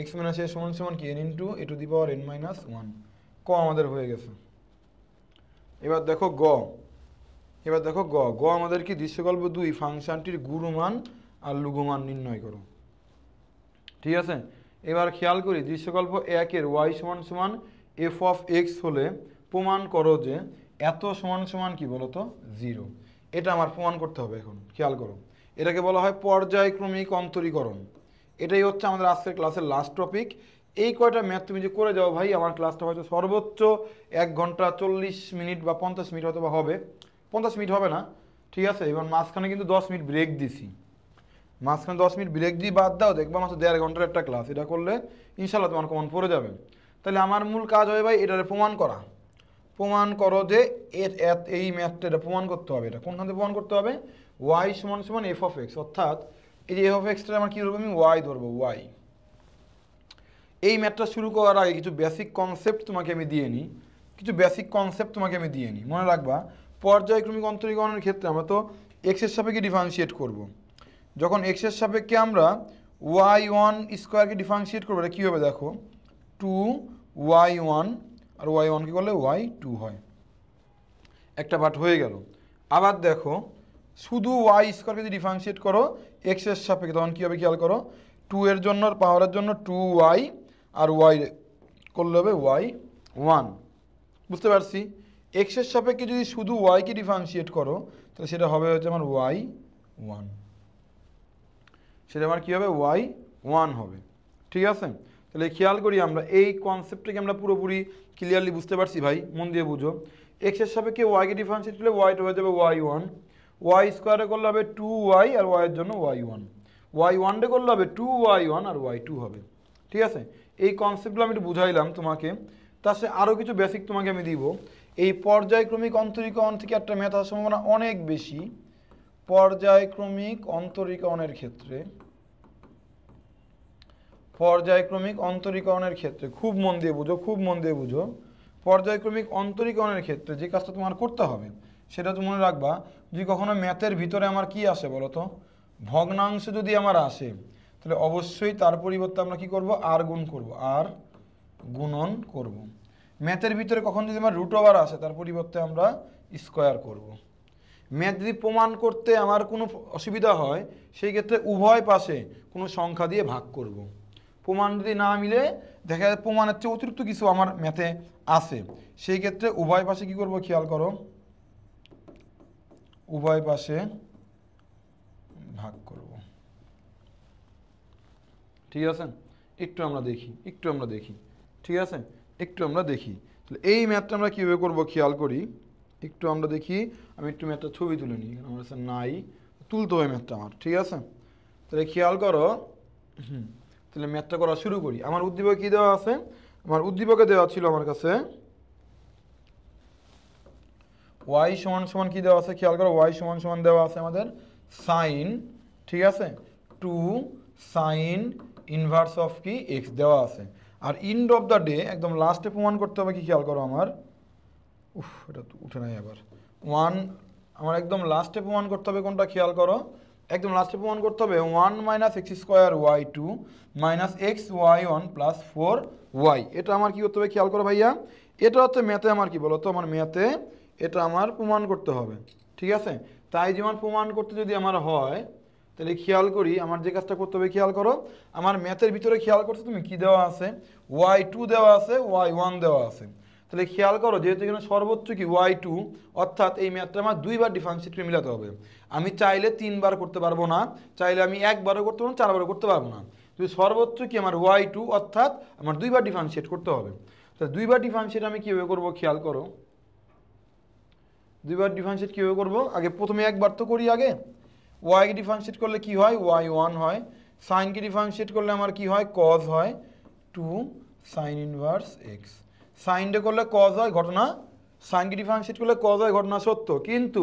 x - a সমান সমান কি n * a⁻n−1। ক আমাদের হয়ে গেছে। এবার দেখো গ আমাদের কি দৃশ্যকল্প 2 ফাংশনটির গুণমান আর লঘুমান নির্ণয় করো। ঠিক আছে, এবার খেয়াল করি দৃশ্যকল্প 1 এর y সমান সমান f(x) হলে প্রমাণ করো যে এত সমান সমান কি বলতো 0। এটা আমার প্রমাণ করতে হবে। এখন খেয়াল করো, এটাকে বলা হয় পর্যায়ক্রমিক অন্তরীকরণ। এটাই হচ্ছে আমাদের আজকের ক্লাসের লাস্ট টপিক। এই কয়টা ম্যাথ তুমি যে করে যাও ভাই, আমার ক্লাসটা হয়তো সর্বোচ্চ 1 ঘন্টা 40 মিনিট বা 50 মিনিট হয়তো বা হবে, 50 মিনিট হবে না। ঠিক আছে, এবার মাঝখানে কিন্তু 10 মিনিট ব্রেক দিছি, মাঝখানে 10 মিনিট ব্রেক দিয়ে বাদ দাও, দেখবা মাত্র 1.5 ঘন্টার একটা ক্লাস। এটা করলে ইনশাল্লাহ তোমার কমন পড়ে যাবে। তাহলে আমার মূল কাজ হবে ভাই এটারে প্রমাণ করা, প্রমাণ করো যে এই ম্যাথটা এটা প্রমাণ করতে হবে। এটা কোনখান থেকে প্রমাণ করতে হবে, y সমান সমান f(x), অর্থাৎ এই যে f(x)টা আমার কী ধরবো, আমি y ধরবো, y। এই ম্যাথটা শুরু করার আগে কিছু বেসিক কনসেপ্ট তোমাকে আমি দিয়ে নিই, মনে রাখবা পর্যায়ক্রমিক অন্তরীকরণের ক্ষেত্রে আমরা তো x এর সাপেক্ষে ডিফারেন্সিয়েট করব। যখন x এর সাপেক্ষে আমরা y1 স্কোয়ারকে ডিফারেন্সিয়েট করবো, এটা কী হবে দেখো 2y1, আর y1 কি করলে y2 হয়, একটা পার্ট হয়ে গেল। আবার দেখো শুধু y স্কোয়ারকে যদি ডিফারেন্সিয়েট করো x এর সাপেক্ষে, তখন কী হবে খেয়াল করো 2 এর জন্য পাওয়ারের জন্য 2y আর y করলে হবে y1, বুঝতে পারছি। x এর সাপেক্ষে যদি শুধু y কে ডিফারেন্সিয়েট করো তাহলে সেটা হবে হচ্ছে আমার y1, সেটা আমার কি হবে y1 হবে, ঠিক আছে। তাহলে খেয়াল করি আমরা এই কনসেপ্টটাকে আমরা পুরোপুরি ক্লিয়ারলি বুঝতে পারছি ভাই, মন দিয়ে বুঝো। x এর সাপেক্ষে y কে ডিফারেন্সিয়েট করলে y টা হয়ে যাবে y1, y স্কোয়ারে করলে হবে 2y আর y এর জন্য y1, y1 ডে করলে হবে 2y1 আর y2 হবে, ঠিক আছে। এই কনসেপ্টগুলো আমি একটু বুঝাইলাম তোমাকে, তার সাথে আরও কিছু বেসিক তোমাকে আমি দিব। এই পর্যায়ক্রমিক অন্তরীকরণ থেকে একটা ম্যাথ আসার সম্ভাবনা অনেক বেশি। পর্যায়ক্রমিক অন্তরীকরণের ক্ষেত্রে, পর্যায়ক্রমিক অন্তরীকরণের ক্ষেত্রে খুব মন দিয়ে বুঝো, খুব মন দিয়ে বুঝো। পর্যায়ক্রমিক অন্তরীকরণের ক্ষেত্রে যে কাজটা তোমার করতে হবে সেটা তো মনে রাখবা, যদি কখনো ম্যাথের ভিতরে আমার কি আসে বলো তো, ভগ্নাংশ যদি আমার আসে তাহলে অবশ্যই তার পরিবর্তে আমরা কি করব, আর গুণ করব, আর গুণন করব। ম্যাথের ভিতরে কখন যদি আমার রুট ওভার আসে তার পরিবর্তে আমরা স্কোয়ার করব। ম্যাথ যদি প্রমাণ করতে আমার কোনো অসুবিধা হয় সেই ক্ষেত্রে উভয় পাশে কোনো সংখ্যা দিয়ে ভাগ করব। প্রমাণ যদি না মিলে দেখা যায় প্রমাণের চেয়ে অতিরিক্ত কিছু আমার ম্যাথে আসে, সেই ক্ষেত্রে উভয় পাশে কি করব, খেয়াল করো, উভয় পাশে ভাগ করব, ঠিক আছে। একটু আমরা দেখি, একটু আমরা দেখি, ঠিক আছে, একটু আমরা দেখি। তাহলে এই ম্যাথটা আমরা কীভাবে করবো খেয়াল করি, একটু আমরা দেখি। আমি একটু ম্যাথটা ছবি তুলে নিই, আমার কাছে নাই, তুলতে হবে ম্যাথটা আমার, ঠিক আছে। তাহলে খেয়াল করো, তাহলে ম্যাথটা করা শুরু করি। আমার উদ্দীপক কী দেওয়া আছে, আমার উদ্দীপকে দেওয়া ছিল আমার কাছে y সমান সমান কী দেওয়া আছে, খেয়াল করো, y সমান সমান দেওয়া আছে আমাদের সাইন, ঠিক আছে, 2 সাইন ইনভার্স অফ কি x দেওয়া আছে। আর এন্ড অফ দ্য ডে একদম লাস্টে প্রমাণ করতে হবে কি, খেয়াল করো আমার, এটা তো উঠে নাই আবার, 1, আমার একদম লাস্টে প্রমাণ করতে হবে কোনটা, খেয়াল করো, একদম লাস্টে প্রমাণ করতে হবে 1 minus x square y2 minus x y1 plus 4y। এটা আমার কি করতে হবে খেয়াল করো ভাইয়া, এটা হচ্ছে ম্যাথে আমার কি বলো তো, আমার ম্যাথে এটা আমার প্রমাণ করতে হবে, ঠিক আছে। তাই যেমন প্রমাণ করতে যদি আমার হয় তাহলে খেয়াল করি আমার যে কাজটা করতে হবে, খেয়াল করো, আমার ম্যাথের ভিতরে খেয়াল করছো তুমি কি দেওয়া আছে, y2 দেওয়া আছে, y1 দেওয়া আছে। তাহলে খেয়াল করো যেহেতু এখানে সর্বোচ্চ কি y2, অর্থাৎ এই ম্যাথটা আমার দুইবার ডিফারেন্সিয়েট করে মিলাতে হবে। আমি চাইলে 3 বার করতে পারবো না, চাইলে আমি একবারও করতে পারবো, 4 বারও করতে পারবো না। যদি সর্বোচ্চ কি আমার y2, অর্থাৎ আমার দুইবার ডিফারেন্সিয়েট করতে হবে। তাহলে দুইবার ডিফারেন্সিয়েট আমি কীভাবে করবো খেয়াল করো, দুইবার ডিফারেন্সিয়েট কীভাবে করবো, আগে প্রথমে একবার তো করি, আগে y কে ডিফারেন্সিয়েট করলে কি হয়, y1 হয়। সাইনকে ডিফারেন্সিয়েট করলে আমার কি হয়, cos হয় 2 সাইন ইনভার্স x। সাইনটা করলে cos হয়, ঘটনা, সাইনকে ডিফারেন্সিয়েট করলে cos হয়, ঘটনা সত্য, কিন্তু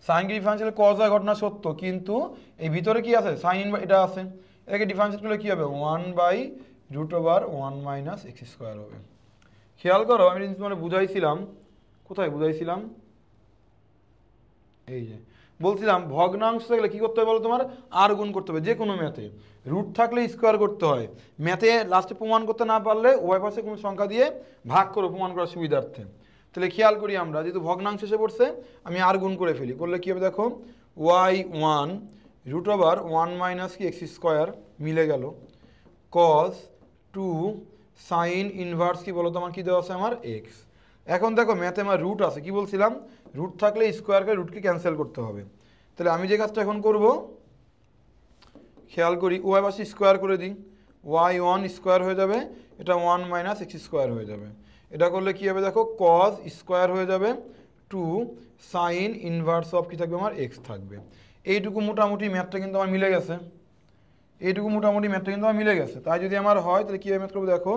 সাইনকে ডিফারেন্সিয়েট করলে cos হয়, ঘটনা সত্য, কিন্তু এই ভিতরে কি আছে, সাইন ইনভার্স এটা আছে, এটাকে ডিফারেন্সিয়েট করলে কি হবে, 1/√1 মাইনাস এক্স স্কোয়ার হবে। খেয়াল করো আমি তোমাকে বুঝাইছিলাম, কোথায় বুঝাইছিলাম, এই যে বলছিলাম ভগ্নাংশ থাকলে কী করতে হবে বলো, তোমার আর গুণ করতে হবে। যে কোনো ম্যাথে রুট থাকলে স্কোয়ার করতে হয়, ম্যাথে লাস্টে প্রমাণ করতে না পারলে উভয় পাশে কোনো সংখ্যা দিয়ে ভাগ করো প্রমাণ করার সুবিধার্থে। তাহলে খেয়াল করি আমরা যেহেতু ভগ্নাংশ এসে পড়ছে আমি আর গুণ করে ফেলি, করলে কী হবে দেখো, y1 মাইনাস কি এক্স স্কোয়ার মিলে গেল, cos 2 সাইন ইনভার্স কি বলো তো আমার কী দেওয়া আছে, আমার এক্স। এখন দেখো ম্যাথে আমার রুট আছে, কি বলছিলাম, রুট থাকলে স্কোয়ার করে রুটকে ক্যান্সেল করতে হবে। তাহলে আমি যে কাজটা এখন করব খেয়াল করি, উভয় পাশে স্কোয়ার করে দিই, y1 স্কোয়ার হয়ে যাবে, এটা 1 মাইনাস এক্স স্কোয়ার হয়ে যাবে। এটা করলে কি হবে দেখো, cos স্কোয়ার হয়ে যাবে 2 সাইন ইনভার্স অফ কি থাকবে, আমার এক্স থাকবে। এইটুকু মোটামুটি ম্যাথটা কিন্তু আমার মিলে গেছে, এইটুকু মোটামুটি ম্যাথটা কিন্তু আমার মিলে গেছে। তাই যদি আমার হয় তাহলে কীভাবে ম্যাথ করবো দেখো,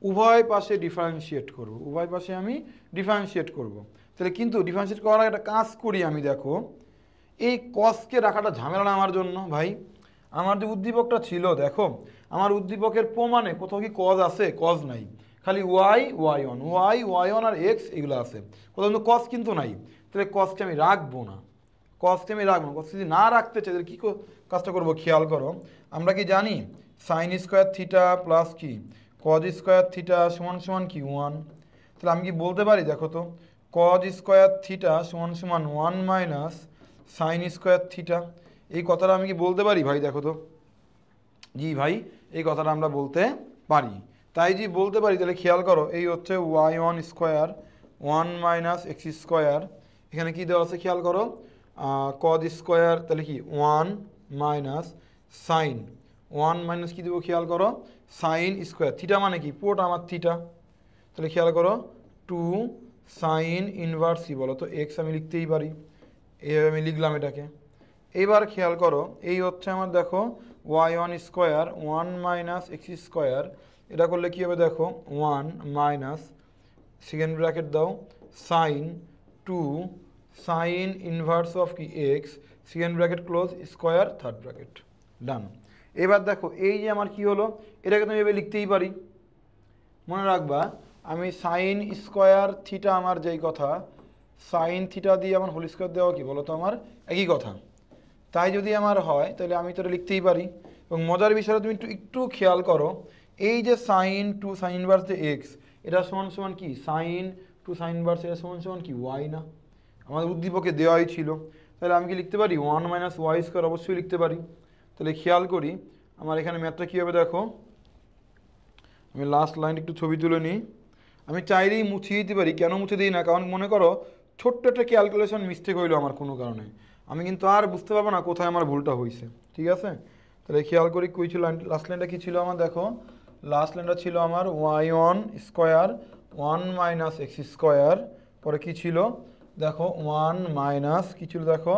উভয় পাশে ডিফারেন্সিয়েট করব, উভয় পাশে আমি ডিফারেন্সিয়েট করব। তাহলে কিন্তু ডিফারেন্সিয়েট করার একটা কাজ করি আমি, দেখো এই কসকে রাখাটা ঝামেলা না আমার জন্য ভাই। আমার যে উদ্দীপকটা ছিল দেখো, আমার উদ্দীপকের প্রমাণে কোথাও কি কজ আছে, কজ নাই, খালি y1 আর এক্স এগুলো আছে, কোথাও কিন্তু কস কিন্তু নাই। তাহলে কসকে আমি রাখবো না, কসকে আমি রাখবো না। কস যদি না রাখতে চাই তাহলে কী কাজটা করবো খেয়াল করো, আমরা কি জানি সাইন স্কোয়ার থিটা প্লাস কি কজ স্কোয়ার থিটা সমান সমান কি 1। তাহলে আমি কি বলতে পারি দেখো তো, কজ স্কোয়ার থিটা সমান সমান 1 মাইনাস সাইন স্কোয়ার থিটা, এই কথাটা আমি কি বলতে পারি ভাই, দেখো তো জি ভাই, এই কথাটা আমরা বলতে পারি। তাই যদি বলতে পারি তাহলে খেয়াল করো, এই হচ্ছে y1 square 1 minus x square, এখানে কি দেওয়া আছে খেয়াল করো, কজ স্কোয়ার, তাহলে কি 1 মাইনাস সাইন, 1 মাইনাস কি দেবো খেয়াল করো, সাইন স্কোয়ার, থিটা মানে কি পুরোটা আমার থিটা, তাহলে খেয়াল করো 2 সাইন ইনভার্স কি বলো তো এক্স আমি লিখতেই পারি, এইভাবে আমি লিখলাম এটাকে। এবার খেয়াল করো, এই হচ্ছে আমার দেখো y1 square 1 minus x square, এটা করলে কী হবে দেখো 1 মাইনাস সেকেন্ড ব্র্যাকেট দাও সাইন 2 সাইন ইনভার্স অফ কি x second bracket close square third bracket, done. এবার দেখো এই যে আমার কি হলো, এটাকে তুমি এভাবে লিখতেই পারি, মনে রাখবা আমি সাইন স্কোয়ার থিটা আমার যেই কথা, সাইন থিটা দিয়ে আমার হোল স্কোয়ার দেওয়া কি বলো তো আমার একই কথা, তাই যদি আমার হয় তাহলে আমি তো এটা লিখতেই পারি। এবং মজার বিষয়টা তুমি একটু খেয়াল করো, এই যে সাইন টু সাইন ইনভার্স যে এক্স, এটা সমান সমান কি সাইন টু সাইন ইনভার্স, এটা সমান সমান কি ওয়াই না, আমাদের উদ্দীপকে দেওয়াই ছিল, তাহলে আমি কি লিখতে পারি 1 মাইনাস ওয়াই স্কোয়ার, অবশ্যই লিখতে পারি। তাহলে খেয়াল করি আমার এখানে ম্যাথটা কী হবে দেখো, আমি লাস্ট লাইন একটু ছবি তুলে নিই, আমি চাইলেই মুছিয়ে দিতে পারি, কেন মুছে দিই না, কারণ মনে করো ছোট্ট একটা ক্যালকুলেশন মিস্টেক হইলো আমার কোনো কারণে, আমি কিন্তু আর বুঝতে পারবো না কোথায় আমার ভুলটা হয়েছে, ঠিক আছে। তাহলে খেয়াল করি কই ছিল লাস্ট লাইনটা কী ছিল আমার দেখো, লাস্ট লাইনটা ছিল আমার y1 square 1 minus x square, পরে কী ছিল দেখো 1 মাইনাস কী ছিল দেখো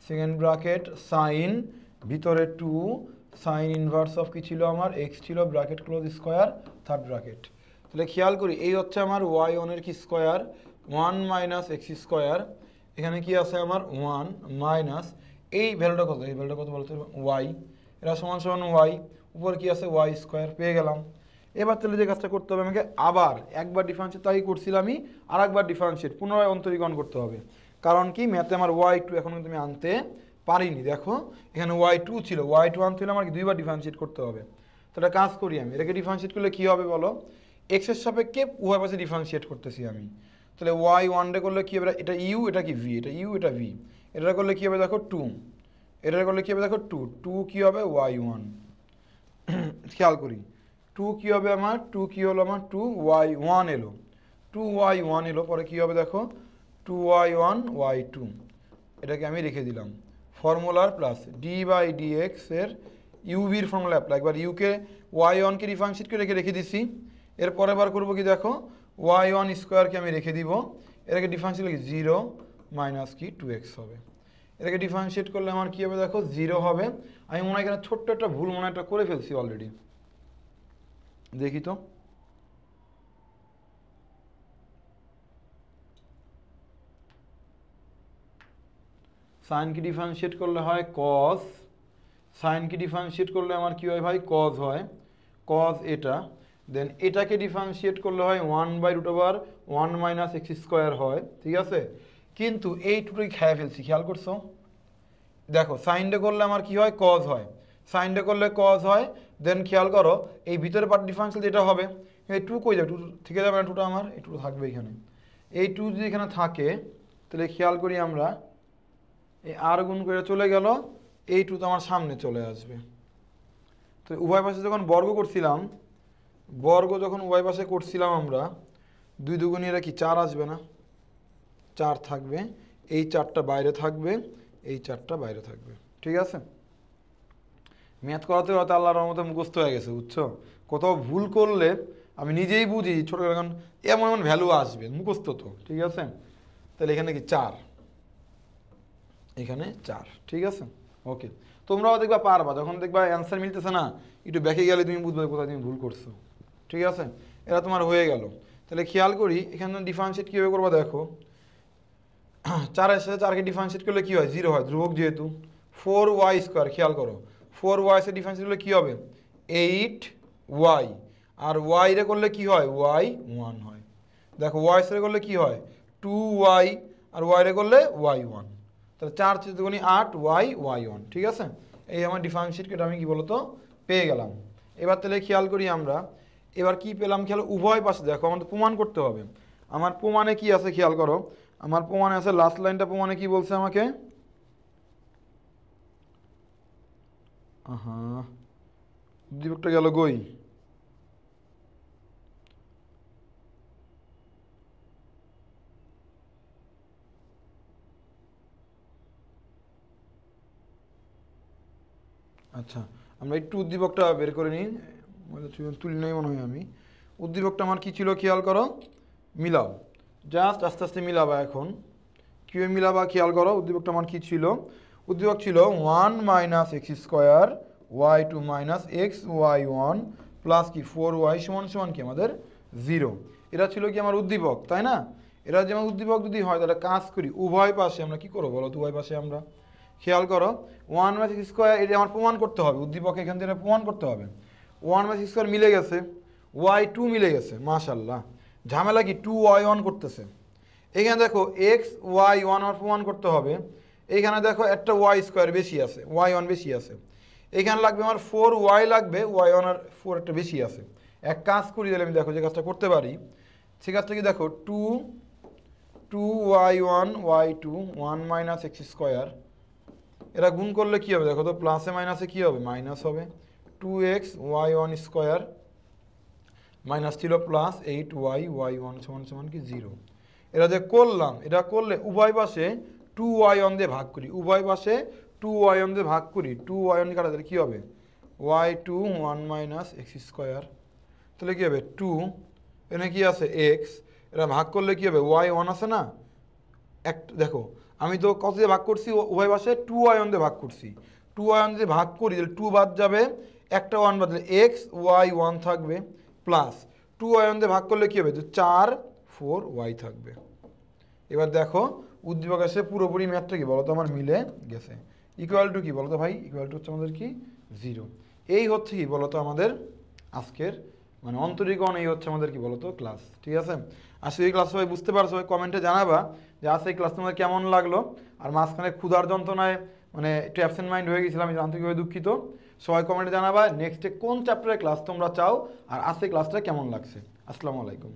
সেকেন্ড ব্র্যাকেট সাইন ভিতরে 2 সাইন ইনভার্স অফ কী ছিল আমার এক্স ছিল bracket close square third bracket. তাহলে খেয়াল করি এই হচ্ছে আমার y1 এর কি স্কোয়ার 1 মাইনাস এক্স স্কোয়ার, এখানে কি আছে আমার 1 মাইনাস এই ভ্যালুটা কত, এই ভ্যালুটা কত বলতে y, এটা সমান সমান y, উপর কি আছে y স্কোয়ার, পেয়ে গেলাম। এবার তাহলে যে কাজটা করতে হবে আমাকে আবার একবার ডিফারেন্সিয়েট তাই করছিলামই, আর একবার ডিফারেন্সিয়েট পুনরায় অন্তরীকরণ করতে হবে, কারণ কি ম্যাথে আমার y2 এখন কিন্তু আমি আনতে পারিনি, দেখো এখানে y2 ছিল, y2 আনতে হলে আমার দুইবার ডিফারেন্সিয়েট করতে হবে। তাহলে কাজ করি আমি এটাকে ডিফারেন্সিয়েট করলে কী হবে বলো, এক্সের সাপেক্ষে উভয় পাশে ডিফারেন্সিয়েট করতেছি আমি, তাহলে y1 রে করলে কী হবে, এটা ইউ এটা কি ভি, এটা ইউ এটা ভি, এটা করলে কী হবে দেখো 2, এটা করলে কী হবে দেখো 2, 2 কী হবে y1, খেয়াল করি 2 কী হবে আমার 2 কী হলো আমার 2y1 এলো, 2y1 এলো, পরে কী হবে দেখো 2y1 y2, এটাকে আমি রেখে দিলাম ফর্মুলার প্লাস ডি বাই ডিএক্স এর ইউভির ফর্মুলা অ্যাপ্লাই, একবার ইউকে y1কে ডিফারেন্সিয়েট করে রেখে দিছি, এরপরে বার করবো কি দেখো y1 স্কোয়ারকে আমি রেখে দিব, এটাকে ডিফারেন্সিয়েট কি 0 মাইনাস কি 2x হবে, এটাকে ডিফারেন্সিয়েট করলে আমার কী হবে দেখো 0 হবে। আমি মনে হয় এখানে ছোট্ট একটা ভুল মনে একটা করে ফেলছি অলরেডি, দেখি তো সাইন কি ডিফারেন্সিয়েট করলে হয় কজ, সাইন কি ডিফারেন্সিয়েট করলে আমার কী হয় ভাই কজ হয়, কজ এটা, দেন এটাকে ডিফারেন্সিয়েট করলে হয় 1/√1 মাইনাস এক্স স্কোয়ার হয়, ঠিক আছে। কিন্তু এইটুকুই খেয়ে ফেলছি, খেয়াল করছো দেখো সাইনটা করলে আমার কি হয় কজ হয়, সাইনটা করলে কজ হয়, দেন খেয়াল করো এই ভিতরে পার্ট ডিফারেন্সিয়াল যেটা হবে, এই টু কই যাবে, টু থেকে যাবে না, টুটা আমার এই টু থাকবে এখানে, এই টু যদি এখানে থাকে তাহলে খেয়াল করি আমরা এই আর গুণ করে চলে গেল, এই টু তো আমার সামনে চলে আসবে, তো উভয় পাশে যখন বর্গ করছিলাম, বর্গ যখন উভয় পাশে করছিলাম আমরা 2 দুগুণী এরা কি 4 আসবে না, 4 থাকবে, এই 4টা বাইরে থাকবে, এই 4টা বাইরে থাকবে, ঠিক আছে। ম্যাথ করাতে করাতে আল্লাহর রহমতে মুখস্থ হয়ে গেছে, বুঝছো, কোথাও ভুল করলে আমি নিজেই বুঝি ছোটো এখন এমন এমন ভ্যালু আসবে মুখস্থ তো, ঠিক আছে। তাহলে এখানে কি 4, এখানে 4, ঠিক আছে, ওকে। তোমরাও দেখবা পারবা, যখন দেখবা অ্যান্সার মিলতেছে না একটু ব্যাকে গেলে তুমি বুঝবে কোথায় তুমি ভুল করছো, ঠিক আছে। এরা তোমার হয়ে গেল। তাহলে খেয়াল করি এখানে ডিফারেন্সিয়েট কীভাবে করবো দেখো, 4-এর সাথে 4কে ডিফারেন্সিয়েট করলে কী হয় 0 হয়, ধ্রুবক যেহেতু, 4y স্কোয়ার, খেয়াল করো 4y সাথে ডিফারেন্সিয়েট করলে কী হবে 8y, আর y রে করলে কী হয় y1 হয়, দেখো y সাথে করলে কী হয় 2y, আর y রে করলে y1, তাহলে 4 × 2 = 8y y1, ঠিক আছে। এই আমার ডিফারেন্সিয়েট এটা আমি কি বলতো পেয়ে গেলাম। এবার তাহলে খেয়াল করি আমরা এবার কি পেলাম, খেয়াল উভয় পাশে দেখো আমাদের প্রমাণ করতে হবে, আমার প্রমাণে কি আছে খেয়াল করো, আমার প্রমাণে আছে লাস্ট লাইনটা, প্রমাণে কি বলছে আমাকে, উদ্দীপকটা গেল কই? আচ্ছা, আমরা একটু উদ্দীপকটা বের করে নিই, তুলি নাই মনে হয় আমি। উদ্দীপকটা আমার কী ছিল খেয়াল করো, মিলাও, জাস্ট আস্তে আস্তে মিলাবা। এখন কীভাবে মিলাবা খেয়াল করো, উদ্দীপকটা আমার কী ছিল? উদ্দীপক ছিল 1 minus x square y two minus x y one plus কি 4y সমান সমান কি আমাদের 0। এটা ছিল কি আমার উদ্দীপক, তাই না? এটা যে আমার উদ্দীপক যদি হয় তাহলে কাজ করি উভয় পাশে আমরা কি করবো বলো তো, উভয় পাশে আমরা খেয়াল করো 1 মাইনাস এক্স স্কোয়ার, এটা আমার প্রমাণ করতে হবে, উদ্দীপক এখান থেকে প্রমাণ করতে হবে। 1 মাইনাস এক্স স্কোয়ার মিলে গেছে, y2 মিলে গেছে, মাশাল্লাহ। ঝামেলা কি 2y1 করতেছে। এখানে দেখো এক্স ওয়াই ওয়ান আমার প্রমাণ করতে হবে, এইখানে দেখো একটা ওয়াই স্কোয়ার বেশি আছে, y1 বেশি আছে। এখানে লাগবে আমার 4y লাগবে, y1 আর 4 একটা বেশি আছে। এক কাজ করি তাহলে আমি দেখো যে কাজটা করতে পারি, সে কাজটা কি দেখো 2y1 y2 1 minus x square, এরা গুণ করলে কী হবে দেখো তো, প্লাসে মাইনাসে কী হবে, মাইনাস হবে। 2x y1 স্কোয়ার মাইনাস ছিল প্লাস 8y y1 সমান সমান কি 0। এটা যে করলাম, এটা করলে উভয় পাশে 2y1 দিয়ে ভাগ করি, উভয় পাশে 2y1 দিয়ে ভাগ করি, 2y1 কাটা তাহলে কী হবে, y2 1 মাইনাস এক্স স্কোয়ার, তাহলে কী হবে 2, এখানে কী আছে x, এটা ভাগ করলে কী হবে y1 আছে না, দেখো আমি তো কত দিয়ে ভাগ করছি, উভয় পাশে 2y1 দিয়ে ভাগ করছি, 2y1 দিয়ে ভাগ করি তাহলে 2 বাদ যাবে, একটা 1 বাদ দিলে x y1 থাকবে প্লাস 2y1 দিয়ে ভাগ করলে কী হবে, 4 4y থাকবে। এবার দেখো উদ্দীপক আসে পুরোপুরি ম্যাথটা কি বলো তো আমার মিলে গেছে। ইকুয়াল টু কি বলো তো ভাই, ইকুয়াল টু হচ্ছে আমাদের কি 0। এই হচ্ছে কি বলো তো আমাদের আজকের মানে অন্তরীকরণ, এই হচ্ছে আমাদের কি বলো তো ক্লাস, ঠিক আছে? আসলে এই ক্লাস সবাই বুঝতে পারছো, কমেন্টে জানাবা যে আজকে এই ক্লাস তোমাদের কেমন লাগলো। আর মাঝখানে ক্ষুধার যন্ত্রণায় মানে একটু অ্যাবসেন্ট মাইন্ড হয়ে গেছিলাম, আমি আন্তরিকভাবে দুঃখিত। সবাই কমেন্টে জানাবা নেক্সটে কোন চ্যাপ্টারের ক্লাস তোমরা চাও আর আজকে ক্লাসটা কেমন লাগছে। আসসালামু আলাইকুম।